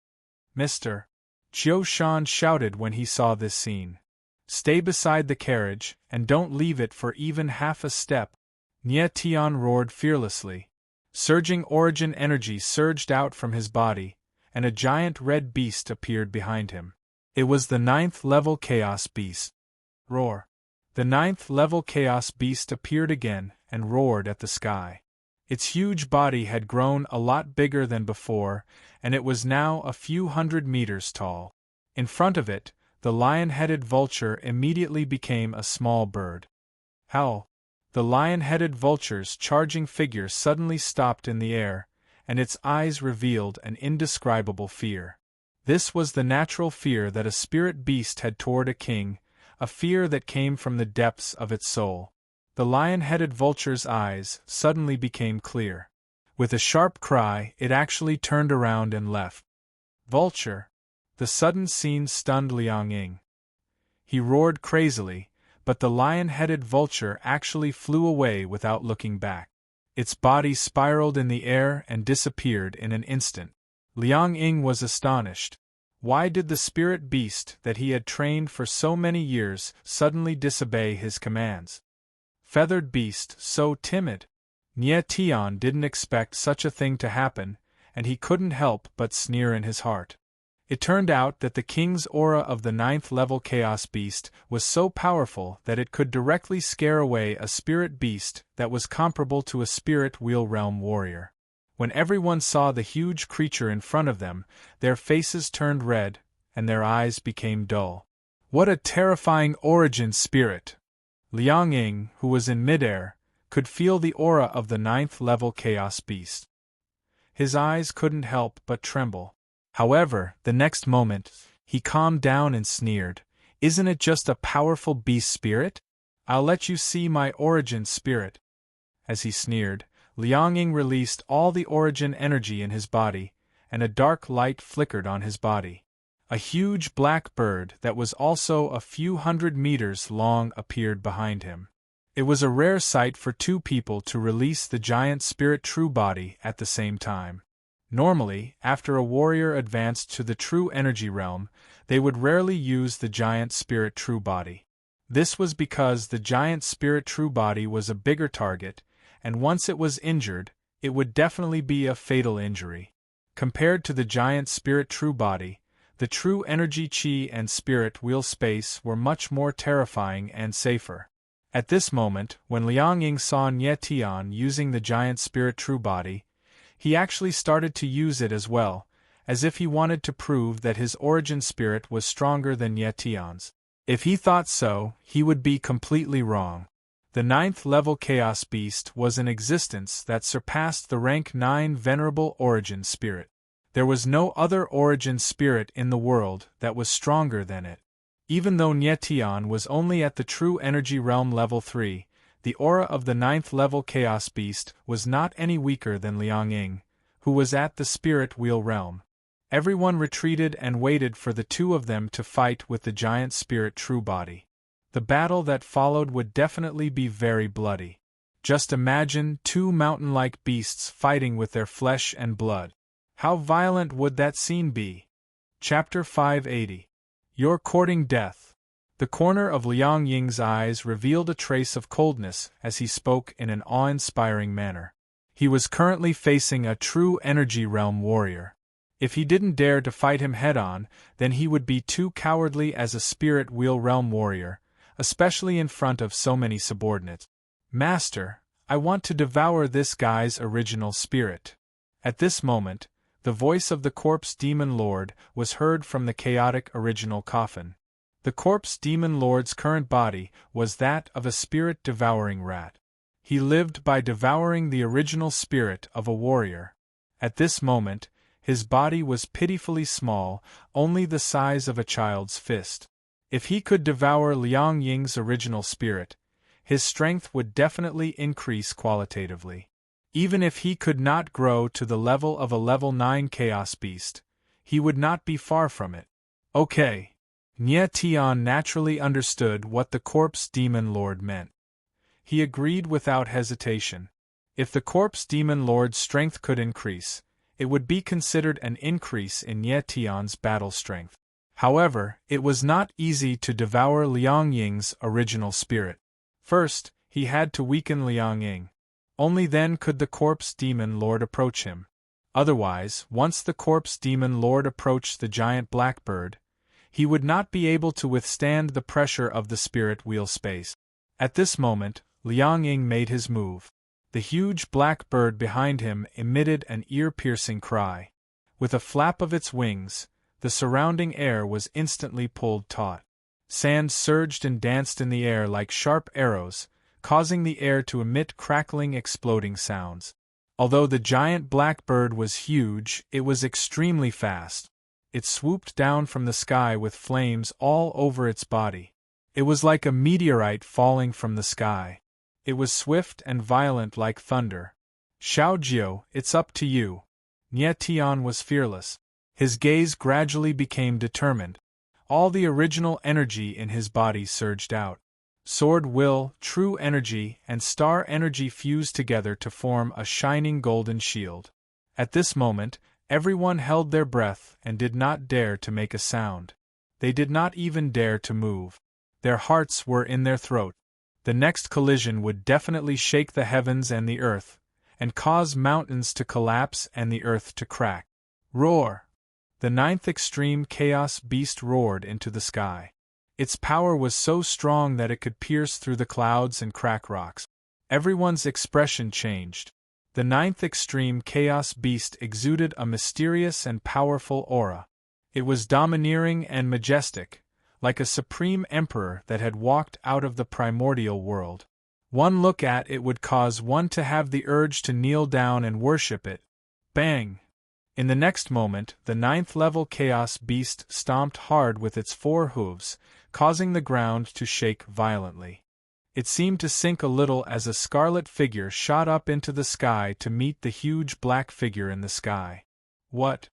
[SPEAKER 1] Mr. Jiu Shan shouted when he saw this scene. Stay beside the carriage, and don't leave it for even half a step. Nie Tian roared fearlessly. Surging origin energy surged out from his body, and a giant red beast appeared behind him. It was the 9th level Chaos Beast. Roar. The 9th level Chaos Beast appeared again and roared at the sky. Its huge body had grown a lot bigger than before, and it was now a few hundred meters tall. In front of it, the lion-headed vulture immediately became a small bird. Howl! The lion-headed vulture's charging figure suddenly stopped in the air, and its eyes revealed an indescribable fear. This was the natural fear that a spirit beast had toward a king, a fear that came from the depths of its soul. The lion-headed vulture's eyes suddenly became clear. With a sharp cry, it actually turned around and left. Vulture! The sudden scene stunned Liang Ying. He roared crazily, but the lion-headed vulture actually flew away without looking back. Its body spiraled in the air and disappeared in an instant. Liang Ying was astonished. Why did the spirit beast that he had trained for so many years suddenly disobey his commands? Feathered beast, so timid. Nie Tian didn't expect such a thing to happen, and he couldn't help but sneer in his heart. It turned out that the king's aura of the 9th level Chaos Beast was so powerful that it could directly scare away a spirit beast that was comparable to a spirit wheel realm warrior. When everyone saw the huge creature in front of them, their faces turned red, and their eyes became dull. What a terrifying origin spirit! Liang Ying, who was in midair, could feel the aura of the 9th level Chaos Beast. His eyes couldn't help but tremble. However, the next moment, he calmed down and sneered, "Isn't it just a powerful beast spirit? I'll let you see my origin spirit." As he sneered, Liang Ying released all the origin energy in his body, and a dark light flickered on his body. A huge black bird that was also a few hundred meters long appeared behind him. It was a rare sight for two people to release the giant spirit true body at the same time. Normally, after a warrior advanced to the true energy realm, they would rarely use the giant spirit true body. This was because the giant spirit true body was a bigger target, and once it was injured, it would definitely be a fatal injury. Compared to the giant spirit true body, the true energy chi and spirit wheel space were much more terrifying and safer. At this moment, when Liang Ying saw Nie Tian using the giant spirit true body, he actually started to use it as well, as if he wanted to prove that his origin spirit was stronger than Nie Tian's. If he thought so, he would be completely wrong. The 9th level Chaos Beast was an existence that surpassed the rank 9 venerable origin spirit. There was no other origin spirit in the world that was stronger than it. Even though Nie Tian was only at the true energy realm level 3, the aura of the 9th level Chaos Beast was not any weaker than Liang Ying, who was at the spirit wheel realm. Everyone retreated and waited for the two of them to fight with the giant spirit true body. The battle that followed would definitely be very bloody. Just imagine two mountain-like beasts fighting with their flesh and blood. How violent would that scene be? Chapter 580. You're courting death. The corner of Liang Ying's eyes revealed a trace of coldness as he spoke in an awe-inspiring manner. He was currently facing a true energy realm warrior. If he didn't dare to fight him head-on, then he would be too cowardly as a spirit wheel realm warrior, especially in front of so many subordinates. "Master, I want to devour this guy's original spirit." At this moment, the voice of the corpse demon lord was heard from the chaotic original coffin. The corpse demon lord's current body was that of a spirit-devouring rat. He lived by devouring the original spirit of a warrior. At this moment, his body was pitifully small, only the size of a child's fist. If he could devour Liang Ying's original spirit, his strength would definitely increase qualitatively. Even if he could not grow to the level of a level 9 Chaos Beast, he would not be far from it. Okay. Nye Tian naturally understood what the Corpse Demon Lord meant. He agreed without hesitation. If the Corpse Demon Lord's strength could increase, it would be considered an increase in Nye Tian's battle strength. However, it was not easy to devour Liang Ying's original spirit. First, he had to weaken Liang Ying. Only then could the Corpse Demon Lord approach him. Otherwise, once the Corpse Demon Lord approached the giant blackbird, he would not be able to withstand the pressure of the spirit wheel space. At this moment, Liang Ying made his move. The huge black bird behind him emitted an ear-piercing cry. With a flap of its wings, the surrounding air was instantly pulled taut. Sand surged and danced in the air like sharp arrows, causing the air to emit crackling, exploding sounds. Although the giant blackbird was huge, it was extremely fast. It swooped down from the sky with flames all over its body. It was like a meteorite falling from the sky. It was swift and violent like thunder. Xiao Jiu, it's up to you. Nye Tian was fearless. His gaze gradually became determined. All the original energy in his body surged out. Sword will, true energy, and star energy fused together to form a shining golden shield. At this moment, everyone held their breath and did not dare to make a sound. They did not even dare to move. Their hearts were in their throat. The next collision would definitely shake the heavens and the earth, and cause mountains to collapse and the earth to crack. Roar! The 9th Extreme Chaos Beast roared into the sky. Its power was so strong that it could pierce through the clouds and crack rocks. Everyone's expression changed. The 9th Extreme Chaos Beast exuded a mysterious and powerful aura. It was domineering and majestic, like a supreme emperor that had walked out of the primordial world. One look at it would cause one to have the urge to kneel down and worship it. Bang! In the next moment, the 9th level Chaos Beast stomped hard with its 4 hooves, causing the ground to shake violently. It seemed to sink a little as a scarlet figure shot up into the sky to meet the huge black figure in the sky. What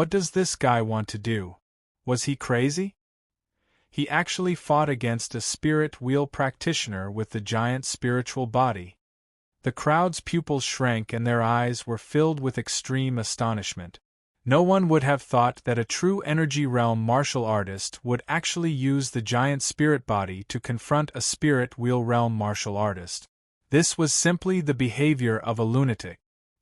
[SPEAKER 1] does this guy want to do? Was he crazy? He actually fought against a spirit wheel practitioner with the giant spiritual body. The crowd's pupils shrank and their eyes were filled with extreme astonishment. No one would have thought that a true energy realm martial artist would actually use the giant spirit body to confront a spirit wheel realm martial artist. This was simply the behavior of a lunatic.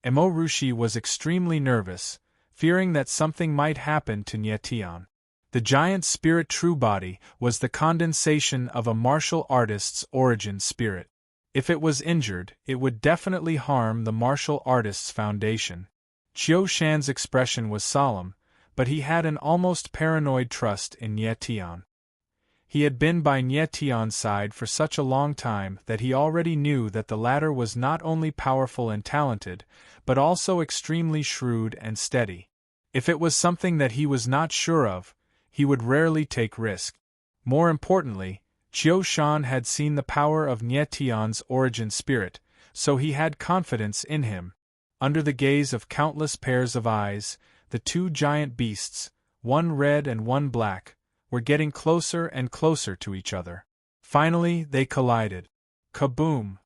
[SPEAKER 1] Emo Rushi was extremely nervous, fearing that something might happen to Nye Tian. The giant spirit true body was the condensation of a martial artist's origin spirit. If it was injured, it would definitely harm the martial artist's foundation. Qiu Shan's expression was solemn, but he had an almost paranoid trust in Nye Tian. He had been by Nye Tian's side for such a long time that he already knew that the latter was not only powerful and talented, but also extremely shrewd and steady. If it was something that he was not sure of, he would rarely take risk. More importantly, Qiu Shan had seen the power of Nye Tian's origin spirit, so he had confidence in him. Under the gaze of countless pairs of eyes, the 2 giant beasts, one red and one black, were getting closer and closer to each other. Finally, they collided. Kaboom!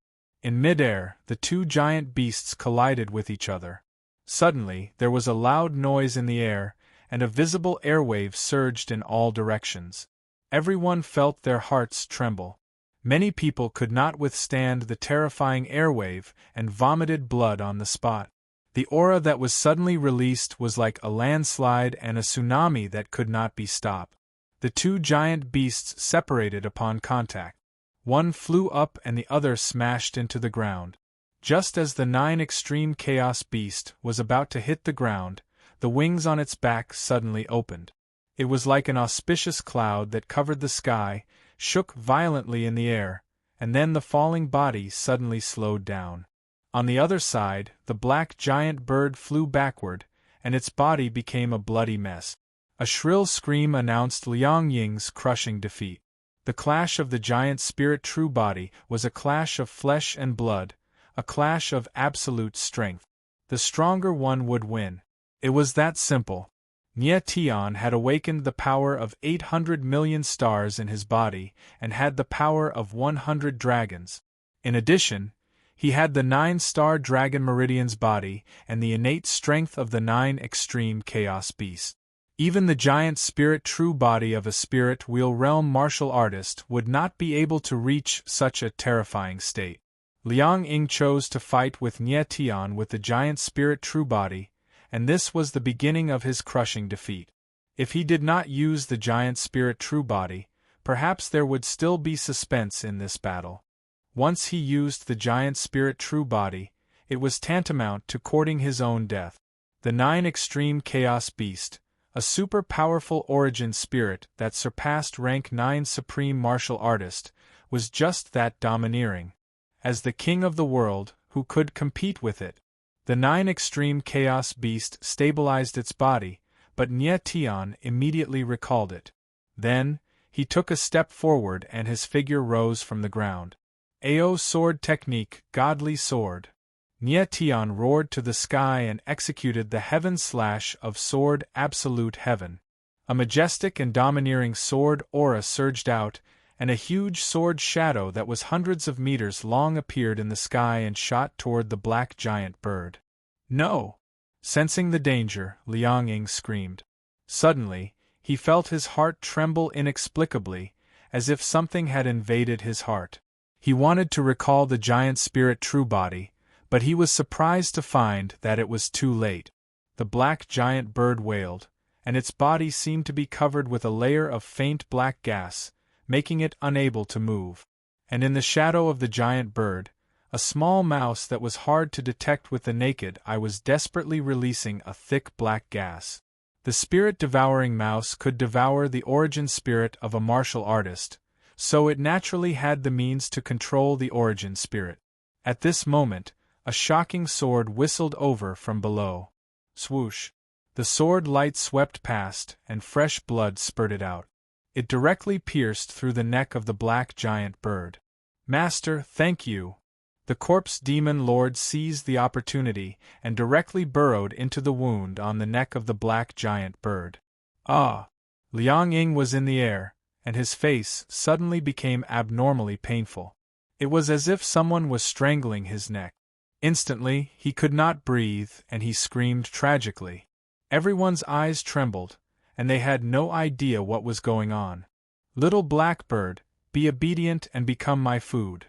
[SPEAKER 1] In midair, the 2 giant beasts collided with each other. Suddenly, there was a loud noise in the air, and a visible airwave surged in all directions. Everyone felt their hearts tremble. Many people could not withstand the terrifying airwave and vomited blood on the spot. The aura that was suddenly released was like a landslide and a tsunami that could not be stopped. The 2 giant beasts separated upon contact. One flew up and the other smashed into the ground. Just as the 9 Extreme Chaos Beast was about to hit the ground, the wings on its back suddenly opened. It was like an auspicious cloud that covered the sky, shook violently in the air, and then the falling body suddenly slowed down. On the other side, the black giant bird flew backward, and its body became a bloody mess. A shrill scream announced Liang Ying's crushing defeat. The clash of the giant spirit true body was a clash of flesh and blood, a clash of absolute strength. The stronger one would win. It was that simple. Nie Tian had awakened the power of 800 million stars in his body and had the power of 100 dragons. In addition, he had the 9-star dragon Meridian's body and the innate strength of the 9 extreme chaos beasts. Even the giant spirit true body of a spirit wheel realm martial artist would not be able to reach such a terrifying state. Liang Ying chose to fight with Nie Tian with the giant spirit true body, and this was the beginning of his crushing defeat. If he did not use the giant spirit true body, perhaps there would still be suspense in this battle. Once he used the giant spirit true body, it was tantamount to courting his own death. The 9 extreme chaos beast, a super powerful origin spirit that surpassed rank 9 supreme martial artist, was just that domineering. As the king of the world, who could compete with it? The 9 extreme chaos beast stabilized its body, but Nie Tian immediately recalled it. Then, he took a step forward and his figure rose from the ground. Ao sword technique, godly sword. Nie Tian roared to the sky and executed the heaven slash of sword absolute heaven. A majestic and domineering sword aura surged out, and a huge sword shadow that was hundreds of meters long appeared in the sky and shot toward the black giant bird. No! Sensing the danger, Liang Ying screamed. Suddenly, he felt his heart tremble inexplicably, as if something had invaded his heart. He wanted to recall the giant spirit true body, but he was surprised to find that it was too late. The black giant bird wailed, and its body seemed to be covered with a layer of faint black gas, making it unable to move. And in the shadow of the giant bird, a small mouse that was hard to detect with the naked eye was desperately releasing a thick black gas. The spirit-devouring mouse could devour the origin spirit of a martial artist, so it naturally had the means to control the origin spirit. At this moment, a shocking sword whistled over from below. Swoosh! The sword light swept past, and fresh blood spurted out. It directly pierced through the neck of the black giant bird. Master, thank you! The corpse demon lord seized the opportunity and directly burrowed into the wound on the neck of the black giant bird. Ah! Liang Ying was in the air, and his face suddenly became abnormally painful. It was as if someone was strangling his neck. Instantly, he could not breathe and he screamed tragically. Everyone's eyes trembled, and they had no idea what was going on. Little blackbird, be obedient and become my food.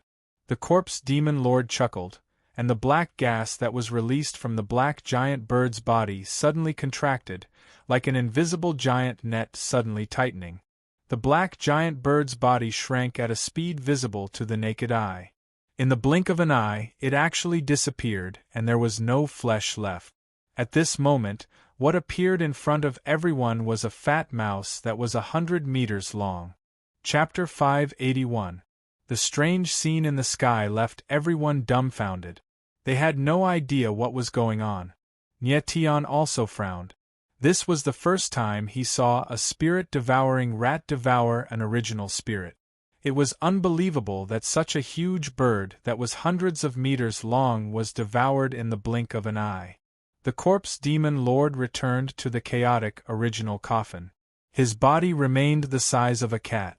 [SPEAKER 1] The corpse demon lord chuckled, and the black gas that was released from the black giant bird's body suddenly contracted, like an invisible giant net suddenly tightening. The black giant bird's body shrank at a speed visible to the naked eye. In the blink of an eye, it actually disappeared, and there was no flesh left. At this moment, what appeared in front of everyone was a fat mouse that was 100 meters long. Chapter 581. The strange scene in the sky left everyone dumbfounded. They had no idea what was going on. Nie Tian also frowned. This was the first time he saw a spirit-devouring rat devour an original spirit. It was unbelievable that such a huge bird that was hundreds of meters long was devoured in the blink of an eye. The corpse demon lord returned to the chaotic original coffin. His body remained the size of a cat.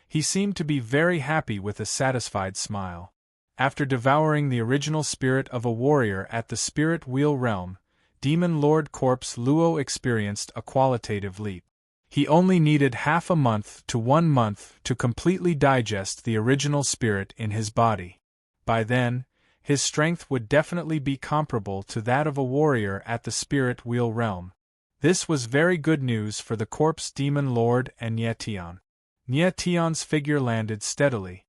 [SPEAKER 1] He seemed to be very happy with a satisfied smile. After devouring the original spirit of a warrior at the spirit wheel realm, Demon Lord Corpse Luo experienced a qualitative leap. He only needed half a month to 1 month to completely digest the original spirit in his body. By then, his strength would definitely be comparable to that of a warrior at the spirit wheel realm. This was very good news for the corpse demon lord and Nie Tian. Nie Tian's figure landed steadily.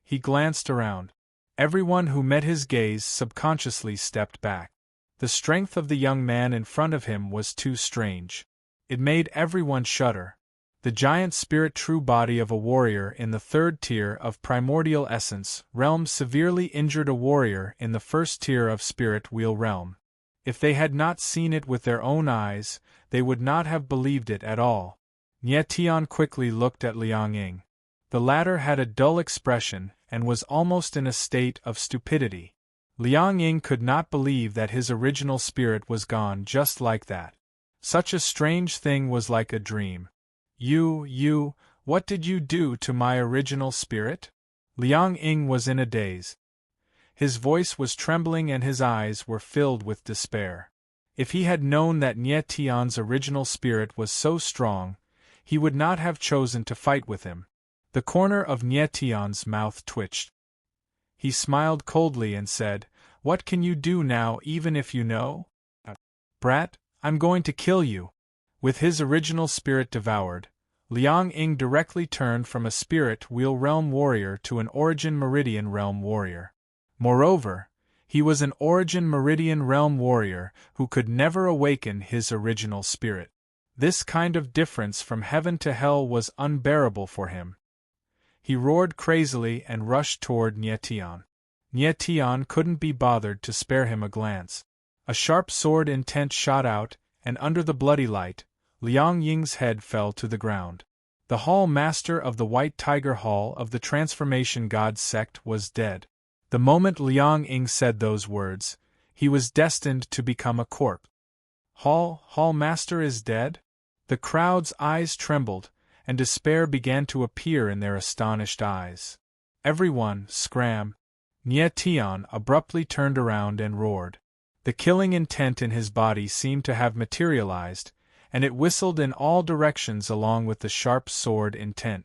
[SPEAKER 1] He glanced around. Everyone who met his gaze subconsciously stepped back. The strength of the young man in front of him was too strange. It made everyone shudder. The giant spirit true body of a warrior in the 3rd tier of primordial essence realm severely injured a warrior in the 1st tier of spirit wheel realm. If they had not seen it with their own eyes, they would not have believed it at all. Nie Tian quickly looked at Liang Ying. The latter had a dull expression and was almost in a state of stupidity. Liang Ying could not believe that his original spirit was gone just like that. Such a strange thing was like a dream. What did you do to my original spirit? Liang Ying was in a daze. His voice was trembling and his eyes were filled with despair. If he had known that Nie Tian's original spirit was so strong, he would not have chosen to fight with him. The corner of Nie Tian's mouth twitched. He smiled coldly and said, "What can you do now even if you know? Brat, I'm going to kill you." With his original spirit devoured, Liang Ying directly turned from a spirit wheel realm warrior to an origin meridian realm warrior. Moreover, he was an origin meridian realm warrior who could never awaken his original spirit. This kind of difference from heaven to hell was unbearable for him. He roared crazily and rushed toward Nie Tian. Nie Tian couldn't be bothered to spare him a glance. A sharp sword intent shot out, and under the bloody light, Liang Ying's head fell to the ground. The Hall Master of the White Tiger Hall of the Transformation God sect was dead. The moment Liang Ying said those words, he was destined to become a corpse. Hall Master is dead? The crowd's eyes trembled, and despair began to appear in their astonished eyes. Everyone scram. Nie Tian abruptly turned around and roared. The killing intent in his body seemed to have materialized, and it whistled in all directions along with the sharp sword intent.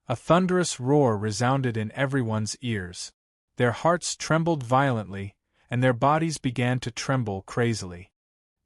[SPEAKER 1] A thunderous roar resounded in everyone's ears. Their hearts trembled violently, and their bodies began to tremble crazily.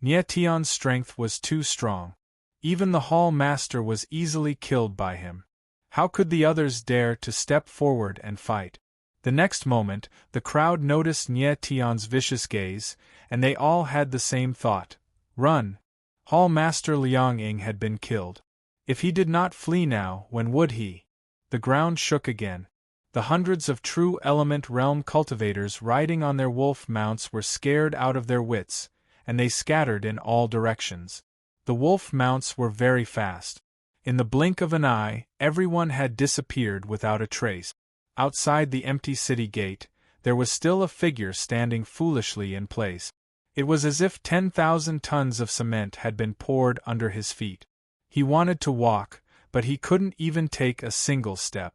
[SPEAKER 1] Nie Tian's strength was too strong. Even the Hall Master was easily killed by him. How could the others dare to step forward and fight? The next moment, the crowd noticed Nie Tian's vicious gaze, and they all had the same thought. Run! Hall Master Liang Ying had been killed. If he did not flee now, when would he? The ground shook again. The hundreds of true element realm cultivators riding on their wolf mounts were scared out of their wits, and they scattered in all directions. The wolf mounts were very fast. In the blink of an eye, everyone had disappeared without a trace. Outside the empty city gate, there was still a figure standing foolishly in place. It was as if 10,000 tons of cement had been poured under his feet. He wanted to walk, but he couldn't even take a single step.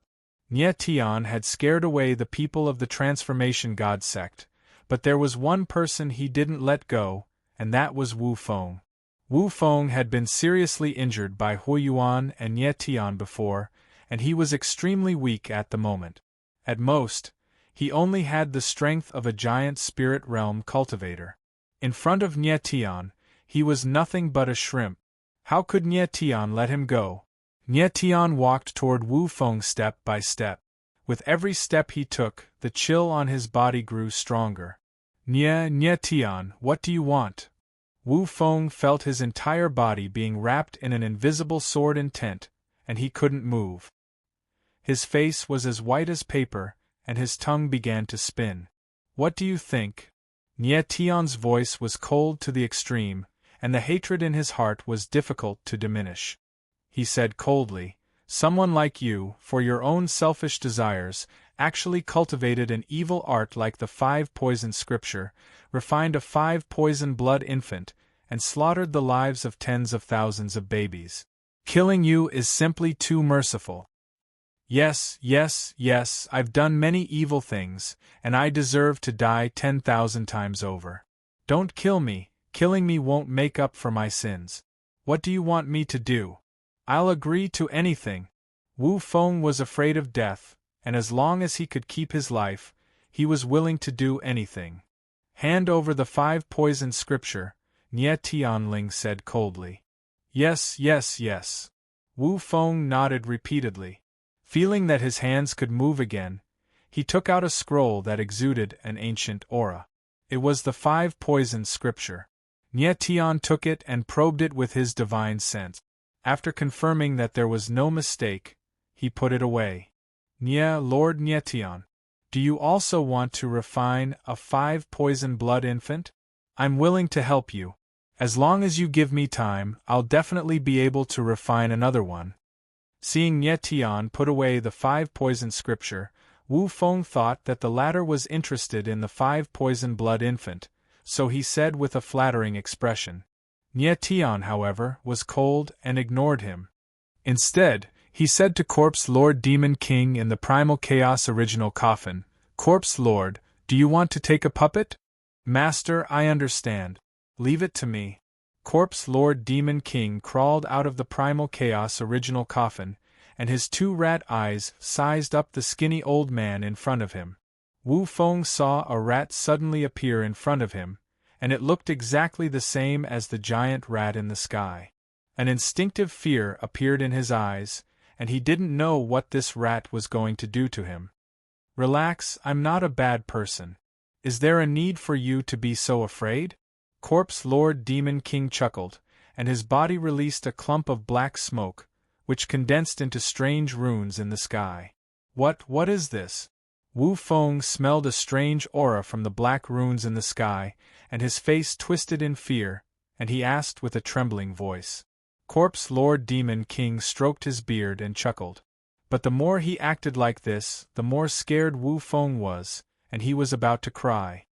[SPEAKER 1] Nie Tian had scared away the people of the Transformation God sect, but there was one person he didn't let go, and that was Wu Feng. Wu Feng had been seriously injured by Huiyuan and Nie Tian before, and he was extremely weak at the moment. At most, he only had the strength of a giant spirit realm cultivator. In front of Nie Tian, he was nothing but a shrimp. How could Nie Tian let him go? Nie Tian walked toward Wu Feng step by step. With every step he took, the chill on his body grew stronger. Nie Tian, what do you want? Wu Feng felt his entire body being wrapped in an invisible sword intent, and he couldn't move. His face was as white as paper, and his tongue began to spin. What do you think? Nie Tian's voice was cold to the extreme, and the hatred in his heart was difficult to diminish. He said coldly, "Someone like you, for your own selfish desires, actually cultivated an evil art like the 5 poison scripture, refined a 5 poison blood infant, and slaughtered the lives of tens of thousands of babies. Killing you is simply too merciful. Yes, I've done many evil things, and I deserve to die 10,000 times over. Don't kill me, killing me won't make up for my sins. What do you want me to do? I'll agree to anything." Wu Feng was afraid of death, and as long as he could keep his life, he was willing to do anything. "Hand over the 5 poison scripture," Nie Tianling said coldly. Yes. Wu Feng nodded repeatedly. Feeling that his hands could move again, he took out a scroll that exuded an ancient aura. It was the 5 poison scripture. Nie Tian took it and probed it with his divine sense. After confirming that there was no mistake, he put it away. Lord Nie Tian, do you also want to refine a 5 poison blood infant? I'm willing to help you. As long as you give me time, I'll definitely be able to refine another one. Seeing Nie Tian put away the 5 poison scripture, Wu Feng thought that the latter was interested in the 5 poison blood infant, so he said with a flattering expression. Nie Tian, however, was cold and ignored him. Instead, he said to Corpse Lord Demon King in the Primal Chaos original coffin, "Corpse Lord, do you want to take a puppet?" "Master, I understand. Leave it to me." Corpse Lord Demon King crawled out of the Primal Chaos original coffin, and his 2 rat eyes sized up the skinny old man in front of him. Wu Feng saw a rat suddenly appear in front of him, and it looked exactly the same as the giant rat in the sky. An instinctive fear appeared in his eyes, and he didn't know what this rat was going to do to him. "Relax, I'm not a bad person. Is there a need for you to be so afraid?" Corpse Lord Demon King chuckled, and his body released a clump of black smoke, which condensed into strange runes in the sky. What is this?" Wu Feng smelled a strange aura from the black runes in the sky, and his face twisted in fear, and he asked with a trembling voice. Corpse Lord Demon King stroked his beard and chuckled. But the more he acted like this, the more scared Wu Feng was, and he was about to cry.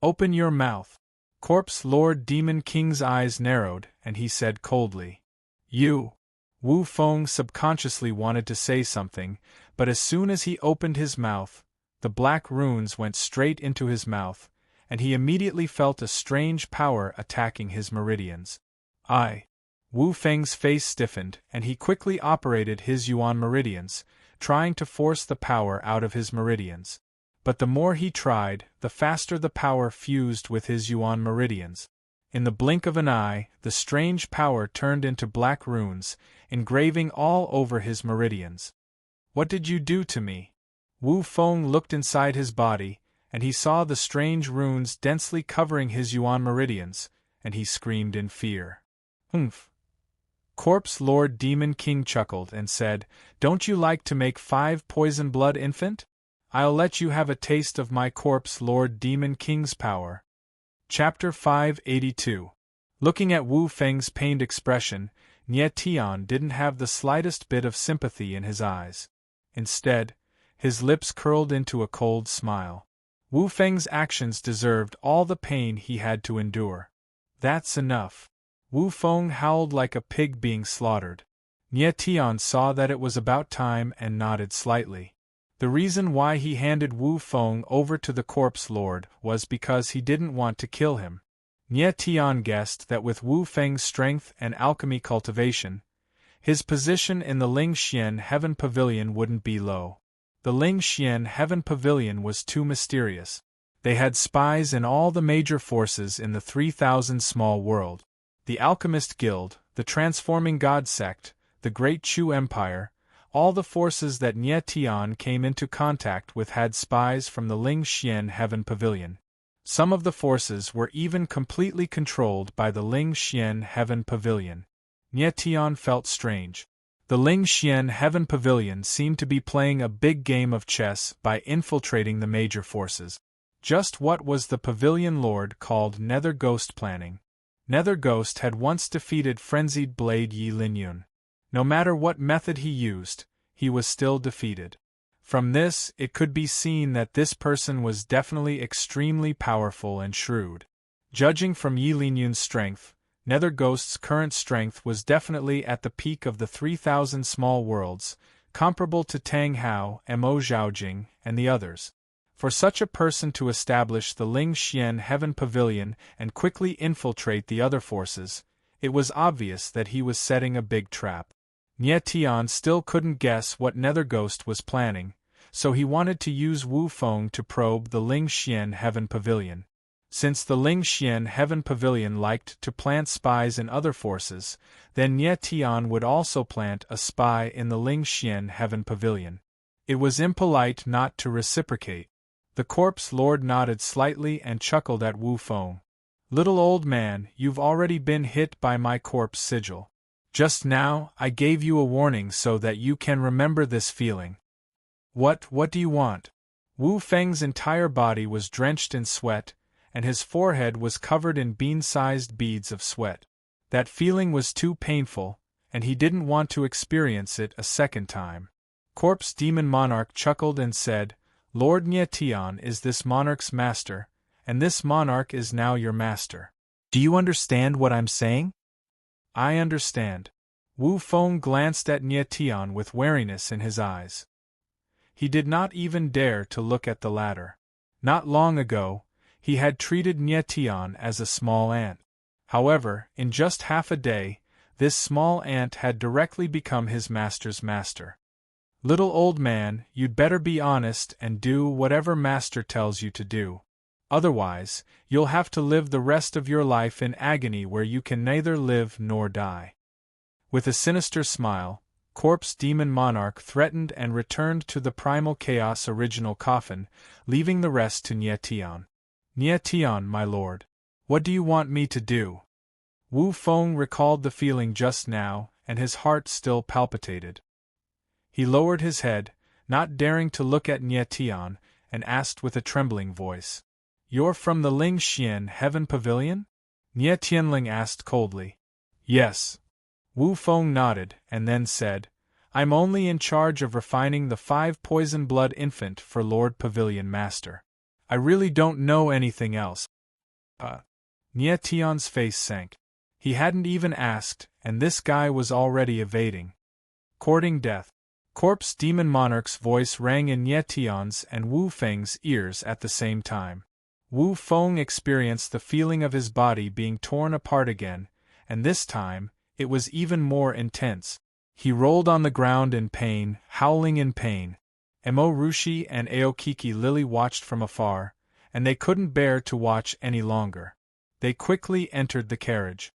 [SPEAKER 1] "Open your mouth." Corpse Lord Demon King's eyes narrowed, and he said coldly, "You." Wu Feng subconsciously wanted to say something, but as soon as he opened his mouth, the black runes went straight into his mouth, and he immediately felt a strange power attacking his meridians. Wu Feng's face stiffened, and he quickly operated his Yuan meridians, trying to force the power out of his meridians. But the more he tried, the faster the power fused with his Yuan meridians. In the blink of an eye, the strange power turned into black runes, engraving all over his meridians. "What did you do to me?" Wu Feng looked inside his body, and he saw the strange runes densely covering his Yuan meridians, and he screamed in fear. "Humph." Corpse Lord Demon King chuckled and said, "Don't you like to make 5 poison blood infant? I'll let you have a taste of my Corpse Lord Demon King's power." Chapter 582. Looking at Wu Feng's pained expression, Nie Tian didn't have the slightest bit of sympathy in his eyes. Instead, his lips curled into a cold smile. Wu Feng's actions deserved all the pain he had to endure. "That's enough." Wu Feng howled like a pig being slaughtered. Nie Tian saw that it was about time and nodded slightly. The reason why he handed Wu Feng over to the Corpse Lord was because he didn't want to kill him. Nie Tian guessed that with Wu Feng's strength and alchemy cultivation, his position in the Ling Xian Heaven Pavilion wouldn't be low. The Ling Xian Heaven Pavilion was too mysterious. They had spies in all the major forces in the 3,000 small world. The Alchemist Guild, the Transforming God Sect, the Great Chu Empire, all the forces that Nie Tian came into contact with had spies from the Ling Xian Heaven Pavilion. Some of the forces were even completely controlled by the Ling Xian Heaven Pavilion. Nie Tian felt strange. The Ling Xian Heaven Pavilion seemed to be playing a big game of chess by infiltrating the major forces. Just what was the Pavilion Lord called Nether Ghost planning? Nether Ghost had once defeated Frenzied Blade Yi Linyun. No matter what method he used, he was still defeated. From this, it could be seen that this person was definitely extremely powerful and shrewd. Judging from Yi Linyun's strength, Nether Ghost's current strength was definitely at the peak of the 3,000 small worlds, comparable to Tang Hao, Mo Zhaojing, and the others. For such a person to establish the Ling Xian Heaven Pavilion and quickly infiltrate the other forces, it was obvious that he was setting a big trap. Nie Tian still couldn't guess what Nether Ghost was planning, so he wanted to use Wu Feng to probe the Ling Xian Heaven Pavilion. Since the Ling Xian Heaven Pavilion liked to plant spies in other forces, then Nie Tian would also plant a spy in the Ling Xian Heaven Pavilion. It was impolite not to reciprocate. The Corpse Lord nodded slightly and chuckled at Wu Feng. "Little old man, you've already been hit by my corpse sigil. Just now, I gave you a warning so that you can remember this feeling." What do you want?" Wu Feng's entire body was drenched in sweat, and his forehead was covered in bean-sized beads of sweat. That feeling was too painful, and he didn't want to experience it a second time. Corpse Demon Monarch chuckled and said, "Lord Nyetian is this monarch's master, and this monarch is now your master. Do you understand what I'm saying?" "I understand." Wu Feng glanced at Nyetian with wariness in his eyes. He did not even dare to look at the latter. Not long ago, he had treated Nyetian as a small ant. However, in just half a day, this small ant had directly become his master's master. "Little old man, you'd better be honest and do whatever master tells you to do. Otherwise, you'll have to live the rest of your life in agony where you can neither live nor die." With a sinister smile, Corpse Demon Monarch threatened and returned to the Primal Chaos original coffin, leaving the rest to Nyetian. "Nyetian, my lord. What do you want me to do?" Wu Feng recalled the feeling just now, and his heart still palpitated. He lowered his head, not daring to look at Nyetian, and asked with a trembling voice, "You're from the Ling Xian Heaven Pavilion?" Nyetianling asked coldly. "Yes." Wu Feng nodded, and then said, "I'm only in charge of refining the 5 poison blood infant for Lord Pavilion Master. I really don't know anything else." Nyetian's face sank. He hadn't even asked, and this guy was already evading. Courting death. Corpse Demon Monarch's voice rang in Nyetian's and Wu Feng's ears at the same time. Wu Feng experienced the feeling of his body being torn apart again, and this time, it was even more intense. He rolled on the ground in pain, howling in pain. Emo Rushi and Aokiki Lily watched from afar, and they couldn't bear to watch any longer. They quickly entered the carriage.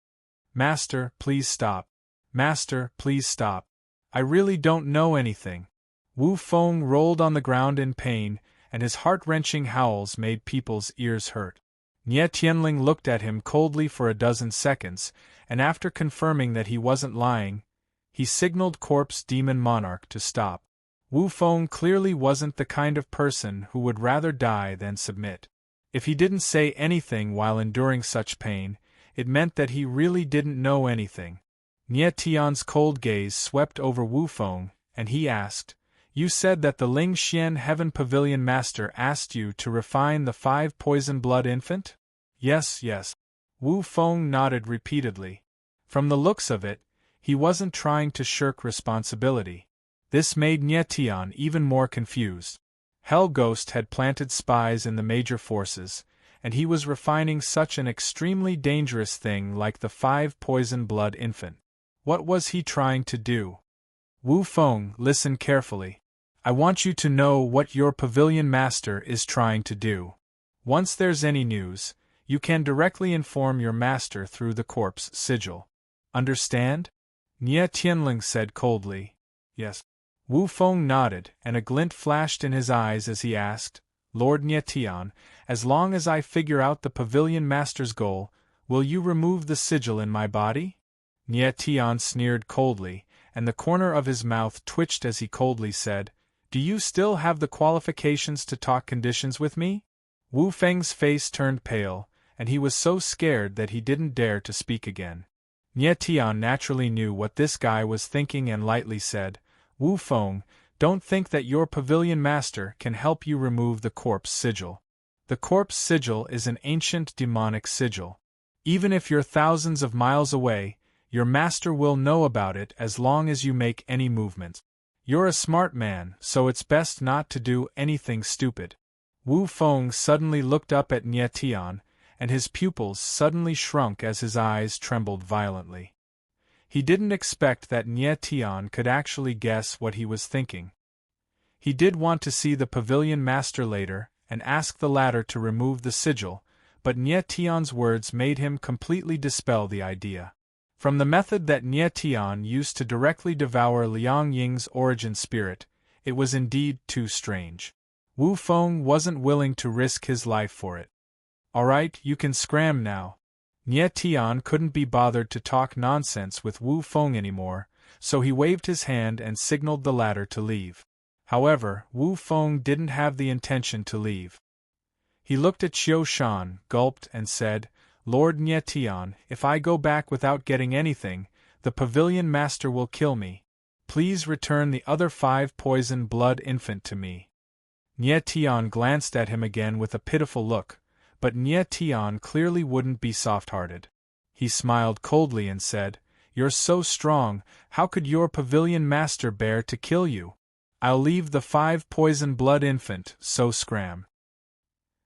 [SPEAKER 1] "Master, please stop. Master, please stop. I really don't know anything." Wu Feng rolled on the ground in pain, and his heart-wrenching howls made people's ears hurt. Nye Tianling looked at him coldly for a dozen seconds, and after confirming that he wasn't lying, he signaled Corpse Demon Monarch to stop. Wu Feng clearly wasn't the kind of person who would rather die than submit. If he didn't say anything while enduring such pain, it meant that he really didn't know anything. Nye Tian's cold gaze swept over Wu Feng, and he asked, "You said that the Ling Xian Heaven Pavilion Master asked you to refine the 5 poison blood infant?" "Yes, yes." Wu Feng nodded repeatedly. From the looks of it, he wasn't trying to shirk responsibility. This made Nye Tian even more confused. Hell Ghost had planted spies in the major forces, and he was refining such an extremely dangerous thing like the 5 poison blood infant. What was he trying to do? Wu Feng, listen carefully. I want you to know what your pavilion master is trying to do. Once there's any news, you can directly inform your master through the corpse sigil. Understand? Nye Tianling said coldly. Yes. Wu Feng nodded, and a glint flashed in his eyes as he asked, Lord Nye Tian, as long as I figure out the pavilion master's goal, will you remove the sigil in my body? Nye Tian sneered coldly, and the corner of his mouth twitched as he coldly said, Do you still have the qualifications to talk conditions with me? Wu Feng's face turned pale, and he was so scared that he didn't dare to speak again. Nye Tian naturally knew what this guy was thinking and lightly said, Wu Feng, don't think that your pavilion master can help you remove the corpse sigil. The corpse sigil is an ancient demonic sigil. Even if you're thousands of miles away, your master will know about it as long as you make any movement. You're a smart man, so it's best not to do anything stupid. Wu Feng suddenly looked up at Nye Tian, and his pupils suddenly shrunk as his eyes trembled violently. He didn't expect that Nye Tian could actually guess what he was thinking. He did want to see the pavilion master later and ask the latter to remove the sigil, but Nye Tian's words made him completely dispel the idea. From the method that Nye Tian used to directly devour Liang Ying's origin spirit, it was indeed too strange. Wu Feng wasn't willing to risk his life for it. Alright, you can scram now. Nye Tian couldn't be bothered to talk nonsense with Wu Feng anymore, so he waved his hand and signaled the latter to leave. However, Wu Feng didn't have the intention to leave. He looked at Qiu Shan, gulped, and said, Lord Nye Tian, if I go back without getting anything, the pavilion master will kill me. Please return the other 5 poison blood infant to me. Nye Tian glanced at him again with a pitiful look, but Nye Tian clearly wouldn't be soft-hearted. He smiled coldly and said, You're so strong, how could your pavilion master bear to kill you? I'll leave the 5 poison blood infant, so scram.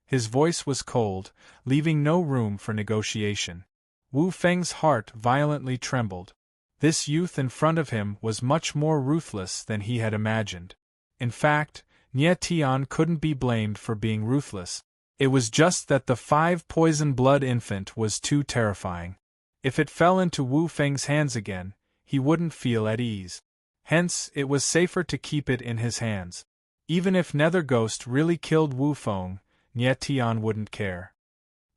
[SPEAKER 1] His voice was cold, leaving no room for negotiation. Wu Feng's heart violently trembled. This youth in front of him was much more ruthless than he had imagined. In fact, Nye Tian couldn't be blamed for being ruthless. It was just that the 5 poison blood infant was too terrifying. If it fell into Wu Feng's hands again, he wouldn't feel at ease. Hence, it was safer to keep it in his hands. Even if Nether Ghost really killed Wu Feng, Nye Tian wouldn't care.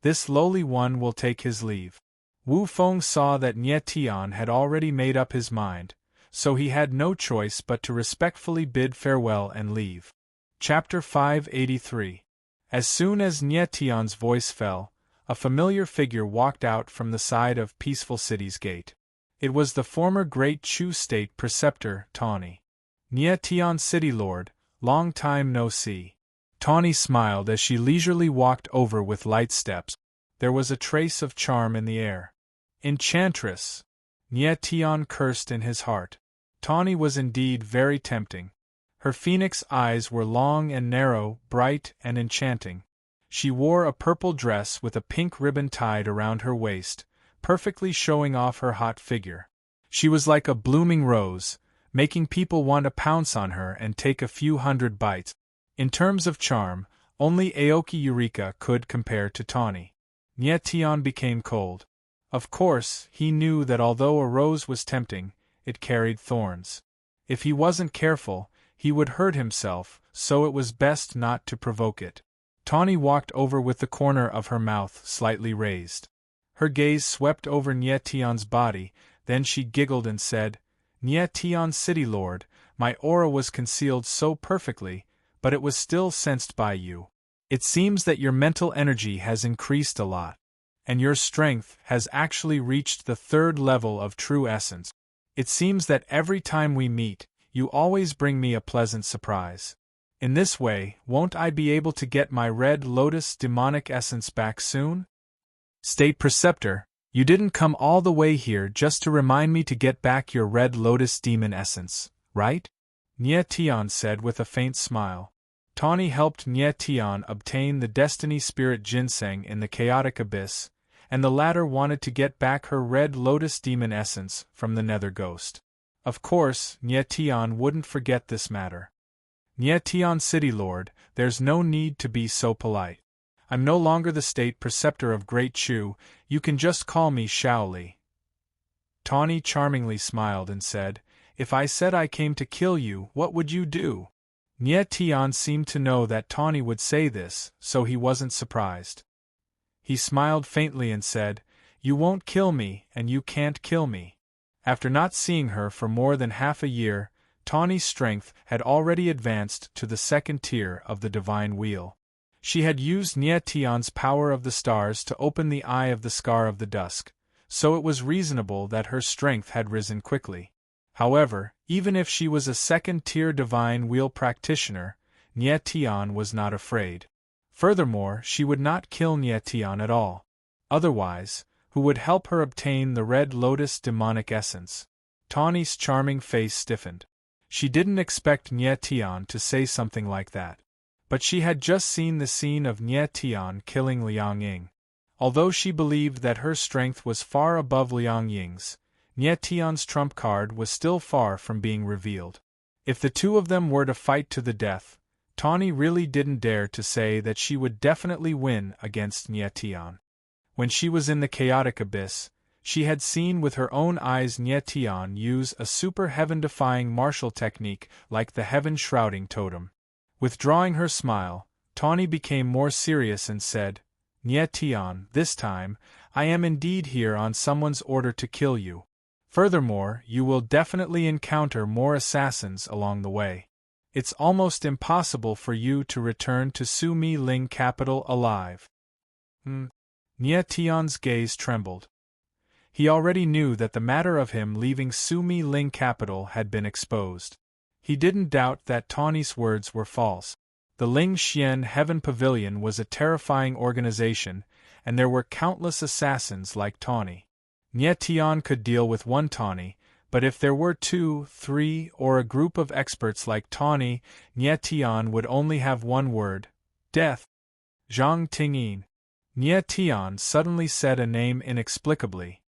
[SPEAKER 1] This lowly one will take his leave. Wu Feng saw that Nye Tian had already made up his mind, so he had no choice but to respectfully bid farewell and leave. Chapter 583. As soon as Nye Tian's voice fell, a familiar figure walked out from the side of Peaceful City's gate. It was the former Great Chu State Preceptor, Tawny. Nye Tian City Lord, long time no see. Tawny smiled as she leisurely walked over with light steps. There was a trace of charm in the air. Enchantress! Nye Tian cursed in his heart. Tawny was indeed very tempting. Her phoenix eyes were long and narrow, bright and enchanting. She wore a purple dress with a pink ribbon tied around her waist, perfectly showing off her hot figure. She was like a blooming rose, making people want to pounce on her and take a few hundred bites. In terms of charm, only Aoki Eureka could compare to Tawny. Nye Tian became cold. Of course, he knew that although a rose was tempting, it carried thorns. If he wasn't careful, he would hurt himself, so it was best not to provoke it. Tawny walked over with the corner of her mouth slightly raised. Her gaze swept over Nye Tian's body, then she giggled and said, Nye Tian City Lord, my aura was concealed so perfectly, but it was still sensed by you. It seems that your mental energy has increased a lot, and your strength has actually reached the 3rd level of true essence. It seems that every time we meet, you always bring me a pleasant surprise. In this way, won't I be able to get my Red Lotus demonic essence back soon? State Preceptor, you didn't come all the way here just to remind me to get back your Red Lotus demon essence, right? Nye Tian said with a faint smile. Tawny helped Nye Tian obtain the Destiny Spirit Ginseng in the Chaotic Abyss, and the latter wanted to get back her Red Lotus demon essence from the Nether Ghost. Of course, Nye Tian wouldn't forget this matter. Nye Tian City Lord, there's no need to be so polite. I'm no longer the State Preceptor of Great Chu, you can just call me Shaoli. Tawny charmingly smiled and said, If I said I came to kill you, what would you do? Nye Tian seemed to know that Tawny would say this, so he wasn't surprised. He smiled faintly and said, You won't kill me, and you can't kill me. After not seeing her for more than half a year, Tawny's strength had already advanced to the 2nd tier of the Divine Wheel. She had used Nye Tian's power of the stars to open the eye of the Scar of the Dusk, so it was reasonable that her strength had risen quickly. However, even if she was a 2nd-tier Divine Wheel practitioner, Nye Tian was not afraid. Furthermore, she would not kill Nye Tian at all. Otherwise, who would help her obtain the Red Lotus demonic essence? Tawny's charming face stiffened. She didn't expect Nye Tian to say something like that. But she had just seen the scene of Nye Tian killing Liang Ying. Although she believed that her strength was far above Liang Ying's, Nye Tian's trump card was still far from being revealed. If the two of them were to fight to the death, Tawny really didn't dare to say that she would definitely win against Nye Tian. When she was in the Chaotic Abyss, she had seen with her own eyes Nye Tian use a super heaven-defying martial technique like the heaven-shrouding totem. Withdrawing her smile, Tawny became more serious and said, Nye Tian, this time, I am indeed here on someone's order to kill you. Furthermore, you will definitely encounter more assassins along the way. It's almost impossible for you to return to Su Mi Ling capital alive. Nie Tian's gaze trembled. He already knew that the matter of him leaving Su Mi Ling capital had been exposed. He didn't doubt that Tawny's words were false. The Ling Xian Heaven Pavilion was a terrifying organization, and there were countless assassins like Tawny. Nie Tian could deal with one Tawny, but if there were 2, 3, or a group of experts like Tawny, Nie Tian would only have one word: death. Zhang Tingyin. Nie Tian suddenly said a name inexplicably.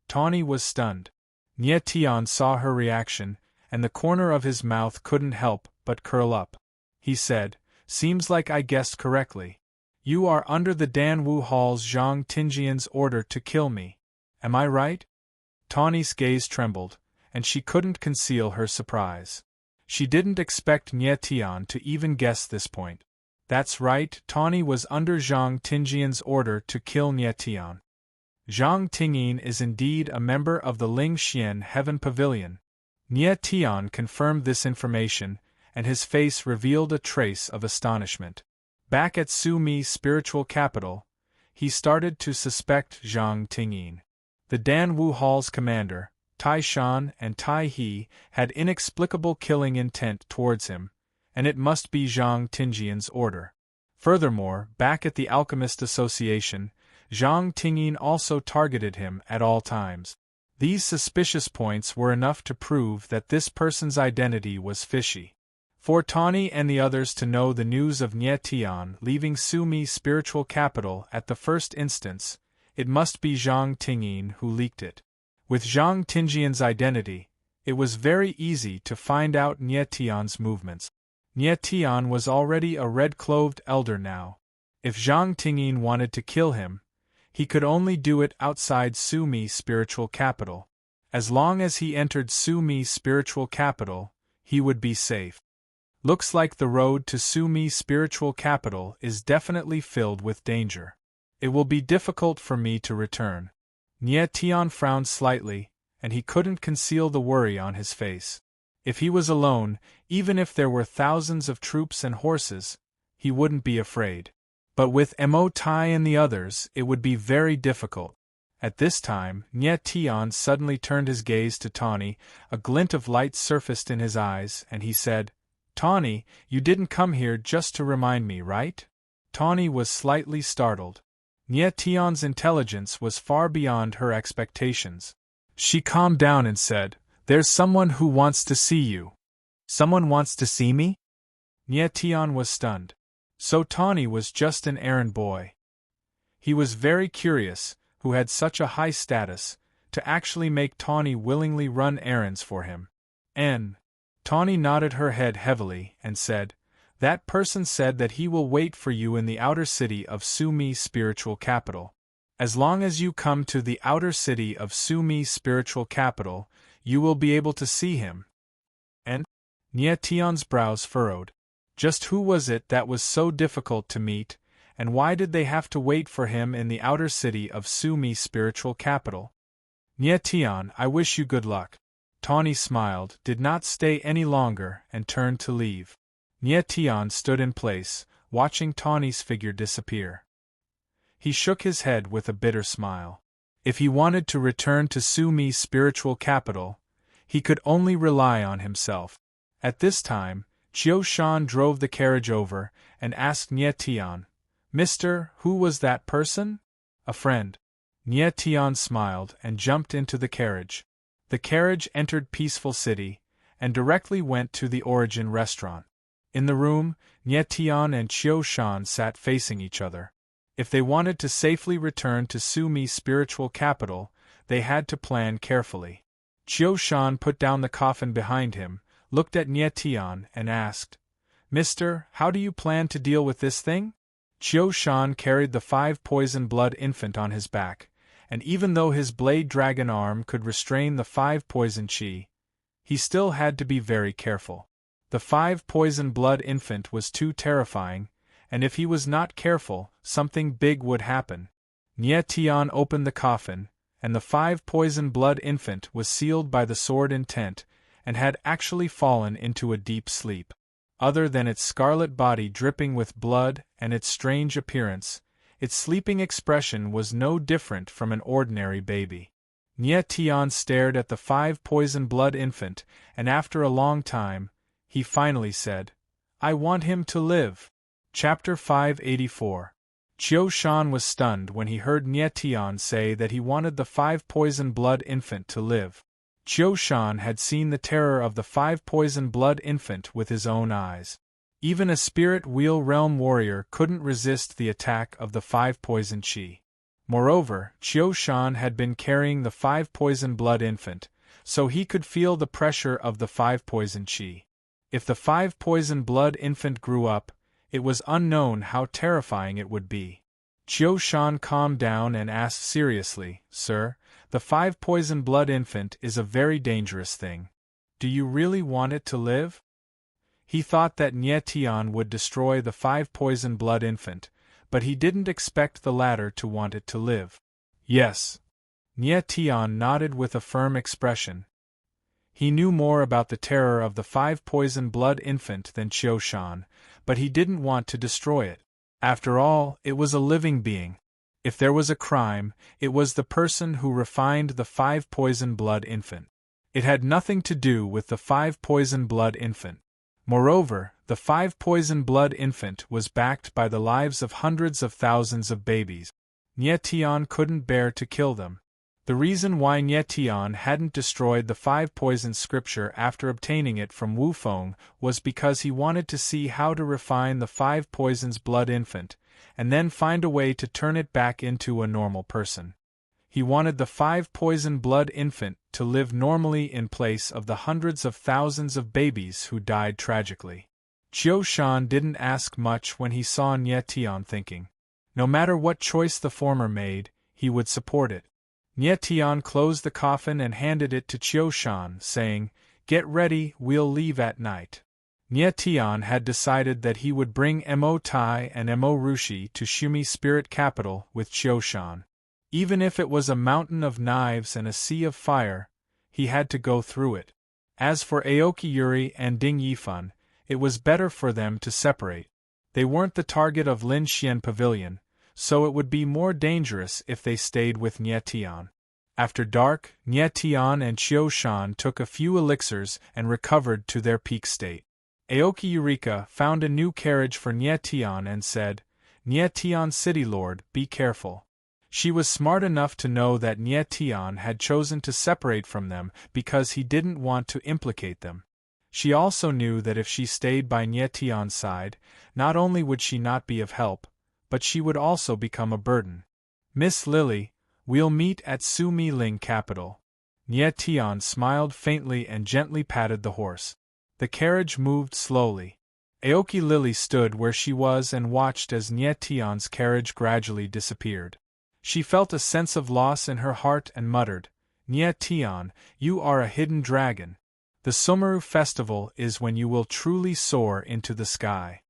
[SPEAKER 1] Tawny was stunned. Nie Tian saw her reaction, and the corner of his mouth couldn't help but curl up. He said, "Seems like I guessed correctly. You are under the Danwu Hall's Zhang Tingyian's order to kill me. Am I right?" Tawny's gaze trembled, and she couldn't conceal her surprise. She didn't expect Nie Tian to even guess this point. That's right, Tawny was under Zhang Tingyian's order to kill Nie Tian. Zhang Tingyin is indeed a member of the Ling Xian Heaven Pavilion. Nie Tian confirmed this information, and his face revealed a trace of astonishment. Back at Su Mi's spiritual capital, he started to suspect Zhang Tingyin. The Danwu Hall's commander, Tai Shan and Tai He, had inexplicable killing intent towards him, and it must be Zhang Tingyian's order. Furthermore, back at the Alchemist Association, Zhang Tingyin also targeted him at all times. These suspicious points were enough to prove that this person's identity was fishy. For Tawny and the others to know the news of Nie Tian leaving Su Mi's spiritual capital at the first instance, it must be Zhang Tingyin who leaked it. With Zhang Tingyian's identity, it was very easy to find out Nie Tian's movements. Nie Tian was already a red-clothed elder now. If Zhang Tingyin wanted to kill him, he could only do it outside Su Mi's spiritual capital. As long as he entered Su Mi's spiritual capital, he would be safe. Looks like the road to Su Mi's spiritual capital is definitely filled with danger. It will be difficult for me to return. Nie Tian frowned slightly, and he couldn't conceal the worry on his face. If he was alone, even if there were thousands of troops and horses, he wouldn't be afraid. But with Mo Tai and the others, it would be very difficult. At this time, Nie Tian suddenly turned his gaze to Tawny, a glint of light surfaced in his eyes, and he said, "Tawny, you didn't come here just to remind me, right?" Tawny was slightly startled. Nie Tian's intelligence was far beyond her expectations. She calmed down and said, "There's someone who wants to see you." "Someone wants to see me?" Nie Tian was stunned. So Tawny was just an errand boy. He was very curious, who had such a high status, to actually make Tawny willingly run errands for him. Tawny nodded her head heavily and said, "That person said that he will wait for you in the outer city of Su Mi's spiritual capital. As long as you come to the outer city of Su Mi's spiritual capital, you will be able to see him." And Nie Tian's brows furrowed. Just who was it that was so difficult to meet, and why did they have to wait for him in the outer city of Su Mi's spiritual capital? "Nie Tian, I wish you good luck." Tawny smiled, did not stay any longer, and turned to leave. Nie Tian stood in place, watching Tawny's figure disappear. He shook his head with a bitter smile. If he wanted to return to Su Mi's spiritual capital, he could only rely on himself. At this time, Qiu Shan drove the carriage over, and asked Nie Tian, "Mister, who was that person?" "A friend." Nie Tian smiled and jumped into the carriage. The carriage entered Peaceful City, and directly went to the Origin restaurant. In the room, Nie Tian and Qiu Shan sat facing each other. If they wanted to safely return to Su Mi's spiritual capital, they had to plan carefully. Qiu Shan put down the coffin behind him, looked at Nie Tian, and asked, "Mister, how do you plan to deal with this thing?" Qiu Shan carried the 5 poison blood infant on his back, and even though his blade dragon arm could restrain the 5 poison chi, he still had to be very careful. The 5 poison blood infant was too terrifying, and if he was not careful, something big would happen. Nie Tian opened the coffin, and the 5 poison blood infant was sealed by the sword intent, and had actually fallen into a deep sleep. Other than its scarlet body dripping with blood and its strange appearance, its sleeping expression was no different from an ordinary baby. Nye Tian stared at the 5 poison blood infant, and after a long time, he finally said, "I want him to live." Chapter 584. Qiu Shan was stunned when he heard Nye Tian say that he wanted the 5 poison blood infant to live. Qiu Shan had seen the terror of the 5 poison blood infant with his own eyes. Even a spirit wheel realm warrior couldn't resist the attack of the 5 poison qi. Moreover, Qiu Shan had been carrying the 5 poison blood infant, so he could feel the pressure of the 5 poison qi. If the 5 poison blood infant grew up, it was unknown how terrifying it would be. Qiu Shan calmed down and asked seriously, "Sir, the 5 poison blood infant is a very dangerous thing. Do you really want it to live?" He thought that Nye Tian would destroy the 5 poison blood infant, but he didn't expect the latter to want it to live. "Yes." Nye Tian nodded with a firm expression. He knew more about the terror of the 5 poison blood infant than Qiu Shan, but he didn't want to destroy it. After all, it was a living being. If there was a crime, it was the person who refined the 5 poison blood infant. It had nothing to do with the 5 poison blood infant. Moreover, the 5 poison blood infant was backed by the lives of hundreds of thousands of babies. Nye Tian couldn't bear to kill them. The reason why Nye Tian hadn't destroyed the 5 poison scripture after obtaining it from Wu Feng was because he wanted to see how to refine the 5 poisons blood infant, and then find a way to turn it back into a normal person. He wanted the 5 poison blood infant to live normally in place of the hundreds of thousands of babies who died tragically. Qiu Shan didn't ask much when he saw Nye Tian thinking. No matter what choice the former made, he would support it. Nye Tian closed the coffin and handed it to Qiu Shan, saying, "Get ready, we'll leave at night." Nye Tian had decided that he would bring Mo Tai and Mo Rushi to Shumi Spirit Capital with Qiu Shan. Even if it was a mountain of knives and a sea of fire, he had to go through it. As for Aoki Yuri and Ding Yifan, it was better for them to separate. They weren't the target of Lin Xian Pavilion, so it would be more dangerous if they stayed with Nye Tian. After dark, Nye Tian and Qiu Shan took a few elixirs and recovered to their peak state. Aoki Eureka found a new carriage for Nye Tian and said, "Nye Tian City Lord, be careful." She was smart enough to know that Nye Tian had chosen to separate from them because he didn't want to implicate them. She also knew that if she stayed by Nye Tian's side, not only would she not be of help, but she would also become a burden. "Miss Lily, we'll meet at Su Mi Ling Capital." Nye Tian smiled faintly and gently patted the horse. The carriage moved slowly. Aoki Lily stood where she was and watched as Nye Tian's carriage gradually disappeared. She felt a sense of loss in her heart and muttered, "Nye Tian, you are a hidden dragon. The Sumeru festival is when you will truly soar into the sky."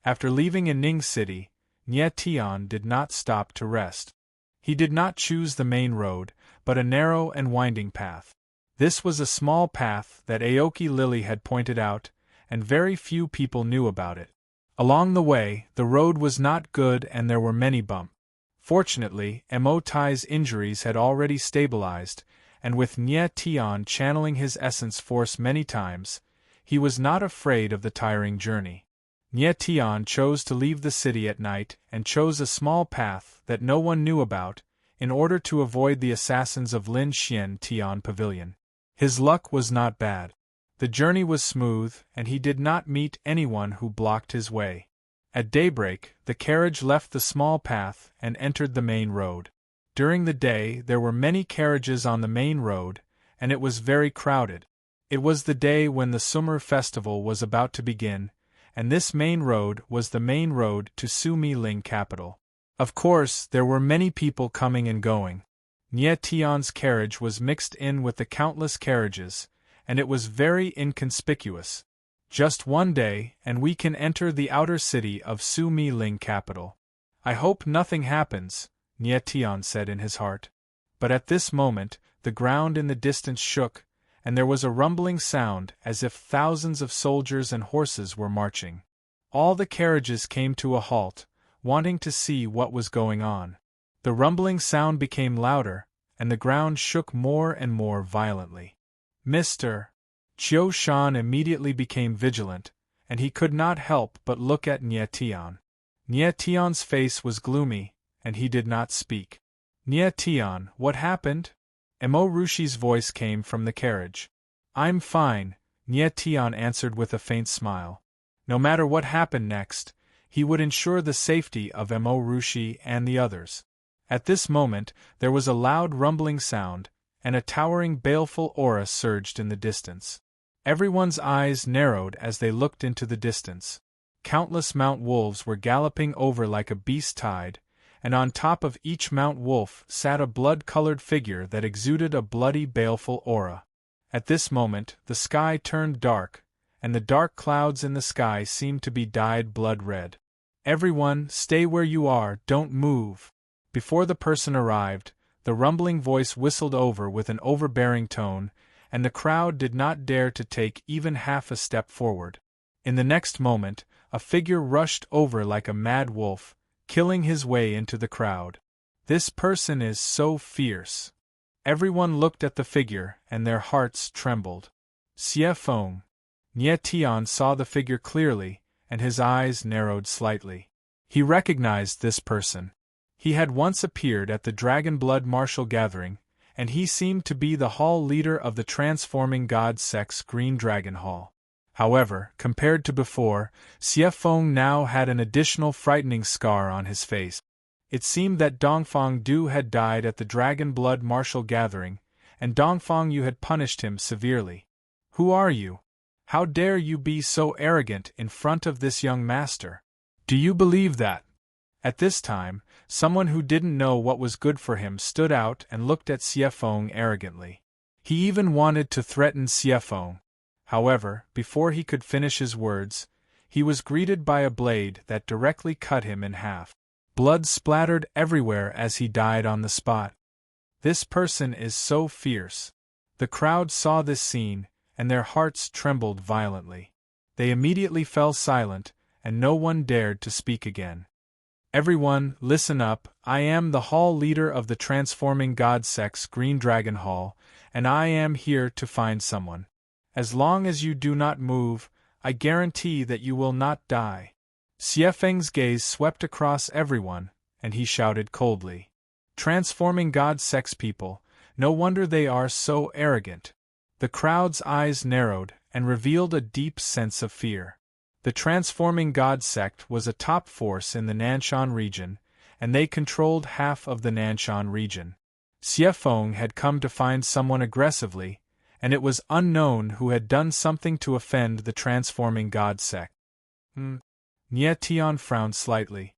[SPEAKER 1] After leaving Ning City, Nye Tian did not stop to rest. He did not choose the main road, but a narrow and winding path. This was a small path that Aoki Lily had pointed out, and very few people knew about it. Along the way, the road was not good and there were many bumps. Fortunately, Mo Tai's injuries had already stabilized, and with Nye Tian channeling his essence force many times, he was not afraid of the tiring journey. Nye Tian chose to leave the city at night and chose a small path that no one knew about, in order to avoid the assassins of Lin Xian Tian Pavilion. His luck was not bad. The journey was smooth, and he did not meet anyone who blocked his way. At daybreak, the carriage left the small path and entered the main road. During the day, there were many carriages on the main road, and it was very crowded. It was the day when the Summer Festival was about to begin, and this main road was the main road to Su Mi Ling Capital. Of course, there were many people coming and going. Nye Tian's carriage was mixed in with the countless carriages, and it was very inconspicuous. Just one day, and we can enter the outer city of Su Mi Ling Capital. "I hope nothing happens," Nye Tian said in his heart. But at this moment, the ground in the distance shook, and there was a rumbling sound as if thousands of soldiers and horses were marching. All the carriages came to a halt, wanting to see what was going on. The rumbling sound became louder, and the ground shook more and more violently. Mr. Chiu Shan immediately became vigilant, and he could not help but look at Nie Tian. Nie Tian's face was gloomy, and he did not speak. Nie Tian, what happened? Mo Rushi's voice came from the carriage. I'm fine, Nie Tian answered with a faint smile. No matter what happened next, he would ensure the safety of Mo Rushi and the others. At this moment, there was a loud rumbling sound, and a towering baleful aura surged in the distance. Everyone's eyes narrowed as they looked into the distance. Countless mount wolves were galloping over like a beast tide, and on top of each mount wolf sat a blood-colored figure that exuded a bloody baleful aura. At this moment, the sky turned dark, and the dark clouds in the sky seemed to be dyed blood red. Everyone, stay where you are, don't move. Before the person arrived, the rumbling voice whistled over with an overbearing tone, and the crowd did not dare to take even half a step forward. In the next moment, a figure rushed over like a mad wolf, killing his way into the crowd. This person is so fierce. Everyone looked at the figure, and their hearts trembled. Xie Feng. Nie Tian saw the figure clearly, and his eyes narrowed slightly. He recognized this person. He had once appeared at the Dragon Blood Martial Gathering, and he seemed to be the hall leader of the Transforming God Sect's Green Dragon Hall. However, compared to before, Xie Feng now had an additional frightening scar on his face. It seemed that Dongfang Du had died at the Dragon Blood Martial Gathering, and Dongfang Yu had punished him severely. Who are you? How dare you be so arrogant in front of this young master? Do you believe that? At this time, someone who didn't know what was good for him stood out and looked at Xie Feng arrogantly. He even wanted to threaten Xie Feng. However, before he could finish his words, he was greeted by a blade that directly cut him in half. Blood splattered everywhere as he died on the spot. This person is so fierce. The crowd saw this scene, and their hearts trembled violently. They immediately fell silent, and no one dared to speak again. Everyone, listen up, I am the hall leader of the Transforming God Sect's Green Dragon Hall, and I am here to find someone. As long as you do not move, I guarantee that you will not die. Xie Feng's gaze swept across everyone, and he shouted coldly. Transforming God Sect's people, no wonder they are so arrogant. The crowd's eyes narrowed and revealed a deep sense of fear. The Transforming God Sect was a top force in the Nanshan region, and they controlled half of the Nanshan region. Xie Feng had come to find someone aggressively, and it was unknown who had done something to offend the Transforming God Sect. Nie Tian frowned slightly.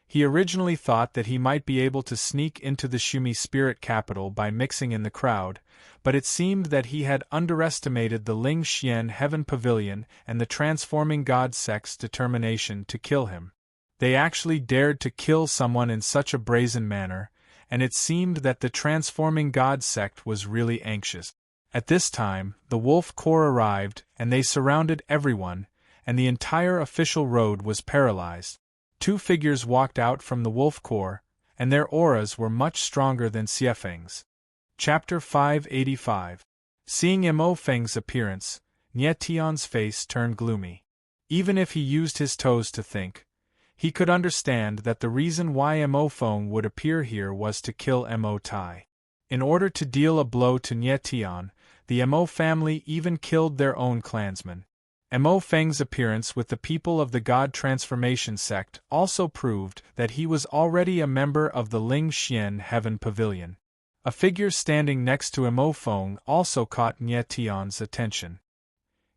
[SPEAKER 1] He originally thought that he might be able to sneak into the Shumi spirit capital by mixing in the crowd, but it seemed that he had underestimated the Ling Xian Heaven Pavilion and the Transforming God Sect's determination to kill him. They actually dared to kill someone in such a brazen manner, and it seemed that the Transforming God Sect was really anxious. At this time, the Wolf Corps arrived, and they surrounded everyone, and the entire official road was paralyzed. Two figures walked out from the Wolf Corps, and their auras were much stronger than Xie Feng's. Chapter 585. Seeing Mo Feng's appearance, Nie Tian's face turned gloomy. Even if he used his toes to think, he could understand that the reason why Mo Feng would appear here was to kill Mo Tai. In order to deal a blow to Nie Tian, the Mo family even killed their own clansmen. Mo Feng's appearance with the people of the God Transformation Sect also proved that he was already a member of the Ling Xian Heaven Pavilion. A figure standing next to Mo Feng also caught Nie Tian's attention.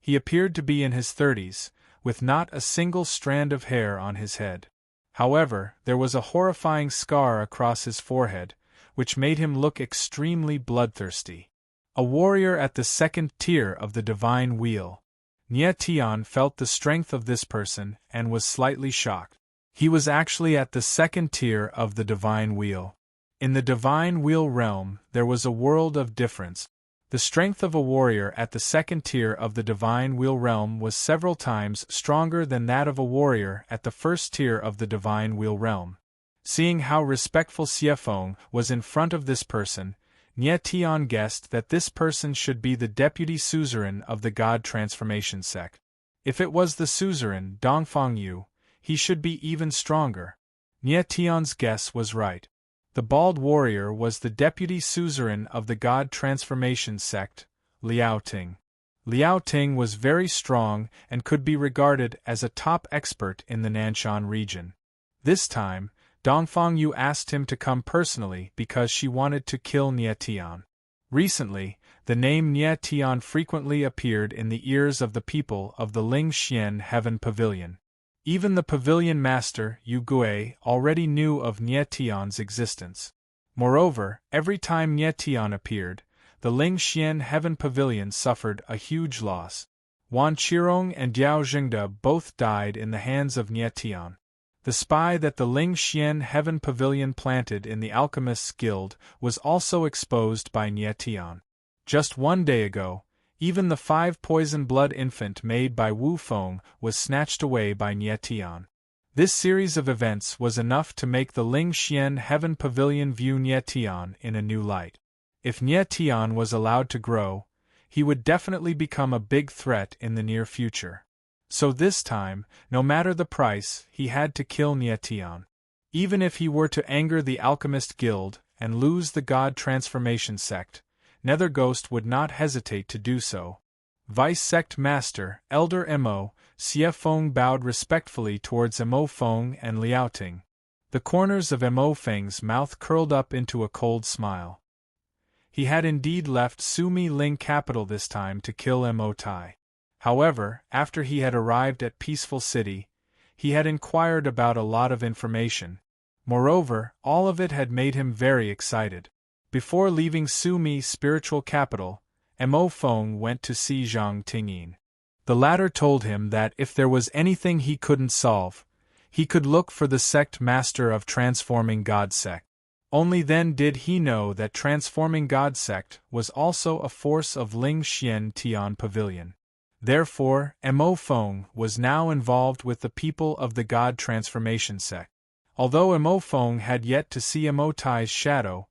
[SPEAKER 1] He appeared to be in his 30s, with not a single strand of hair on his head. However, there was a horrifying scar across his forehead, which made him look extremely bloodthirsty. A warrior at the second tier of the Divine Wheel. Nie Tian felt the strength of this person and was slightly shocked. He was actually at the second tier of the Divine Wheel. In the Divine Wheel realm, there was a world of difference. The strength of a warrior at the second tier of the Divine Wheel Realm was several times stronger than that of a warrior at the first tier of the Divine Wheel Realm. Seeing how respectful Xiefeng was in front of this person, Nie Tian guessed that this person should be the deputy suzerain of the God Transformation sect. If it was the suzerain, Dongfang Yu, he should be even stronger. Nie Tian's guess was right. The bald warrior was the deputy suzerain of the God Transformation sect, Liao Ting. Liao Ting was very strong and could be regarded as a top expert in the Nanshan region. This time, Dongfang Yu asked him to come personally because she wanted to kill Nie Tian. Recently, the name Nie Tian frequently appeared in the ears of the people of the Ling Xian Heaven Pavilion. Even the pavilion master, Yu Gui, already knew of Nie Tian's existence. Moreover, every time Nie Tian appeared, the Ling Xian Heaven Pavilion suffered a huge loss. Wan Qirong and Diao Jingde both died in the hands of Nie Tian. The spy that the Ling Xian Heaven Pavilion planted in the Alchemist's Guild was also exposed by Nie Tian. Just one day ago, even the 5-poison blood infant made by Wu Feng was snatched away by Nie Tian. This series of events was enough to make the Ling Xian Heaven Pavilion view Nie Tian in a new light. If Nie Tian was allowed to grow, he would definitely become a big threat in the near future. So this time, no matter the price, he had to kill Nie Tian. Even if he were to anger the Alchemist Guild and lose the God Transformation sect, Nether Ghost would not hesitate to do so. Vice Sect Master, Elder Mo, Xiefeng bowed respectfully towards Mo Feng and Liao Ting. The corners of Mo Feng's mouth curled up into a cold smile. He had indeed left Sumi Ling capital this time to kill Mo Tai. However, after he had arrived at Peaceful City, he had inquired about a lot of information. Moreover, all of it had made him very excited. Before leaving Sumi spiritual capital, Mo Feng went to see Zhang Tingyin. The latter told him that if there was anything he couldn't solve, he could look for the sect master of Transforming God sect. Only then did he know that Transforming God sect was also a force of Ling Xian Tian Pavilion. Therefore, Mo Feng was now involved with the people of the God Transformation sect. Although Mo Feng had yet to see Mo Tai's shadow,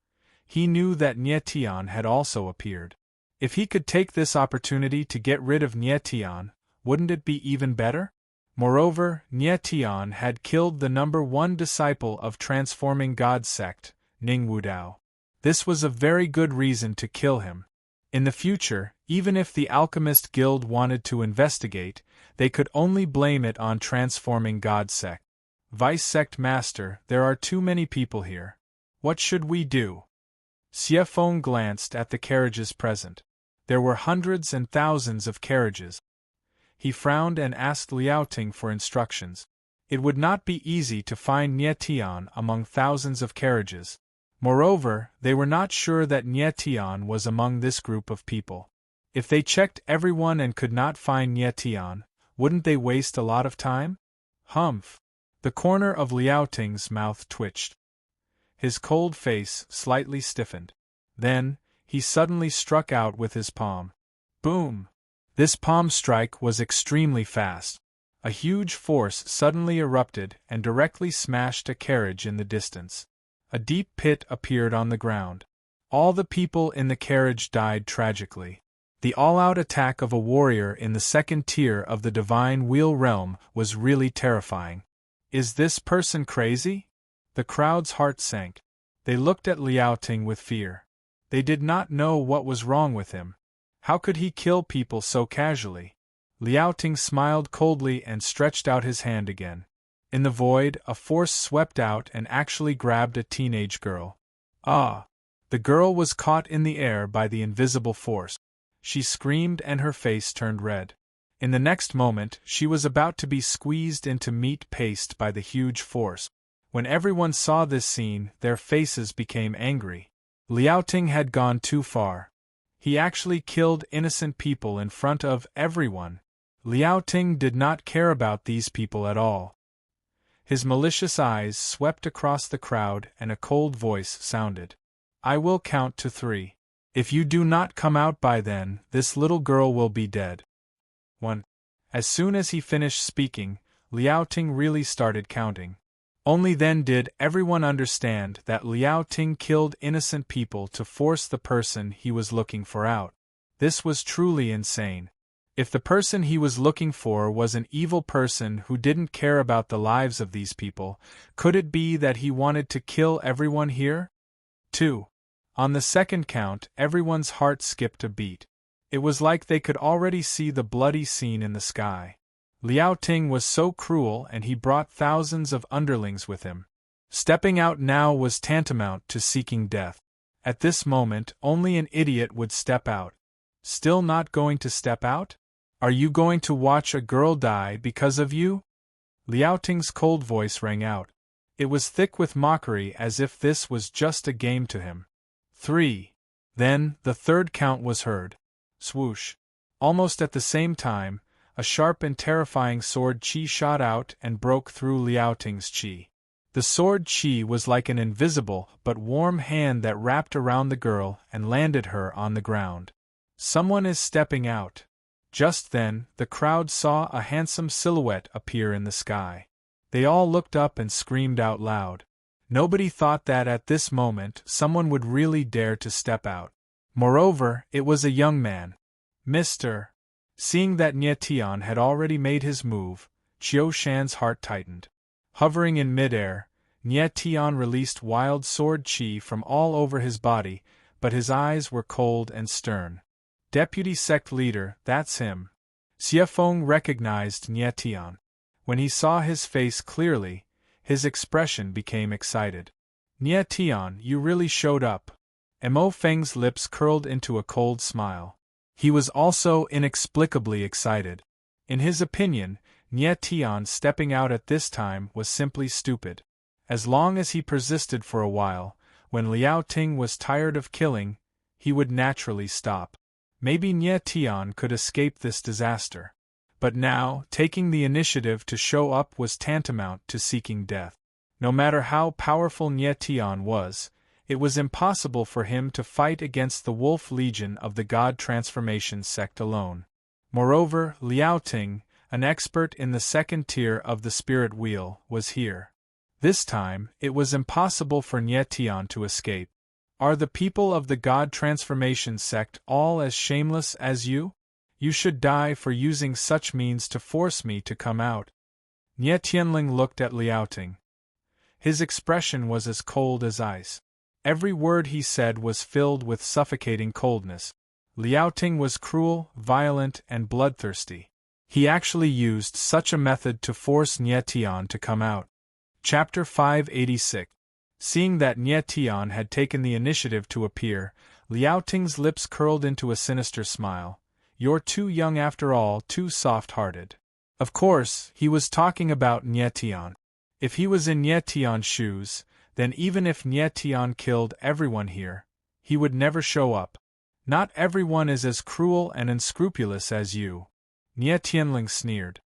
[SPEAKER 1] he knew that Nie Tian had also appeared. If he could take this opportunity to get rid of Nie Tian, wouldn't it be even better? Moreover, Nie Tian had killed the number 1 disciple of Transforming God sect, Ning Wudao. This was a very good reason to kill him. In the future, even if the Alchemist Guild wanted to investigate, they could only blame it on Transforming God sect. Vice Sect Master, there are too many people here. What should we do? Xiefeng glanced at the carriages present. There were hundreds and thousands of carriages. He frowned and asked Liao Ting for instructions. It would not be easy to find Nie Tian among thousands of carriages. Moreover, they were not sure that Nie Tian was among this group of people. If they checked everyone and could not find Nie Tian, wouldn't they waste a lot of time? Humph! The corner of Liao Ting's mouth twitched. His cold face slightly stiffened. Then, he suddenly struck out with his palm. Boom! This palm strike was extremely fast. A huge force suddenly erupted and directly smashed a carriage in the distance. A deep pit appeared on the ground. All the people in the carriage died tragically. The all-out attack of a warrior in the second tier of the Divine Wheel Realm was really terrifying. Is this person crazy? The crowd's heart sank. They looked at Liao Ting with fear. They did not know what was wrong with him. How could he kill people so casually? Liao Ting smiled coldly and stretched out his hand again. In the void, a force swept out and actually grabbed a teenage girl. Ah! The girl was caught in the air by the invisible force. She screamed and her face turned red. In the next moment, she was about to be squeezed into meat paste by the huge force. When everyone saw this scene, their faces became angry. Liao Ting had gone too far. He actually killed innocent people in front of everyone. Liao Ting did not care about these people at all. His malicious eyes swept across the crowd and a cold voice sounded. I will count to 3. If you do not come out by then, this little girl will be dead. 1. As soon as he finished speaking, Liao Ting really started counting. Only then did everyone understand that Liao Ting killed innocent people to force the person he was looking for out. This was truly insane. If the person he was looking for was an evil person who didn't care about the lives of these people, could it be that he wanted to kill everyone here? 2. On the second count, everyone's heart skipped a beat. It was like they could already see the bloody scene in the sky. Liao Ting was so cruel, and he brought thousands of underlings with him. Stepping out now was tantamount to seeking death. At this moment, only an idiot would step out. Still not going to step out? Are you going to watch a girl die because of you? Liao Ting's cold voice rang out. It was thick with mockery, as if this was just a game to him. 3. Then, the third count was heard. Swoosh. Almost at the same time, a sharp and terrifying sword chi shot out and broke through Liao Ting's chi. The sword chi was like an invisible but warm hand that wrapped around the girl and landed her on the ground. Someone is stepping out. Just then, the crowd saw a handsome silhouette appear in the sky. They all looked up and screamed out loud. Nobody thought that at this moment someone would really dare to step out. Moreover, it was a young man. Mr. Seeing that Nye Tian had already made his move, Qiu Shan's heart tightened. Hovering in midair, Nye Tian released wild sword chi from all over his body, but his eyes were cold and stern. Deputy sect leader, that's him. Xie Feng recognized Nye Tian. When he saw his face clearly, his expression became excited. Nye Tian, you really showed up. Mo Feng's lips curled into a cold smile. He was also inexplicably excited. In his opinion, Nye Tian stepping out at this time was simply stupid. As long as he persisted for a while, when Liao Ting was tired of killing, he would naturally stop. Maybe Nye Tian could escape this disaster. But now, taking the initiative to show up was tantamount to seeking death. No matter how powerful Nye Tian was, it was impossible for him to fight against the Wolf Legion of the God Transformation sect alone. Moreover, Liao Ting, an expert in the second tier of the Spirit Wheel, was here. This time, it was impossible for Nye Tian to escape. Are the people of the God Transformation sect all as shameless as you? You should die for using such means to force me to come out. Nye Tianling looked at Liao Ting. His expression was as cold as ice. Every word he said was filled with suffocating coldness. Liao Ting was cruel, violent, and bloodthirsty. He actually used such a method to force Nye Tian to come out. Chapter 586. Seeing that Nye Tian had taken the initiative to appear, Liao Ting's lips curled into a sinister smile. You're too young after all, too soft-hearted. Of course, he was talking about Nye Tian. If he was in Nye Tian's shoes, then even if Nye Tian killed everyone here, he would never show up. Not everyone is as cruel and unscrupulous as you. Nye Tianling sneered.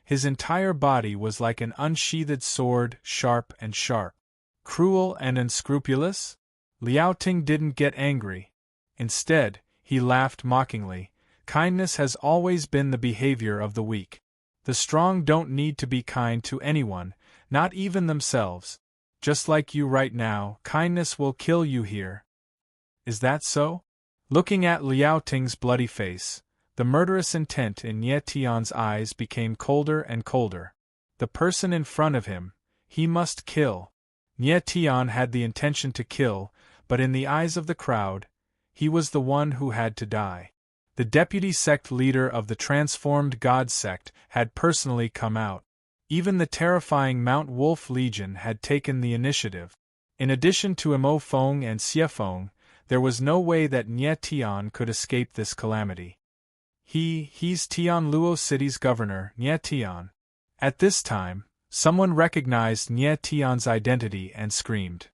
[SPEAKER 1] His entire body was like an unsheathed sword, sharp and sharp. Cruel and unscrupulous? Liao Ting didn't get angry. Instead, he laughed mockingly. Kindness has always been the behavior of the weak. The strong don't need to be kind to anyone, not even themselves. Just like you right now, kindness will kill you here. Is that so? Looking at Liao Ting's bloody face, the murderous intent in Nye Tian's eyes became colder and colder. The person in front of him, he must kill. Nye Tian had the intention to kill, but in the eyes of the crowd, he was the one who had to die. The deputy sect leader of the transformed God sect had personally come out. Even the terrifying Mount Wolf Legion had taken the initiative. In addition to Mo Feng and Xie Feng, there was no way that Nye Tian could escape this calamity. He's Tian Luo City's governor, Nye Tian. At this time, someone recognized Nye Tian's identity and screamed.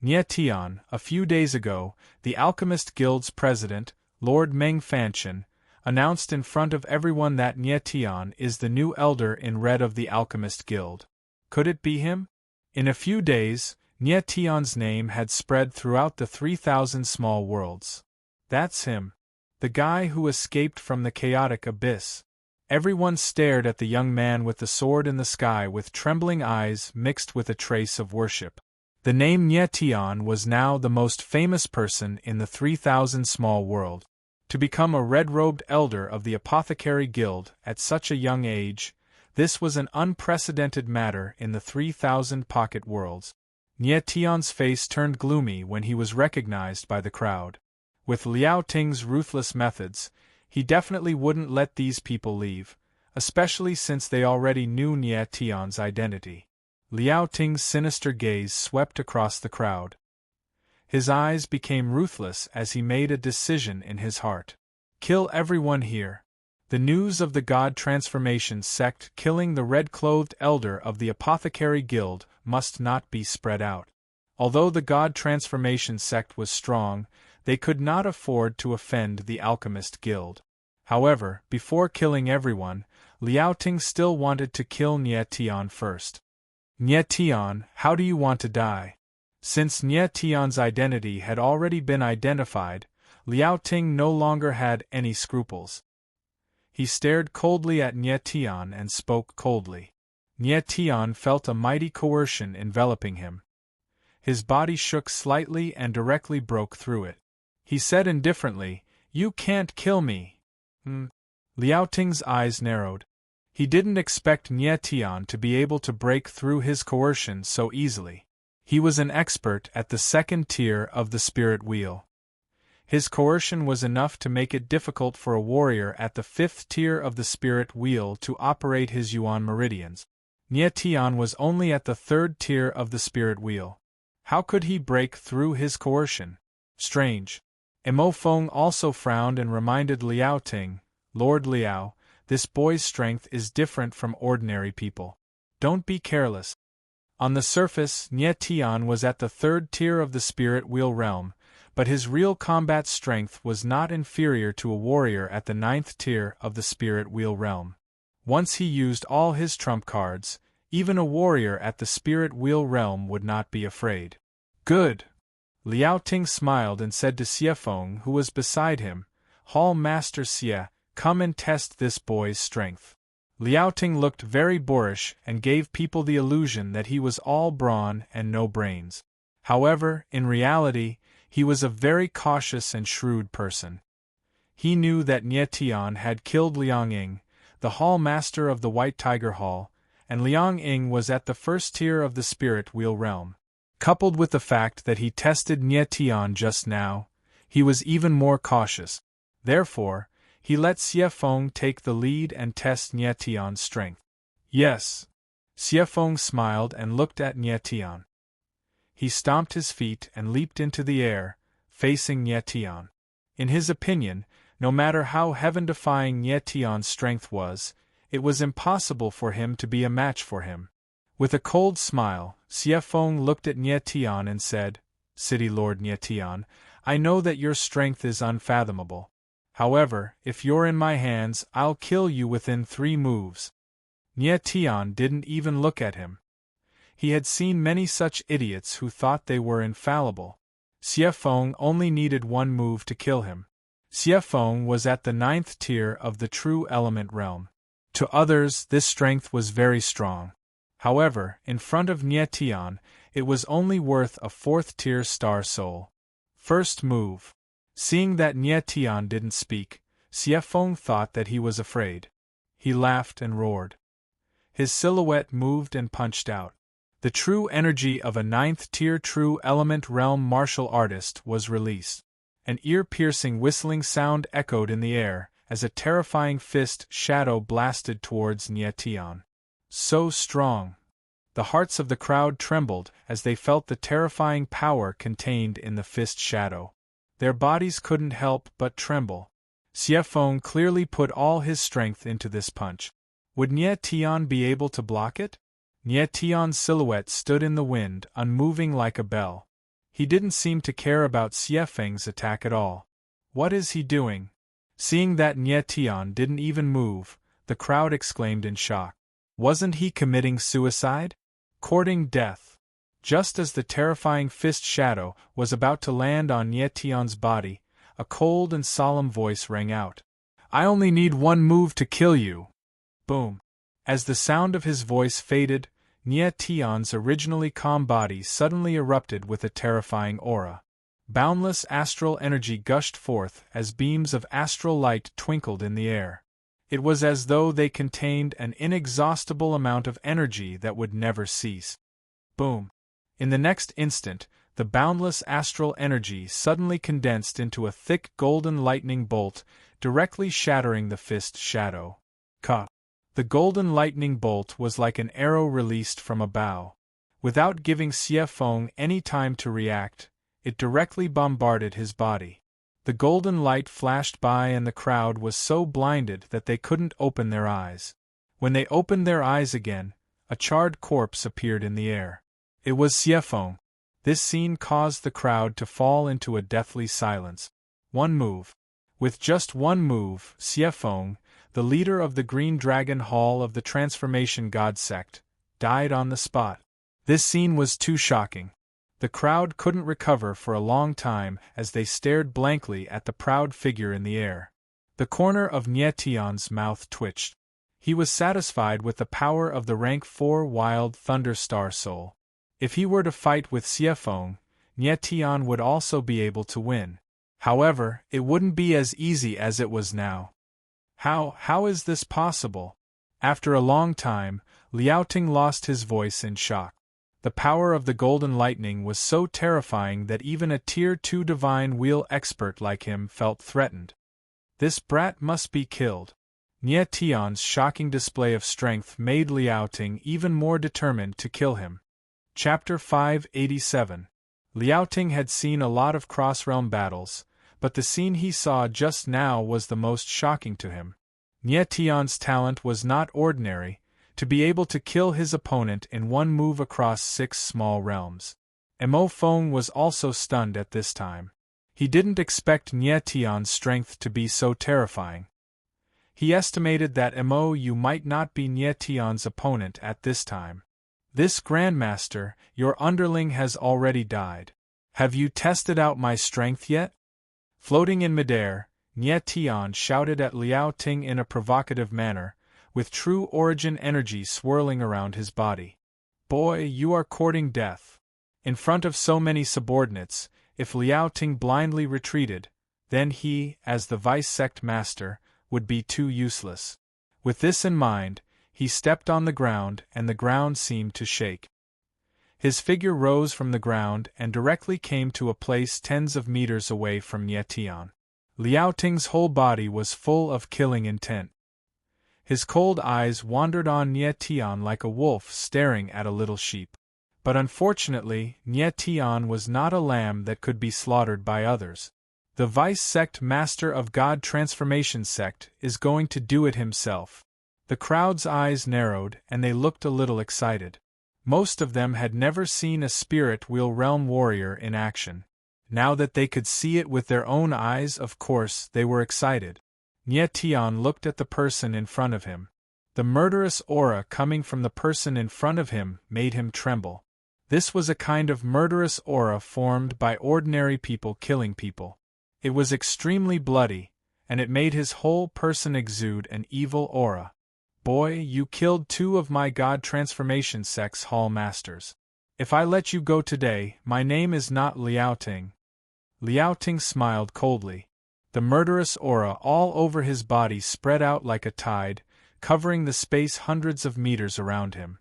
[SPEAKER 1] Nye Tian, a few days ago, the Alchemist Guild's president, Lord Meng Fanchen, announced in front of everyone that Nye Tian is the new elder in red of the Alchemist Guild. Could it be him? In a few days, Nye Tian's name had spread throughout the 3,000 small worlds. That's him. The guy who escaped from the chaotic abyss. Everyone stared at the young man with the sword in the sky with trembling eyes mixed with a trace of worship. The name Nye Tian was now the most famous person in the 3,000 small world. To become a red-robed elder of the Apothecary Guild at such a young age, this was an unprecedented matter in the 3,000 pocket worlds. Nye Tian's face turned gloomy when he was recognized by the crowd. With Liao Ting's ruthless methods, he definitely wouldn't let these people leave, especially since they already knew Nye Tian's identity. Liao Ting's sinister gaze swept across the crowd. His eyes became ruthless as he made a decision in his heart. Kill everyone here. The news of the God Transformation sect killing the red-clothed elder of the Apothecary Guild must not be spread out. Although the God Transformation sect was strong, they could not afford to offend the Alchemist Guild. However, before killing everyone, Liao Ting still wanted to kill Nye Tian first. Nye Tian, how do you want to die? Since Nye Tian's identity had already been identified, Liao Ting no longer had any scruples. He stared coldly at Nye Tian and spoke coldly. Nye Tian felt a mighty coercion enveloping him. His body shook slightly and directly broke through it. He said indifferently, "You can't kill me." Liao Ting's eyes narrowed. He didn't expect Nye Tian to be able to break through his coercion so easily. He was an expert at the second tier of the spirit wheel. His coercion was enough to make it difficult for a warrior at the 5th tier of the spirit wheel to operate his Yuan meridians. Nye Tian was only at the 3rd tier of the spirit wheel. How could he break through his coercion? Strange. Mo Feng also frowned and reminded Liao Ting, "Lord Liao, this boy's strength is different from ordinary people. Don't be careless." On the surface, Nye Tian was at the 3rd tier of the spirit wheel realm, but his real combat strength was not inferior to a warrior at the 9th tier of the spirit wheel realm. Once he used all his trump cards, even a warrior at the spirit wheel realm would not be afraid. "Good." Liao Ting smiled and said to Xie Feng, who was beside him, "Hall Master Xie, come and test this boy's strength." Liao Ting looked very boorish and gave people the illusion that he was all brawn and no brains. However, in reality, he was a very cautious and shrewd person. He knew that Nye Tian had killed Liang Ying, the Hall Master of the White Tiger Hall, and Liang Ying was at the 1st tier of the spirit wheel realm. Coupled with the fact that he tested Nye Tian just now, he was even more cautious. Therefore, he let Xie Feng take the lead and test Nye Tian's strength. "Yes." Xie Feng smiled and looked at Nye Tian. He stomped his feet and leaped into the air, facing Nye Tian. In his opinion, no matter how heaven-defying Nye Tian's strength was, it was impossible for him to be a match for him. With a cold smile, Xie Feng looked at Nye Tian and said, "City Lord Nye Tian, I know that your strength is unfathomable. However, if you're in my hands, I'll kill you within 3 moves." Nye Tian didn't even look at him. He had seen many such idiots who thought they were infallible. Xie Feng only needed 1 move to kill him. Xie Feng was at the 9th tier of the true element realm. To others, this strength was very strong. However, in front of Nye Tian, it was only worth a 4th tier star soul. First move. Seeing that Nye Tian didn't speak, Xie Feng thought that he was afraid. He laughed and roared. His silhouette moved and punched out. The true energy of a 9th tier true element realm martial artist was released. An ear-piercing whistling sound echoed in the air as a terrifying fist shadow blasted towards Nye Tian. So strong. The hearts of the crowd trembled as they felt the terrifying power contained in the fist shadow. Their bodies couldn't help but tremble. Xie Feng clearly put all his strength into this punch. Would Nye Tian be able to block it? Nye Tian's silhouette stood in the wind, unmoving like a bell. He didn't seem to care about Xie Feng's attack at all. What is he doing? Seeing that Nye Tian didn't even move, the crowd exclaimed in shock. Wasn't he committing suicide? Courting death? Just as the terrifying fist shadow was about to land on Nye Tian's body, a cold and solemn voice rang out. I only need one move to kill you. Boom. As the sound of his voice faded, Nye Tion's originally calm body suddenly erupted with a terrifying aura. Boundless astral energy gushed forth as beams of astral light twinkled in the air. It was as though they contained an inexhaustible amount of energy that would never cease. Boom. In the next instant, the boundless astral energy suddenly condensed into a thick golden lightning bolt, directly shattering the fist shadow. Ka. The golden lightning bolt was like an arrow released from a bow. Without giving Xie Feng any time to react, it directly bombarded his body. The golden light flashed by and the crowd was so blinded that they couldn't open their eyes. When they opened their eyes again, a charred corpse appeared in the air. It was Xie Feng. This scene caused the crowd to fall into a deathly silence. One move. With just one move, Xie Feng, the leader of the Green Dragon Hall of the Transformation God sect, died on the spot. This scene was too shocking. The crowd couldn't recover for a long time as they stared blankly at the proud figure in the air. The corner of Nye Tion's mouth twitched. He was satisfied with the power of the rank 4 Wild Thunder Star Soul. If he were to fight with Xie Feng, Nye Tion would also be able to win. However, it wouldn't be as easy as it was now. How is this possible? After a long time, Liaoting lost his voice in shock. The power of the golden lightning was so terrifying that even a Tier 2 divine wheel expert like him felt threatened. This brat must be killed. Nye Tion's shocking display of strength made Liaoting even more determined to kill him. Chapter 587. Liaoting had seen a lot of cross-realm battles, but the scene he saw just now was the most shocking to him. Nye Tion's talent was not ordinary. To be able to kill his opponent in one move across 6 small realms. Mo Feng was also stunned at this time. He didn't expect Nye Tion's strength to be so terrifying. He estimated that Mo Yu might not be Nye Tion's opponent at this time. This Grandmaster, your underling has already died. Have you tested out my strength yet? Floating in midair, Nye Tion shouted at Liaoting in a provocative manner, with true origin energy swirling around his body. Boy, you are courting death. In front of so many subordinates, if Liaoting blindly retreated, then he, as the vice-sect master, would be too useless. With this in mind, he stepped on the ground and the ground seemed to shake. His figure rose from the ground and directly came to a place tens of meters away from Nye Tion. Liaoting's whole body was full of killing intent. His cold eyes wandered on Nye Tion like a wolf staring at a little sheep. But unfortunately, Nye Tion was not a lamb that could be slaughtered by others. The vice-sect master of God Transformation Sect is going to do it himself. The crowd's eyes narrowed and they looked a little excited. Most of them had never seen a spirit wheel realm warrior in action. Now that they could see it with their own eyes, of course, they were excited. Nye Tion looked at the person in front of him. The murderous aura coming from the person in front of him made him tremble. This was a kind of murderous aura formed by ordinary people killing people. It was extremely bloody, and it made his whole person exude an evil aura. Boy, you killed 2 of my God Transformation Sect's Hall Masters. If I let you go today, my name is not Liaoting. Liaoting smiled coldly. The murderous aura all over his body spread out like a tide, covering the space hundreds of meters around him.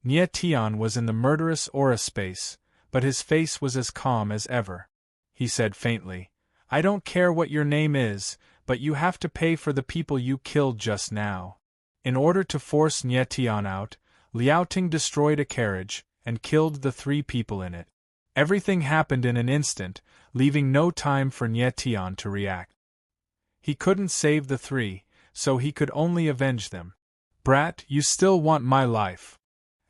[SPEAKER 1] Nye Tion was in the murderous aura space, but his face was as calm as ever. He said faintly, I don't care what your name is, but you have to pay for the people you killed just now. In order to force Nye Tion out, Liaoting destroyed a carriage and killed the 3 people in it. Everything happened in an instant, leaving no time for Nye Tion to react. He couldn't save the 3, so he could only avenge them. Brat, you still want my life.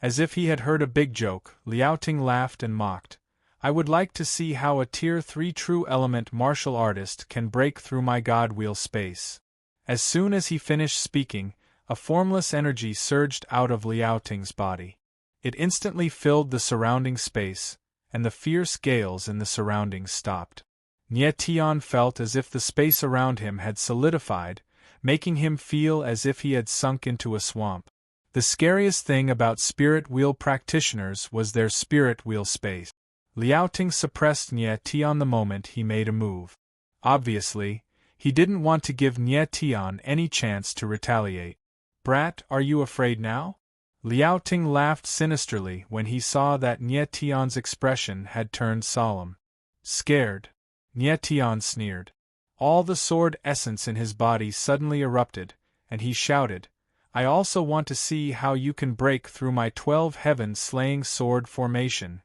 [SPEAKER 1] As if he had heard a big joke, Liaoting laughed and mocked. I would like to see how a Tier 3 true element martial artist can break through my God wheel space. As soon as he finished speaking, a formless energy surged out of Liaoting's body. It instantly filled the surrounding space, and the fierce gales in the surroundings stopped. Nie Tian felt as if the space around him had solidified, making him feel as if he had sunk into a swamp. The scariest thing about spirit wheel practitioners was their spirit wheel space. Liaoting suppressed Nie Tian the moment he made a move. Obviously, he didn't want to give Nie Tian any chance to retaliate. "Brat, are you afraid now?" Liaoting laughed sinisterly when he saw that Nie Tian's expression had turned solemn. "Scared?" Nie Tian sneered. All the sword essence in his body suddenly erupted, and he shouted, "I also want to see how you can break through my 12 heaven-slaying sword formation."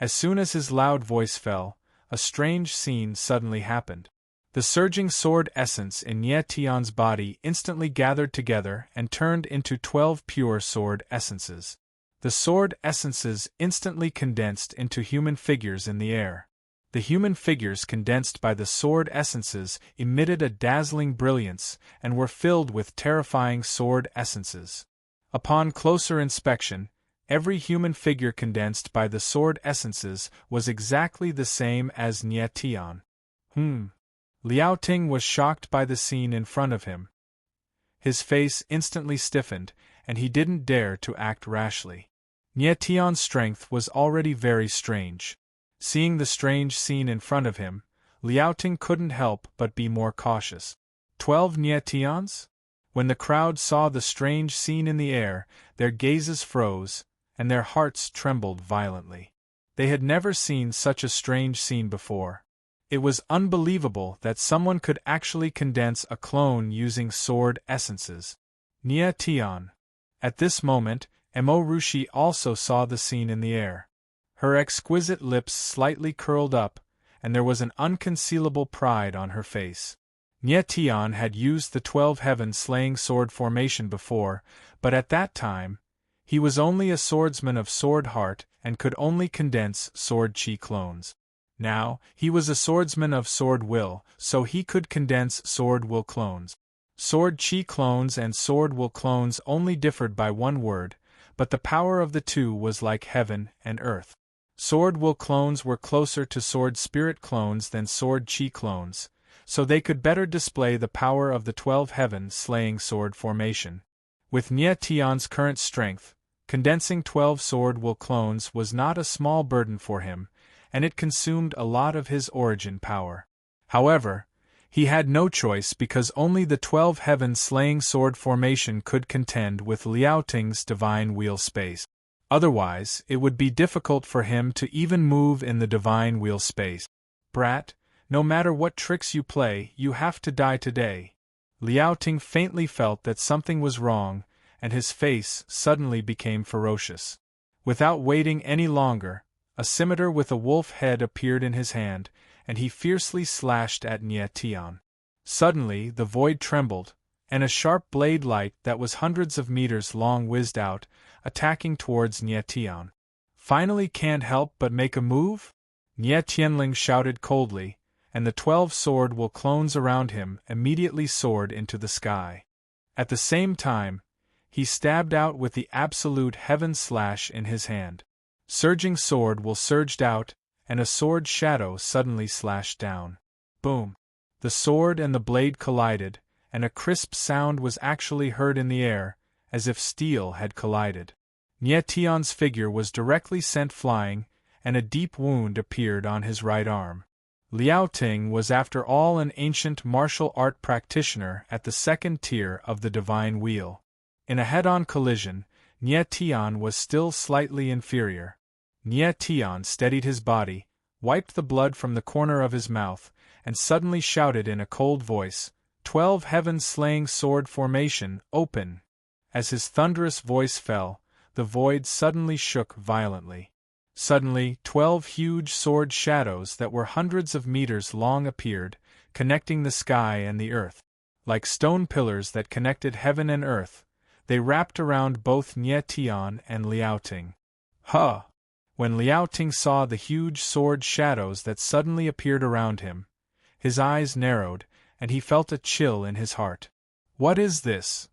[SPEAKER 1] As soon as his loud voice fell, a strange scene suddenly happened. The surging sword essence in Nie Tian's body instantly gathered together and turned into 12 pure sword essences. The sword essences instantly condensed into human figures in the air. The human figures condensed by the sword essences emitted a dazzling brilliance and were filled with terrifying sword essences. Upon closer inspection, every human figure condensed by the sword essences was exactly the same as Nie Tian. Liaoting was shocked by the scene in front of him. His face instantly stiffened, and he didn't dare to act rashly. Nie Tian's strength was already very strange. Seeing the strange scene in front of him, Liaoting couldn't help but be more cautious. 12 Nie Tians? When the crowd saw the strange scene in the air, their gazes froze, and their hearts trembled violently. They had never seen such a strange scene before. It was unbelievable that someone could actually condense a clone using sword essences. Nie Tian. At this moment, Mo Rushi also saw the scene in the air. Her exquisite lips slightly curled up, and there was an unconcealable pride on her face. Nie Tian had used the 12 heaven-slaying sword formation before, but at that time, he was only a swordsman of sword heart and could only condense sword chi clones. Now, he was a swordsman of sword will, so he could condense sword will clones. Sword chi clones and sword will clones only differed by one word, but the power of the two was like heaven and earth. Sword will clones were closer to sword spirit clones than sword chi clones, so they could better display the power of the 12 heaven-slaying sword formation. With Nie Tian's current strength, condensing 12 sword will clones was not a small burden for him, and it consumed a lot of his origin power. However, he had no choice because only the 12 heaven-slaying sword formation could contend with Liaoting's divine wheel space. Otherwise, it would be difficult for him to even move in the divine wheel space. "Brat, no matter what tricks you play, you have to die today." Liaoting faintly felt that something was wrong, and his face suddenly became ferocious. Without waiting any longer, a scimitar with a wolf head appeared in his hand, and he fiercely slashed at Nie Tian. Suddenly the void trembled, and a sharp blade light that was hundreds of meters long whizzed out, attacking towards Nie Tian. "Finally can't help but make a move?" Nie Tianling shouted coldly, and the 12 sword will clones around him immediately soared into the sky. At the same time, he stabbed out with the absolute heaven slash in his hand. Surging sword will surged out, and a sword shadow suddenly slashed down. Boom! The sword and the blade collided, and a crisp sound was actually heard in the air, as if steel had collided. Nie Tian's figure was directly sent flying, and a deep wound appeared on his right arm. Liaoting was after all an ancient martial art practitioner at the second tier of the divine wheel. In a head-on collision, Nie Tian was still slightly inferior. Nie Tian steadied his body, wiped the blood from the corner of his mouth, and suddenly shouted in a cold voice, 12 heaven-slaying sword formation, open! As his thunderous voice fell, the void suddenly shook violently. Suddenly, 12 huge sword shadows that were hundreds of meters long appeared, connecting the sky and the earth. Like stone pillars that connected heaven and earth, they wrapped around both Nie Tian and Liaoting. Huh! When Liaoting saw the huge sword shadows that suddenly appeared around him, his eyes narrowed, and he felt a chill in his heart. What is this?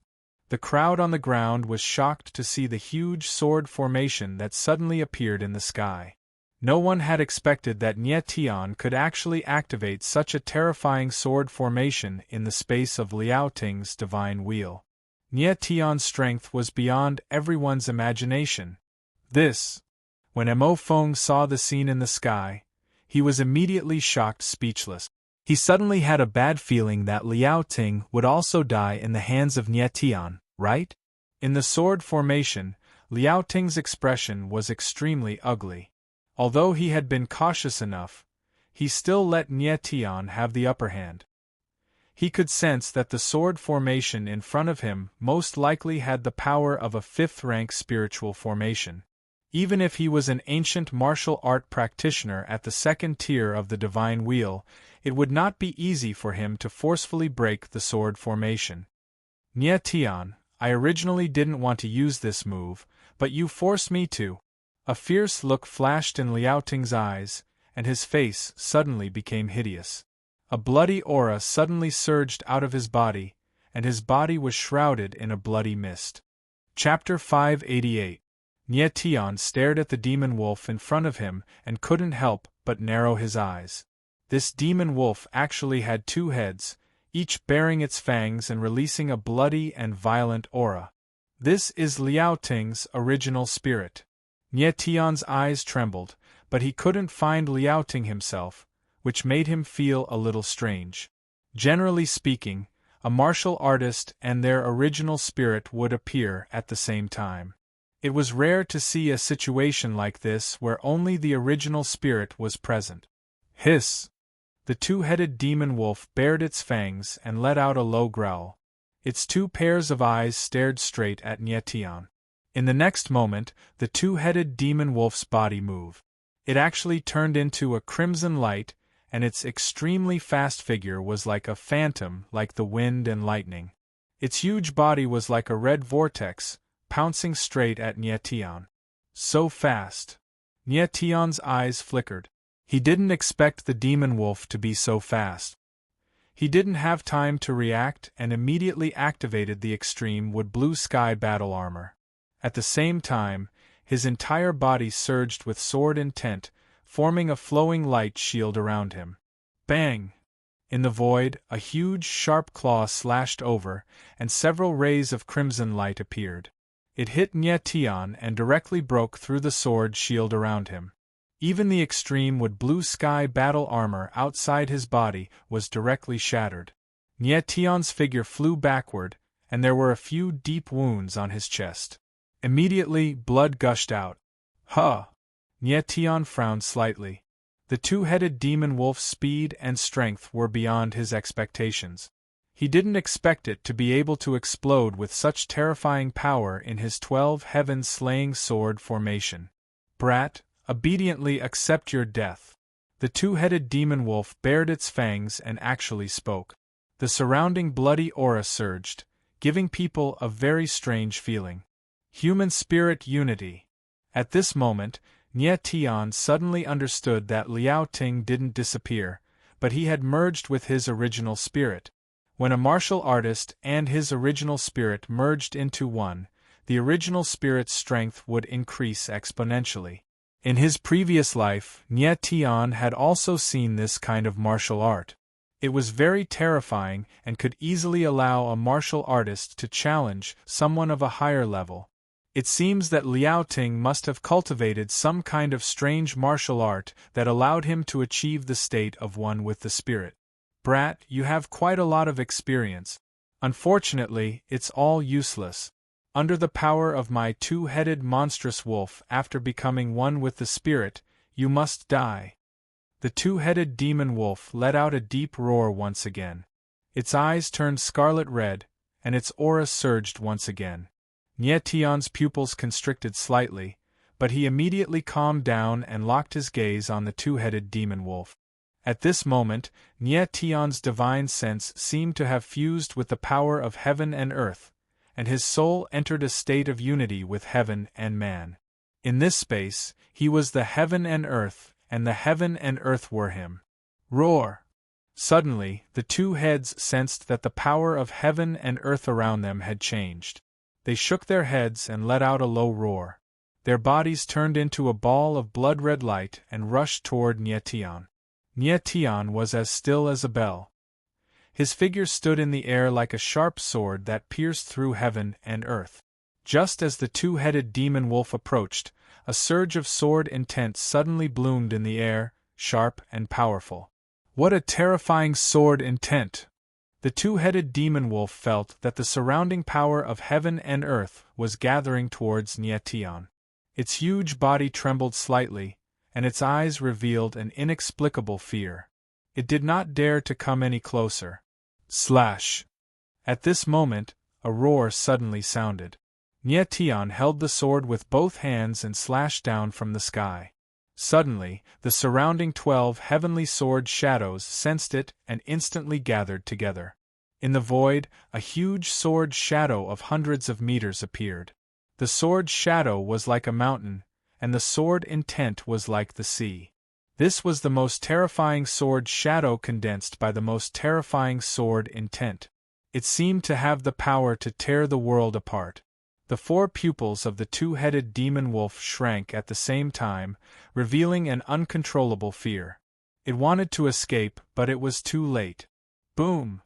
[SPEAKER 1] The crowd on the ground was shocked to see the huge sword formation that suddenly appeared in the sky. No one had expected that Nye Tian could actually activate such a terrifying sword formation in the space of Liao Ting's divine wheel. Nye Tian's strength was beyond everyone's imagination. When Mo Feng saw the scene in the sky, he was immediately shocked speechless. He suddenly had a bad feeling that Liao Ting would also die in the hands of Nye Tian, right? In the sword formation, Liao Ting's expression was extremely ugly. Although he had been cautious enough, he still let Nye Tian have the upper hand. He could sense that the sword formation in front of him most likely had the power of a fifth-rank spiritual formation. Even if he was an ancient martial art practitioner at the second tier of the divine wheel, it would not be easy for him to forcefully break the sword formation. Nye Tian, I originally didn't want to use this move, but you forced me to. A fierce look flashed in Liao Ting's eyes, and his face suddenly became hideous. A bloody aura suddenly surged out of his body, and his body was shrouded in a bloody mist. Chapter 588. Nye Tian stared at the demon wolf in front of him and couldn't help but narrow his eyes. This demon wolf actually had two heads, each bearing its fangs and releasing a bloody and violent aura. This is Liao Ting's original spirit. Nye Tian's eyes trembled, but he couldn't find Liao Ting himself, which made him feel a little strange. Generally speaking, a martial artist and their original spirit would appear at the same time. It was rare to see a situation like this where only the original spirit was present. Hiss! The two-headed demon wolf bared its fangs and let out a low growl. Its two pairs of eyes stared straight at Nye Tian. In the next moment, the two-headed demon wolf's body moved. It actually turned into a crimson light, and its extremely fast figure was like a phantom, like the wind and lightning. Its huge body was like a red vortex, pouncing straight at Nye Tian. So fast! Nye Tian's eyes flickered. He didn't expect the demon wolf to be so fast. He didn't have time to react and immediately activated the extreme wood blue sky battle armor. At the same time, his entire body surged with sword intent, forming a flowing light shield around him. Bang! In the void, a huge, sharp claw slashed over, and several rays of crimson light appeared. It hit Nye Tian and directly broke through the sword shield around him. Even the extreme wood blue sky battle armor outside his body was directly shattered. Nye Tian's figure flew backward, and there were a few deep wounds on his chest. Immediately, blood gushed out. Huh! Nye Tian frowned slightly. The two-headed demon wolf's speed and strength were beyond his expectations. He didn't expect it to be able to explode with such terrifying power in his 12 heaven-slaying sword formation. Brat, obediently accept your death. The two-headed demon wolf bared its fangs and actually spoke. The surrounding bloody aura surged, giving people a very strange feeling. Human spirit unity. At this moment, Nye Tian suddenly understood that Liao Ting didn't disappear, but he had merged with his original spirit. When a martial artist and his original spirit merged into one, the original spirit's strength would increase exponentially. In his previous life, Nye Tian had also seen this kind of martial art. It was very terrifying and could easily allow a martial artist to challenge someone of a higher level. It seems that Liao Ting must have cultivated some kind of strange martial art that allowed him to achieve the state of one with the spirit. Brat, you have quite a lot of experience. Unfortunately, it's all useless. Under the power of my two-headed monstrous wolf after becoming one with the spirit, you must die. The two-headed demon wolf let out a deep roar once again. Its eyes turned scarlet red, and its aura surged once again. Nye Tian's pupils constricted slightly, but he immediately calmed down and locked his gaze on the two-headed demon wolf. At this moment, Nye Tian's divine sense seemed to have fused with the power of heaven and earth, and his soul entered a state of unity with heaven and man. In this space, he was the heaven and earth, and the heaven and earth were him. Roar! Suddenly, the two heads sensed that the power of heaven and earth around them had changed. They shook their heads and let out a low roar. Their bodies turned into a ball of blood-red light and rushed toward Nietian. Nietian was as still as a bell. His figure stood in the air like a sharp sword that pierced through heaven and earth. Just as the two-headed demon wolf approached, a surge of sword intent suddenly bloomed in the air, sharp and powerful. What a terrifying sword intent! The two-headed demon wolf felt that the surrounding power of heaven and earth was gathering towards Nietian. Its huge body trembled slightly, and its eyes revealed an inexplicable fear. It did not dare to come any closer. Slash! At this moment, a roar suddenly sounded. Nietian held the sword with both hands and slashed down from the sky. Suddenly, the surrounding 12 heavenly sword shadows sensed it and instantly gathered together. In the void, a huge sword shadow of hundreds of meters appeared. The sword shadow was like a mountain, and the sword intent was like the sea. This was the most terrifying sword shadow condensed by the most terrifying sword intent. It seemed to have the power to tear the world apart. The 4 pupils of the two-headed demon wolf shrank at the same time, revealing an uncontrollable fear. It wanted to escape, but it was too late. Boom!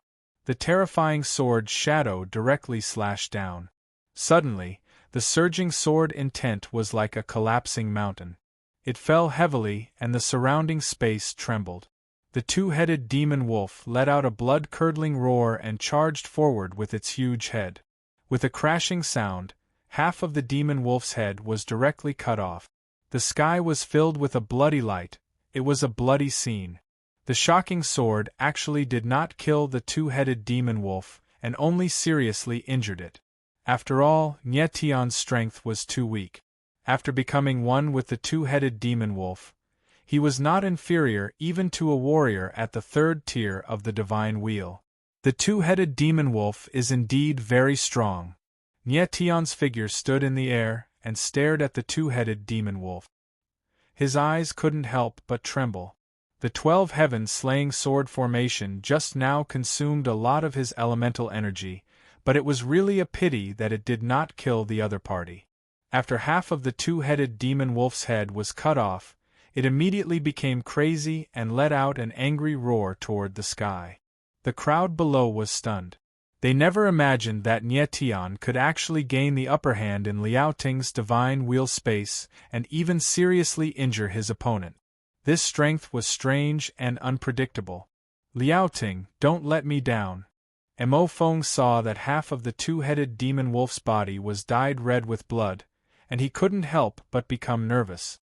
[SPEAKER 1] The terrifying sword shadow directly slashed down. Suddenly, the surging sword intent was like a collapsing mountain. It fell heavily, and the surrounding space trembled. The two-headed demon wolf let out a blood-curdling roar and charged forward with its huge head. With a crashing sound, half of the demon wolf's head was directly cut off. The sky was filled with a bloody light. It was a bloody scene. The shocking sword actually did not kill the two-headed demon wolf, and only seriously injured it. After all, Nietian's strength was too weak. After becoming one with the two-headed demon wolf, he was not inferior even to a warrior at the 3rd tier of the divine wheel. The two-headed demon wolf is indeed very strong. Nietian's figure stood in the air and stared at the two-headed demon wolf. His eyes couldn't help but tremble. The 12 heaven-slaying sword formation just now consumed a lot of his elemental energy, but it was really a pity that it did not kill the other party. After half of the two-headed demon wolf's head was cut off, it immediately became crazy and let out an angry roar toward the sky. The crowd below was stunned. They never imagined that Nietian could actually gain the upper hand in Liaoting's divine wheel space and even seriously injure his opponent. This strength was strange and unpredictable. Liaoting, don't let me down. Mo Feng saw that half of the two-headed demon wolf's body was dyed red with blood, and he couldn't help but become nervous.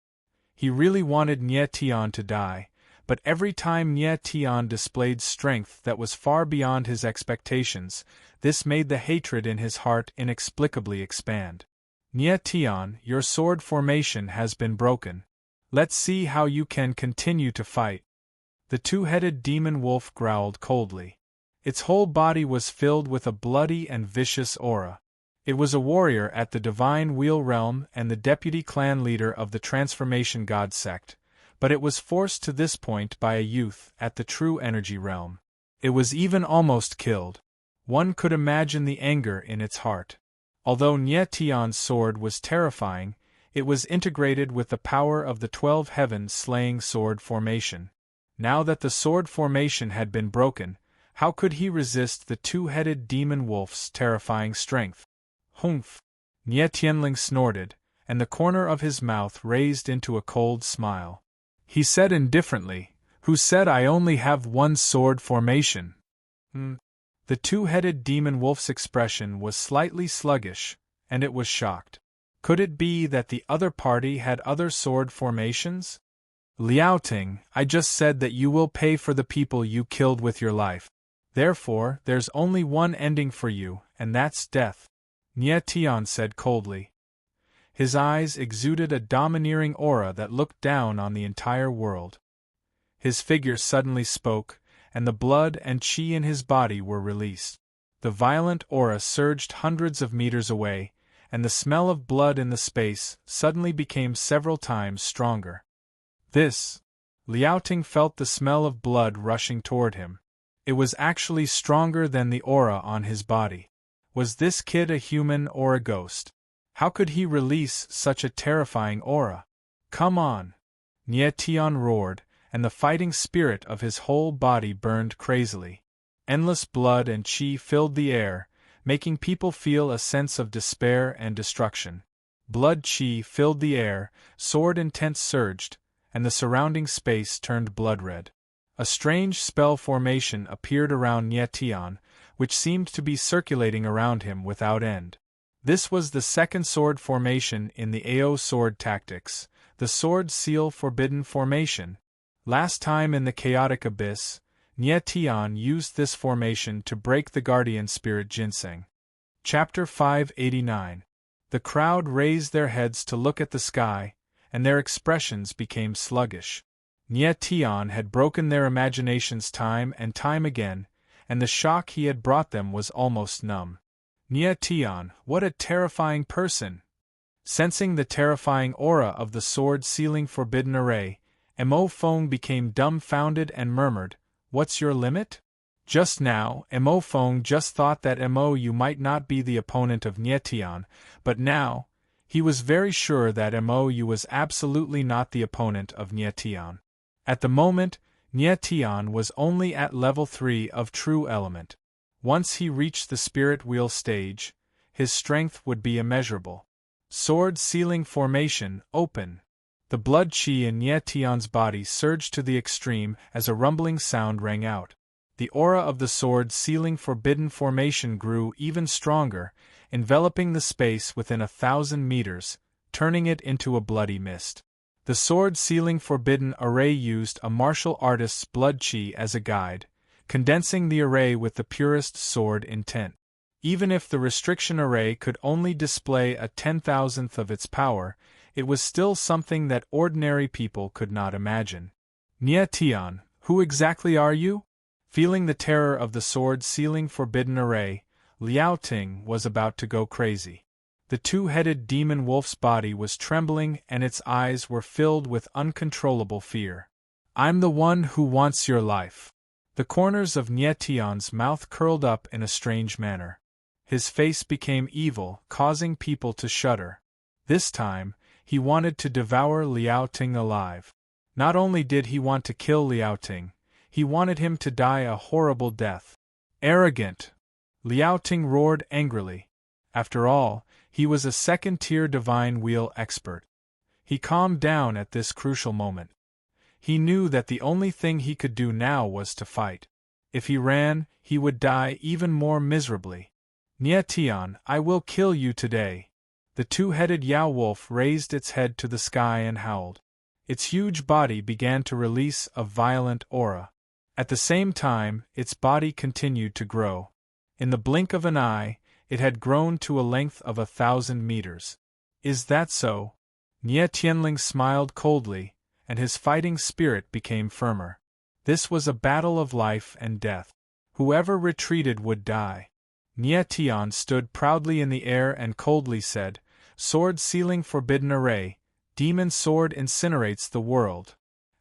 [SPEAKER 1] He really wanted Nietian to die, but every time Nietian displayed strength that was far beyond his expectations, this made the hatred in his heart inexplicably expand. Nietian, your sword formation has been broken. Let's see how you can continue to fight. The two-headed demon wolf growled coldly. Its whole body was filled with a bloody and vicious aura. It was a warrior at the Divine Wheel Realm and the deputy clan leader of the Transformation God sect, but it was forced to this point by a youth at the True Energy Realm. It was even almost killed. One could imagine the anger in its heart. Although Nietian's sword was terrifying, it was integrated with the power of the 12 heaven-slaying sword formation. Now that the sword formation had been broken, how could he resist the two-headed demon wolf's terrifying strength? Humph! Nietianling snorted, and the corner of his mouth raised into a cold smile. He said indifferently, "Who said I only have one sword formation?" The two-headed demon wolf's expression was slightly sluggish, and it was shocked. Could it be that the other party had other sword formations? Liaoting, I just said that you will pay for the people you killed with your life. Therefore, there's only one ending for you, and that's death, Nietian said coldly. His eyes exuded a domineering aura that looked down on the entire world. His figure suddenly spoke, and the blood and qi in his body were released. The violent aura surged hundreds of meters away, and the smell of blood in the space suddenly became several times stronger. Liaoting felt the smell of blood rushing toward him. It was actually stronger than the aura on his body. Was this kid a human or a ghost? How could he release such a terrifying aura? Come on! Nie Tian roared, and the fighting spirit of his whole body burned crazily. Endless blood and qi filled the air, making people feel a sense of despair and destruction. Blood qi filled the air, sword intent surged, and the surrounding space turned blood-red. A strange spell formation appeared around Nie Tian, which seemed to be circulating around him without end. This was the second sword formation in the AO sword tactics, the Sword Seal Forbidden formation. Last time in the Chaotic Abyss, Nie Tian used this formation to break the Guardian Spirit Ginseng. Chapter 589. The crowd raised their heads to look at the sky, and their expressions became sluggish. Nie Tian had broken their imaginations time and time again, and the shock he had brought them was almost numb. Nie Tian, what a terrifying person! Sensing the terrifying aura of the sword-sealing forbidden array, Mo Feng became dumbfounded and murmured, "What's your limit?" Just now, Mo Feng just thought that you might not be the opponent of Nie Tian, but now, he was very sure that you was absolutely not the opponent of Nie Tian. At the moment, Nie Tian was only at level 3 of True Element. Once he reached the Spirit Wheel stage, his strength would be immeasurable. Sword-sealing formation, open. The blood qi in Nie Tian's body surged to the extreme as a rumbling sound rang out. The aura of the sword-sealing forbidden formation grew even stronger, enveloping the space within 1,000 meters, turning it into a bloody mist. The sword-sealing forbidden array used a martial artist's blood qi as a guide, condensing the array with the purest sword intent. Even if the restriction array could only display a 10,000th of its power, it was still something that ordinary people could not imagine. Nie Tian, who exactly are you? Feeling the terror of the sword-sealing forbidden array, Liao Ting was about to go crazy. The two-headed demon wolf's body was trembling and its eyes were filled with uncontrollable fear. "I'm the one who wants your life." The corners of Nie Tian's mouth curled up in a strange manner. His face became evil, causing people to shudder. This time, he wanted to devour Liao Ting alive. Not only did he want to kill Liao Ting, he wanted him to die a horrible death. Arrogant! Liao Ting roared angrily. After all, he was a second-tier divine wheel expert. He calmed down at this crucial moment. He knew that the only thing he could do now was to fight. If he ran, he would die even more miserably. Nie Tian, I will kill you today. The two-headed Yao wolf raised its head to the sky and howled. Its huge body began to release a violent aura. At the same time, its body continued to grow. In the blink of an eye, it had grown to a length of 1,000 meters. Is that so? Nie Tianling smiled coldly, and his fighting spirit became firmer. This was a battle of life and death. Whoever retreated would die. Nie Tian stood proudly in the air and coldly said, "Sword-sealing forbidden array, demon sword incinerates the world."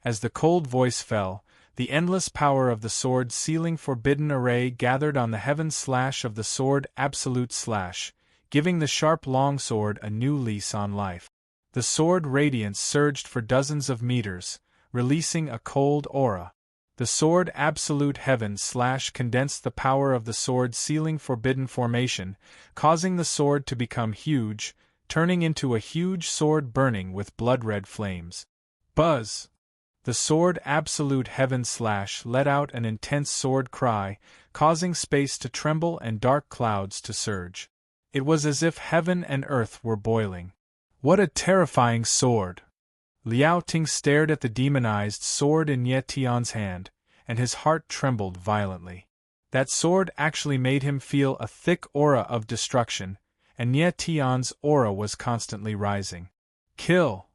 [SPEAKER 1] As the cold voice fell, the endless power of the sword-sealing forbidden array gathered on the heaven slash of the sword absolute slash, giving the sharp longsword a new lease on life. The sword radiance surged for dozens of meters, releasing a cold aura. The sword absolute heaven slash condensed the power of the sword-sealing forbidden formation, causing the sword to become huge, turning into a huge sword burning with blood-red flames. Buzz! The sword absolute heaven slash let out an intense sword cry, causing space to tremble and dark clouds to surge. It was as if heaven and earth were boiling. What a terrifying sword! Liao Ting stared at the demonized sword in Nie Tian's hand, and his heart trembled violently. That sword actually made him feel a thick aura of destruction, and Nie Tian's aura was constantly rising. Kill!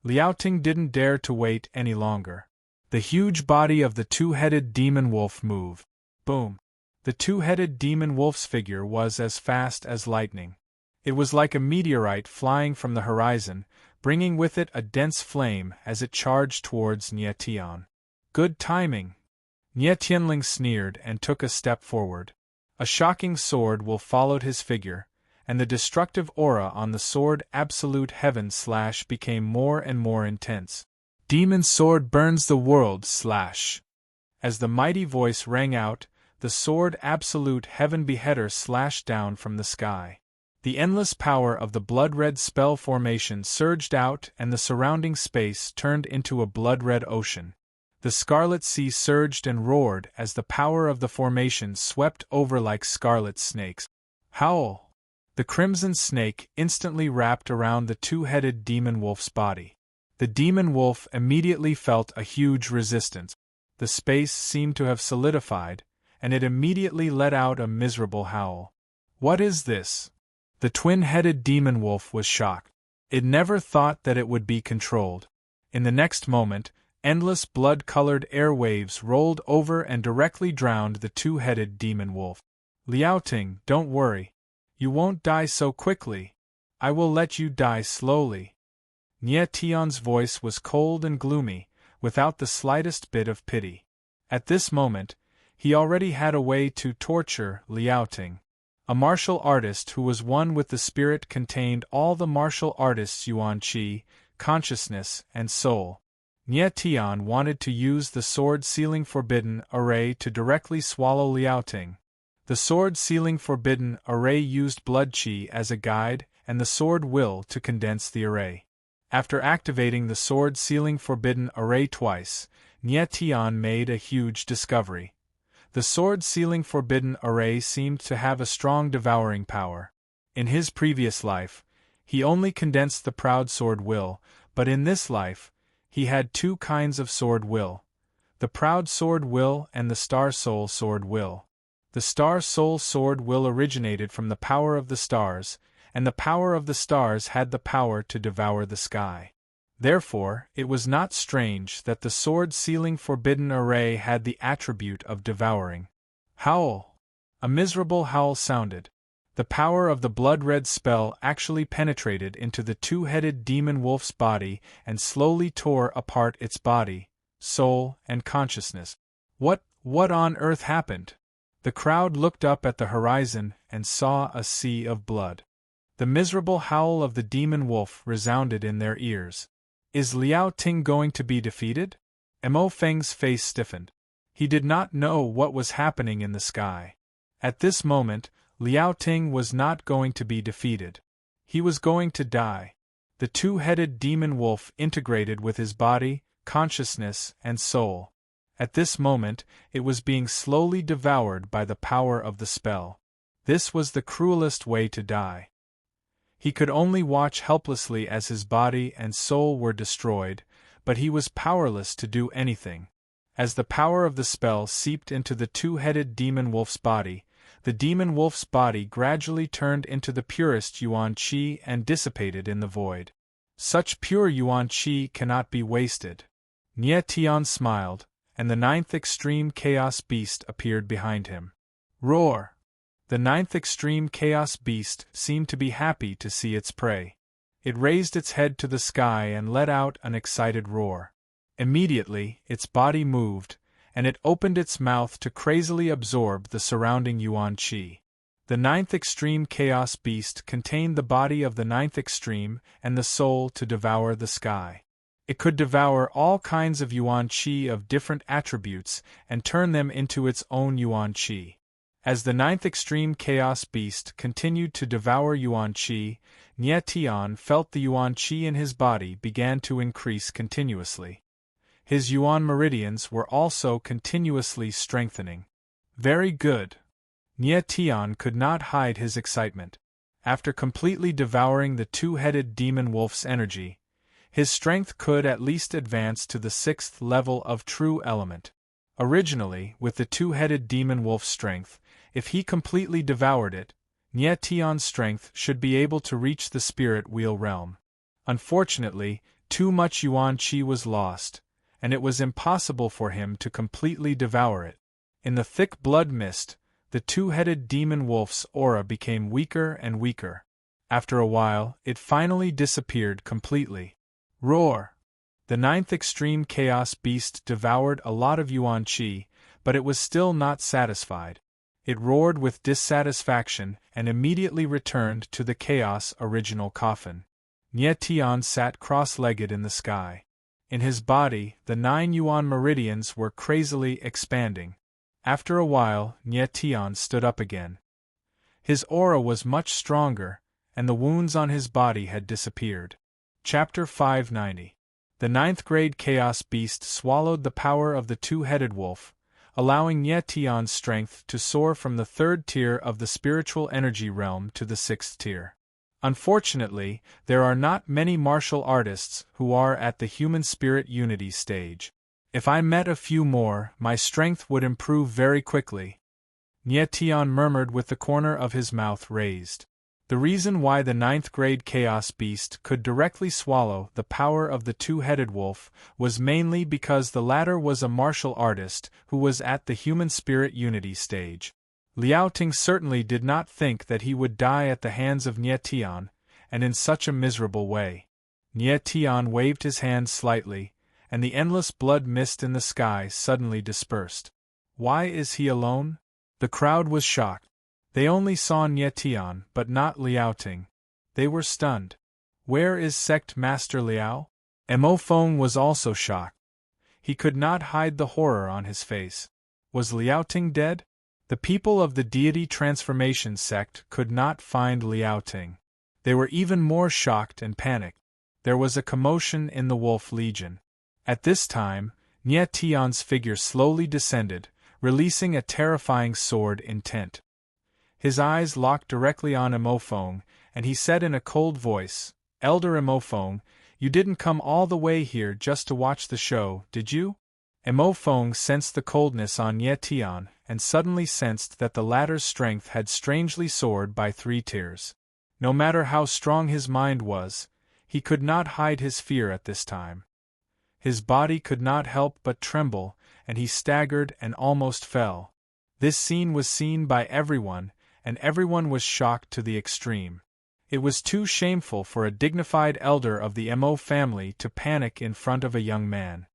[SPEAKER 1] Liao Ting didn't dare to wait any longer. The huge body of the two-headed demon wolf moved. Boom! The two-headed demon wolf's figure was as fast as lightning. It was like a meteorite flying from the horizon, bringing with it a dense flame as it charged towards Nie Tian. Good timing! Nie Tianling sneered and took a step forward. A shocking sword will followed his figure, and the destructive aura on the sword absolute heaven / became more and more intense. Demon sword burns the world / As the mighty voice rang out, the sword absolute heaven beheader slashed down from the sky. The endless power of the blood-red spell formation surged out and the surrounding space turned into a blood-red ocean. The scarlet sea surged and roared as the power of the formation swept over like scarlet snakes. Howl! The crimson snake instantly wrapped around the two-headed demon wolf's body. The demon wolf immediately felt a huge resistance. The space seemed to have solidified, and it immediately let out a miserable howl. What is this? The twin-headed demon wolf was shocked. It never thought that it would be controlled. In the next moment, endless blood-colored air waves rolled over and directly drowned the two-headed demon wolf. Liaoting, don't worry. You won't die so quickly. I will let you die slowly. Nie Tian's voice was cold and gloomy, without the slightest bit of pity. At this moment, he already had a way to torture Liaoting. A martial artist who was one with the spirit contained all the martial artist's yuan qi, consciousness, and soul. Nie Tian wanted to use the sword-sealing forbidden array to directly swallow Liaoting. The sword-sealing forbidden array used blood qi as a guide and the sword will to condense the array. After activating the sword-sealing forbidden array twice, Nie Tian made a huge discovery. The sword-sealing forbidden array seemed to have a strong devouring power. In his previous life, he only condensed the proud sword will, but in this life, he had two kinds of sword will: the proud sword will and the star soul sword will. The star soul sword will originated from the power of the stars, and the power of the stars had the power to devour the sky. Therefore, it was not strange that the sword-sealing forbidden array had the attribute of devouring. Howl! A miserable howl sounded. The power of the blood-red spell actually penetrated into the two-headed demon wolf's body and slowly tore apart its body, soul, and consciousness. What on earth happened? The crowd looked up at the horizon and saw a sea of blood. The miserable howl of the demon wolf resounded in their ears. Is Liaoting going to be defeated? Mo Feng's face stiffened. He did not know what was happening in the sky. At this moment, Liaoting was not going to be defeated. He was going to die. The two-headed demon wolf integrated with his body, consciousness, and soul. At this moment, it was being slowly devoured by the power of the spell. This was the cruelest way to die. He could only watch helplessly as his body and soul were destroyed, but he was powerless to do anything. As the power of the spell seeped into the two-headed demon wolf's body, the demon wolf's body gradually turned into the purest yuan qi and dissipated in the void. Such pure yuan qi cannot be wasted. Nie Tian smiled, and the ninth extreme chaos beast appeared behind him. Roar! The ninth extreme chaos beast seemed to be happy to see its prey. It raised its head to the sky and let out an excited roar. Immediately, its body moved, and it opened its mouth to crazily absorb the surrounding yuan qi. The ninth extreme chaos beast contained the body of the ninth extreme and the soul to devour the sky. It could devour all kinds of yuan qi of different attributes and turn them into its own yuan qi. As the ninth extreme chaos beast continued to devour yuan qi, Nie Tian felt the yuan qi in his body began to increase continuously. His yuan meridians were also continuously strengthening. Very good. Nie Tian could not hide his excitement. After completely devouring the two-headed demon wolf's energy, his strength could at least advance to the 6th level of true element. Originally, with the two-headed demon wolf's strength, if he completely devoured it, Nie Tian's strength should be able to reach the spirit wheel realm. Unfortunately, too much yuan qi was lost, and it was impossible for him to completely devour it. In the thick blood mist, the two-headed demon wolf's aura became weaker and weaker. After a while, it finally disappeared completely. Roar! The ninth extreme chaos beast devoured a lot of yuan qi, but it was still not satisfied. It roared with dissatisfaction and immediately returned to the chaos original coffin. Nye Tian sat cross-legged in the sky. In his body, the 9 yuan meridians were crazily expanding. After a while, Nye Tian stood up again. His aura was much stronger, and the wounds on his body had disappeared. Chapter 590. The 9th grade Chaos Beast swallowed the power of the two-headed wolf, allowing Nye Tian's strength to soar from the 3rd tier of the spiritual energy realm to the 6th tier. Unfortunately, there are not many martial artists who are at the human spirit unity stage. If I met a few more, my strength would improve very quickly. Nye Tian murmured with the corner of his mouth raised. The reason why the 9th grade Chaos Beast could directly swallow the power of the two-headed wolf was mainly because the latter was a martial artist who was at the human spirit unity stage. Liao Ting certainly did not think that he would die at the hands of Nye Tian, and in such a miserable way. Nye Tian waved his hand slightly, and the endless blood mist in the sky suddenly dispersed. Why is he alone? The crowd was shocked. They only saw Nye Tian, but not Liao Ting. They were stunned. Where is Sect Master Liao? Mo Feng was also shocked. He could not hide the horror on his face. Was Liao Ting dead? The people of the Deity Transformation sect could not find Liao Ting. They were even more shocked and panicked. There was a commotion in the Wolf Legion. At this time, Nye Tian's figure slowly descended, releasing a terrifying sword intent. His eyes locked directly on Mo Feng, and he said in a cold voice, "Elder Mo Feng, you didn't come all the way here just to watch the show, did you?" Mo Feng sensed the coldness on Nye Tian, and suddenly sensed that the latter's strength had strangely soared by 3 tiers. No matter how strong his mind was, he could not hide his fear at this time. His body could not help but tremble, and he staggered and almost fell. This scene was seen by everyone, and everyone was shocked to the extreme. It was too shameful for a dignified elder of the Mo family to panic in front of a young man.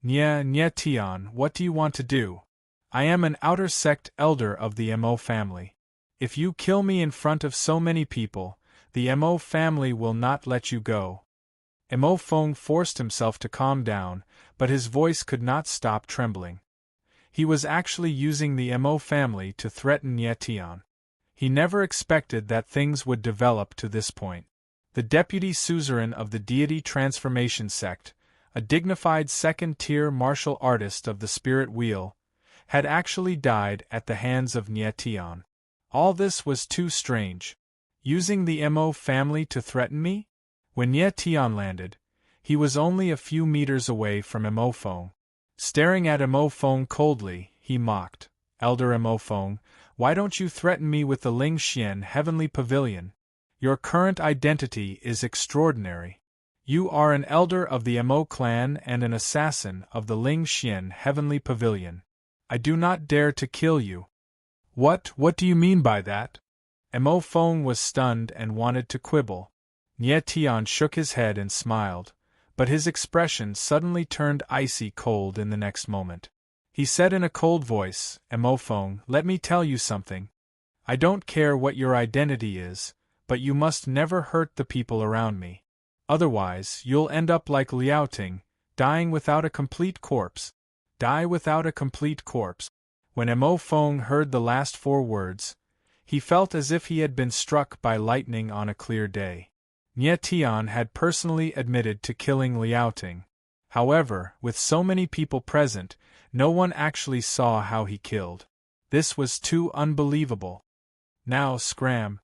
[SPEAKER 1] Nye Tian, what do you want to do? I am an outer sect elder of the Mo family. If you kill me in front of so many people, the Mo family will not let you go. Mo Feng forced himself to calm down, but his voice could not stop trembling. He was actually using the Mo family to threaten Nye Tian. He never expected that things would develop to this point. The deputy suzerain of the Deity Transformation sect, a dignified 2nd-tier martial artist of the Spirit Wheel, had actually died at the hands of Nye Tian. All this was too strange. Using the Mo family to threaten me? When Nye Tian landed, he was only a few meters away from Mo Feng. Staring at Mo Feng coldly, he mocked, "Elder Mo Feng, why don't you threaten me with the Ling Xian Heavenly Pavilion? Your current identity is extraordinary. You are an elder of the Mo clan and an assassin of the Ling Xian Heavenly Pavilion. I do not dare to kill you." What do you mean by that? Mo Feng was stunned and wanted to quibble. Nye Tian shook his head and smiled, but his expression suddenly turned icy cold in the next moment. He said in a cold voice, "Mo Feng, let me tell you something. I don't care what your identity is, but you must never hurt the people around me. Otherwise, you'll end up like Liao Ting, dying without a complete corpse. Die without a complete corpse." When Mo Feng heard the last 4 words, he felt as if he had been struck by lightning on a clear day. Nye Tian had personally admitted to killing Liao Ting. However, with so many people present, no one actually saw how he killed. This was too unbelievable. Now scram.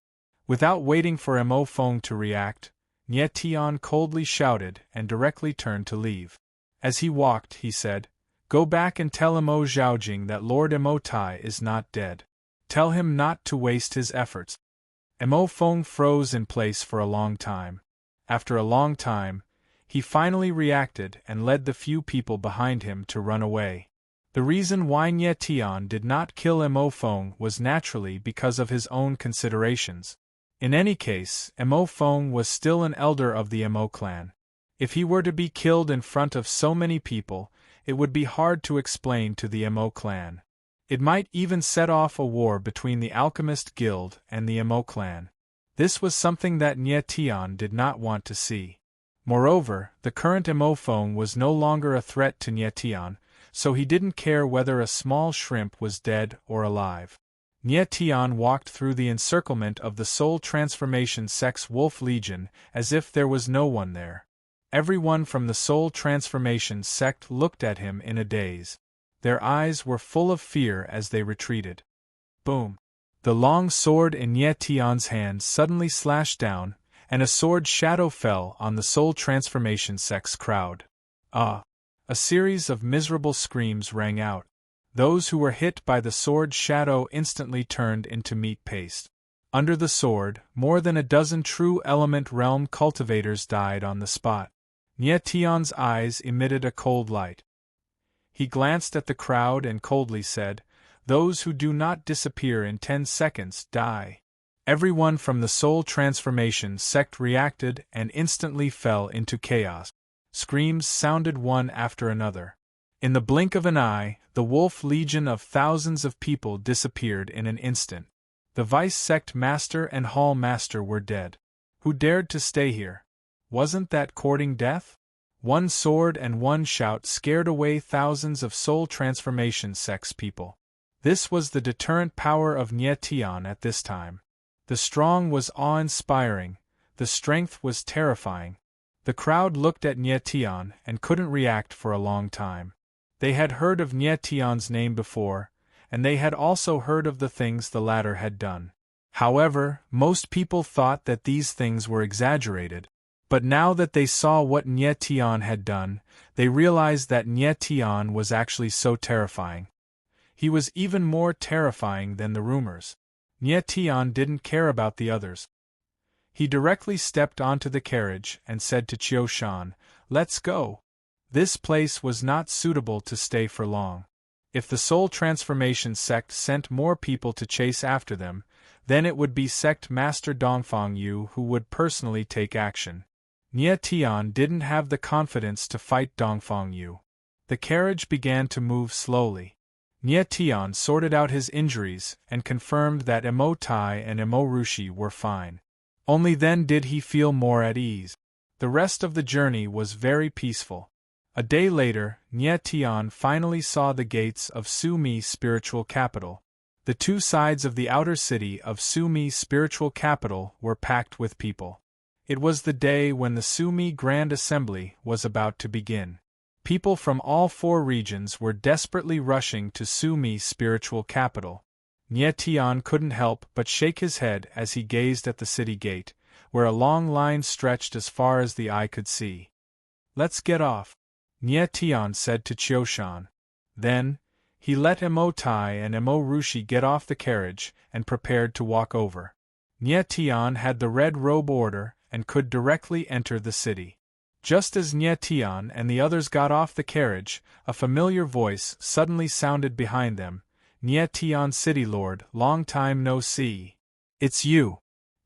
[SPEAKER 1] Without waiting for Mo Feng to react, Nye Tian coldly shouted and directly turned to leave. As he walked, he said, "Go back and tell Mo Zhaojing that Lord Mo Tai is not dead. Tell him not to waste his efforts." Mo Feng froze in place for a long time. After a long time, he finally reacted and led the few people behind him to run away. The reason why Nye Tian did not kill Mo Feng was naturally because of his own considerations. In any case, Mo Feng was still an elder of the Mo clan. If he were to be killed in front of so many people, it would be hard to explain to the Mo clan. It might even set off a war between the Alchemist Guild and the Emo clan. This was something that Nye Tian did not want to see. Moreover, the current Emo phone was no longer a threat to Nye Tian, so he didn't care whether a small shrimp was dead or alive. Nye Tian walked through the encirclement of the Soul Transformation Sect's Wolf Legion as if there was no one there. Everyone from the Soul Transformation Sect looked at him in a daze. Their eyes were full of fear as they retreated. Boom! The long sword in Nye Tian's hand suddenly slashed down, and a sword shadow fell on the Soul Transformation Sect's crowd. Ah! A series of miserable screams rang out. Those who were hit by the sword shadow instantly turned into meat paste. Under the sword, more than a dozen true element realm cultivators died on the spot. Nye Tian's eyes emitted a cold light. He glanced at the crowd and coldly said, "Those who do not disappear in 10 seconds die." Everyone from the Soul Transformation Sect reacted and instantly fell into chaos. Screams sounded one after another. In the blink of an eye, the Wolf Legion of thousands of people disappeared in an instant. The Vice Sect Master and Hall Master were dead. Who dared to stay here? Wasn't that courting death? One sword and one shout scared away thousands of Soul Transformation Sect's people. This was the deterrent power of Nye Tian at this time. The strong was awe-inspiring, the strength was terrifying. The crowd looked at Nye Tian and couldn't react for a long time. They had heard of Nye Tian's name before, and they had also heard of the things the latter had done. However, most people thought that these things were exaggerated. But now that they saw what Nye Tian had done, they realized that Nye Tian was actually so terrifying. He was even more terrifying than the rumors. Nye Tian didn't care about the others. He directly stepped onto the carriage and said to Qiu Shan, "Let's go." This place was not suitable to stay for long. If the Soul Transformation Sect sent more people to chase after them, then it would be Sect Master Dongfang Yu who would personally take action. Nye Tian didn't have the confidence to fight Dongfang Yu. The carriage began to move slowly. Nye Tian sorted out his injuries and confirmed that Emo Tai and Emo Rushi were fine. Only then did he feel more at ease. The rest of the journey was very peaceful. A day later, Nye Tian finally saw the gates of Su-Mi Spiritual Capital. The two sides of the outer city of Su-Mi Spiritual Capital were packed with people. It was the day when the Su-Mi Grand Assembly was about to begin. People from all 4 regions were desperately rushing to Su-Mi Spiritual Capital. Nye Tian couldn't help but shake his head as he gazed at the city gate, where a long line stretched as far as the eye could see. "Let's get off," Nye Tian said to Qiu Shan. Then, he let Emo Tai and Emo Rushi get off the carriage and prepared to walk over. Nye Tian had the red robe order and could directly enter the city. Just as Nye Tian and the others got off the carriage, a familiar voice suddenly sounded behind them. "Nye Tian City Lord, long time no see. It's you."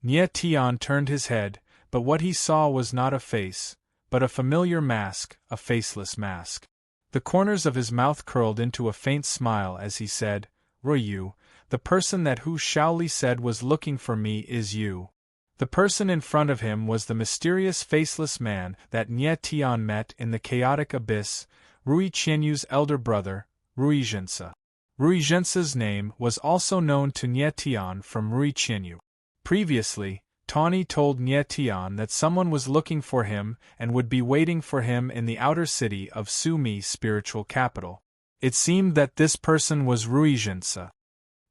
[SPEAKER 1] Nye Tian turned his head, but what he saw was not a face, but a familiar mask, a faceless mask. The corners of his mouth curled into a faint smile as he said, "Ruyu, the person that Hu Shaoli said was looking for me is you." The person in front of him was the mysterious faceless man that Nye Tian met in the chaotic abyss, Rui Qianyu's elder brother, Rui Zhense. Rui Zhense's name was also known to Nye Tian from Rui Qianyu. Previously, Tawny told Nye Tian that someone was looking for him and would be waiting for him in the outer city of Su-Mi Spiritual Capital. It seemed that this person was Rui Zhense.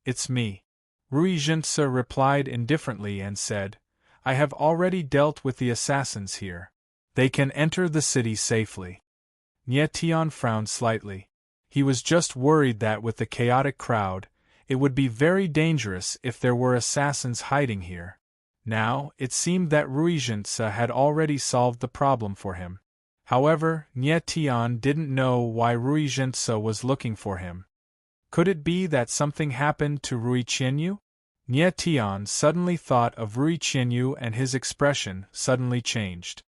[SPEAKER 1] "It's me." Rui Zhense replied indifferently and said, "I have already dealt with the assassins here. They can enter the city safely." Nye Tian frowned slightly. He was just worried that with the chaotic crowd, it would be very dangerous if there were assassins hiding here. Now, it seemed that Rui Zhense had already solved the problem for him. However, Nye Tian didn't know why Rui Zhense was looking for him. Could it be that something happened to Rui Qianyu? Nye Tian suddenly thought of Rui Qianyu and his expression suddenly changed.